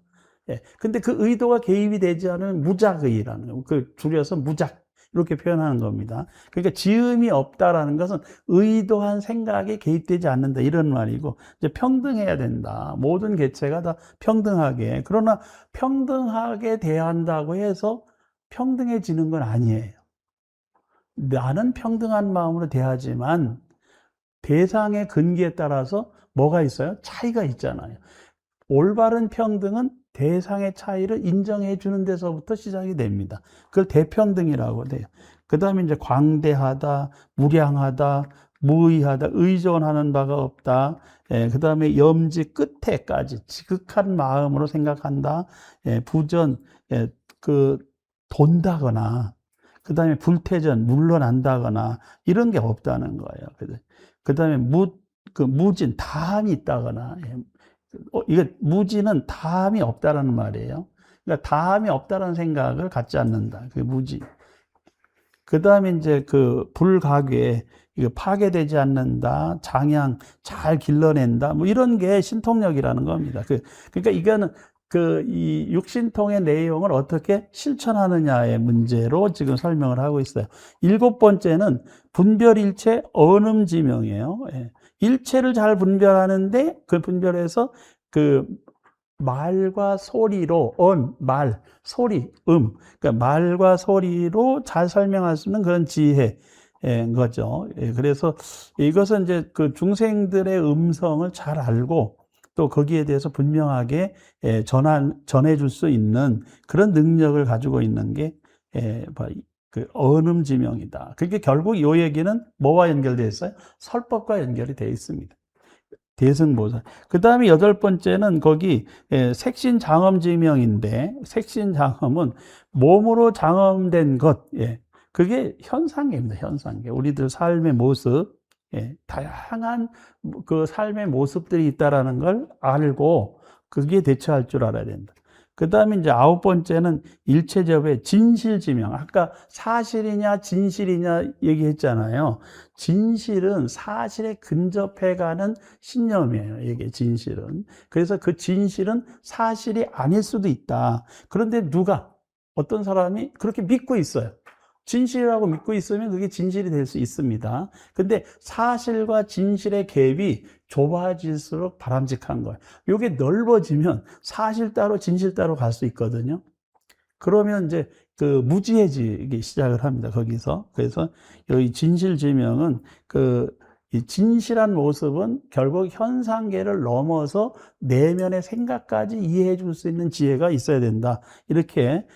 예. 근데 그 의도가 개입이 되지 않으면 무작의라는 거, 줄여서 무작, 이렇게 표현하는 겁니다. 그러니까 지음이 없다라는 것은 의도한 생각에 개입되지 않는다, 이런 말이고, 이제 평등해야 된다. 모든 개체가 다 평등하게. 그러나 평등하게 대한다고 해서 평등해지는 건 아니에요. 나는 평등한 마음으로 대하지만 대상의 근기에 따라서 뭐가 있어요? 차이가 있잖아요. 올바른 평등은 대상의 차이를 인정해 주는 데서부터 시작이 됩니다. 그걸 대평등이라고 돼요. 그 다음에 이제 광대하다, 무량하다, 무의하다, 의존하는 바가 없다. 그 다음에 염지 끝에까지 지극한 마음으로 생각한다. 부전, 돈다거나, 그 다음에 불태전, 물러난다거나, 이런 게 없다는 거예요. 그 다음에 무진, 다함이 있다거나, 이게 무지는 다함이 없다라는 말이에요. 그러니까 다함이 없다라는 생각을 갖지 않는다. 그게 무지. 그 다음에 이제 불가괴, 이거 파괴되지 않는다. 장양, 잘 길러낸다. 뭐 이런 게 신통력이라는 겁니다. 그러니까 이거는 이 육신통의 내용을 어떻게 실천하느냐의 문제로 지금 설명을 하고 있어요. 일곱 번째는 분별일체 언음지명이에요. 예. 일체를 잘 분별하는데 그 분별해서 말과 소리로 말, 소리, 그러니까 말과 소리로 잘 설명할 수 있는 그런 지혜인 거죠. 예. 그래서 이것은 이제 중생들의 음성을 잘 알고 또 거기에 대해서 분명하게 전해줄 수 있는 그런 능력을 가지고 있는 게 언음지명이다. 그게 결국 이 얘기는 뭐와 연결되어 있어요? 설법과 연결이 되어 있습니다. 대승보살. 그 다음에 여덟 번째는 거기 색신장엄지명인데, 색신장엄은 몸으로 장엄된 것, 그게 현상계입니다. 현상계. 우리들 삶의 모습, 다양한 그 삶의 모습들이 있다라는 걸 알고 거기에 대처할 줄 알아야 된다. 그 다음에 이제 아홉 번째는 일체접의 진실지명. 아까 사실이냐 진실이냐 얘기했잖아요. 진실은 사실에 근접해가는 신념이에요. 이게 진실은. 그래서 그 진실은 사실이 아닐 수도 있다. 그런데 어떤 사람이 그렇게 믿고 있어요. 진실이라고 믿고 있으면 그게 진실이 될 수 있습니다. 근데 사실과 진실의 갭이 좁아질수록 바람직한 거예요. 이게 넓어지면 사실 따로 진실 따로 갈 수 있거든요. 그러면 이제 무지해지기 시작을 합니다. 거기서. 그래서 여기 진실지명은 이 진실한 모습은 결국 현상계를 넘어서 내면의 생각까지 이해해 줄 수 있는 지혜가 있어야 된다. 이렇게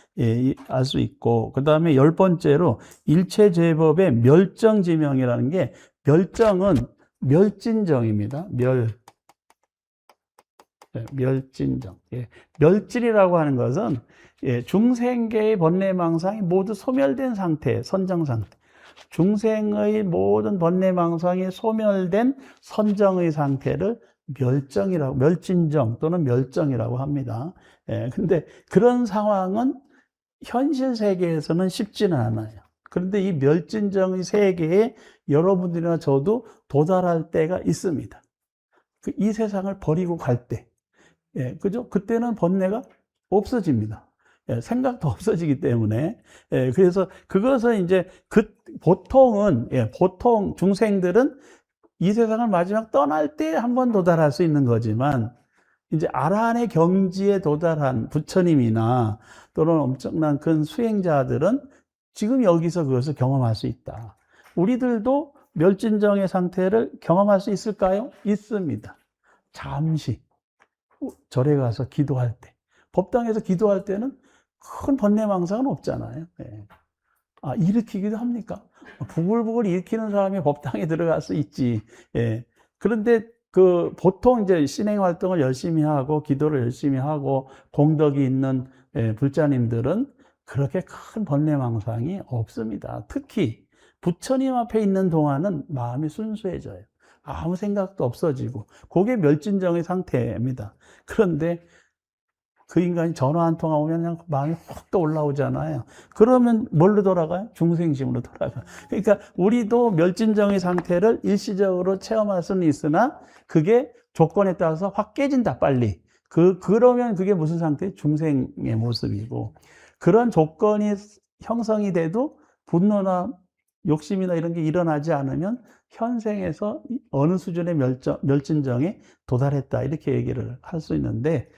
알 수 있고, 그 다음에 10번째로 일체죄법의 멸정지명이라는 게, 멸정은 멸진정입니다. 멸진정. 멸진이라고 하는 것은 중생계의 번뇌망상이 모두 소멸된 상태, 선정 상태. 중생의 모든 번뇌망상이 소멸된 선정의 상태를 멸정이라고, 멸진정 또는 멸정이라고 합니다. 근데 그런 상황은 현실 세계에서는 쉽지는 않아요. 그런데 이 멸진정의 세계에 여러분들이나 저도 도달할 때가 있습니다. 이 세상을 버리고 갈 때. 그죠? 그때는 번뇌가 없어집니다. 생각도 없어지기 때문에. 그래서 그것은 이제 보통 중생들은 이 세상을 마지막 떠날 때 한번 도달할 수 있는 거지만, 이제 아라한의 경지에 도달한 부처님이나 또는 엄청난 큰 수행자들은 지금 여기서 그것을 경험할 수 있다. 우리들도 멸진정의 상태를 경험할 수 있을까요? 있습니다. 잠시. 절에 가서 기도할 때, 법당에서 기도할 때는 큰 번뇌망상은 없잖아요. 일으키기도 합니까? 부글부글 일으키는 사람이 법당에 들어갈 수 있지. 그런데 보통 이제 신행 활동을 열심히 하고 기도를 열심히 하고 공덕이 있는 불자님들은 그렇게 큰 번뇌망상이 없습니다. 특히 부처님 앞에 있는 동안은 마음이 순수해져요. 아무 생각도 없어지고, 그게 멸진정의 상태입니다. 그런데 그 인간이 전화 한 통화 오면 그냥 마음이 확 또 올라오잖아요. 그러면 뭘로 돌아가요? 중생심으로 돌아가요. 그러니까 우리도 멸진정의 상태를 일시적으로 체험할 수는 있으나 그게 조건에 따라서 확 깨진다, 빨리. 그러면 그게 무슨 상태예요? 중생의 모습이고, 그런 조건이 형성이 돼도 분노나 욕심이나 이런 게 일어나지 않으면 현생에서 어느 수준의 멸진정에 도달했다, 이렇게 얘기를 할 수 있는데,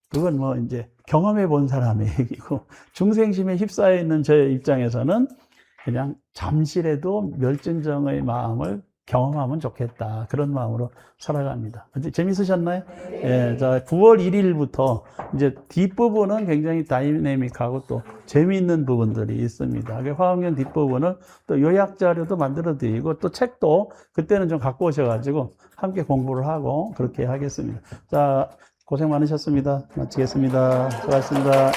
그건 뭐 이제 경험해 본 사람의 얘기고, 중생심에 휩싸여 있는 제 입장에서는 그냥 잠시라도 멸진정의 마음을 경험하면 좋겠다, 그런 마음으로 살아갑니다. 재밌으셨나요? 자, 9월 1일부터 이제 뒷부분은 굉장히 다이내믹하고 또 재미있는 부분들이 있습니다. 화엄경 뒷부분을 또 요약 자료도 만들어 드리고, 또 책도 그때는 좀 갖고 오셔가지고 함께 공부를 하고 그렇게 하겠습니다. 자, 고생 많으셨습니다. 마치겠습니다. 수고하셨습니다.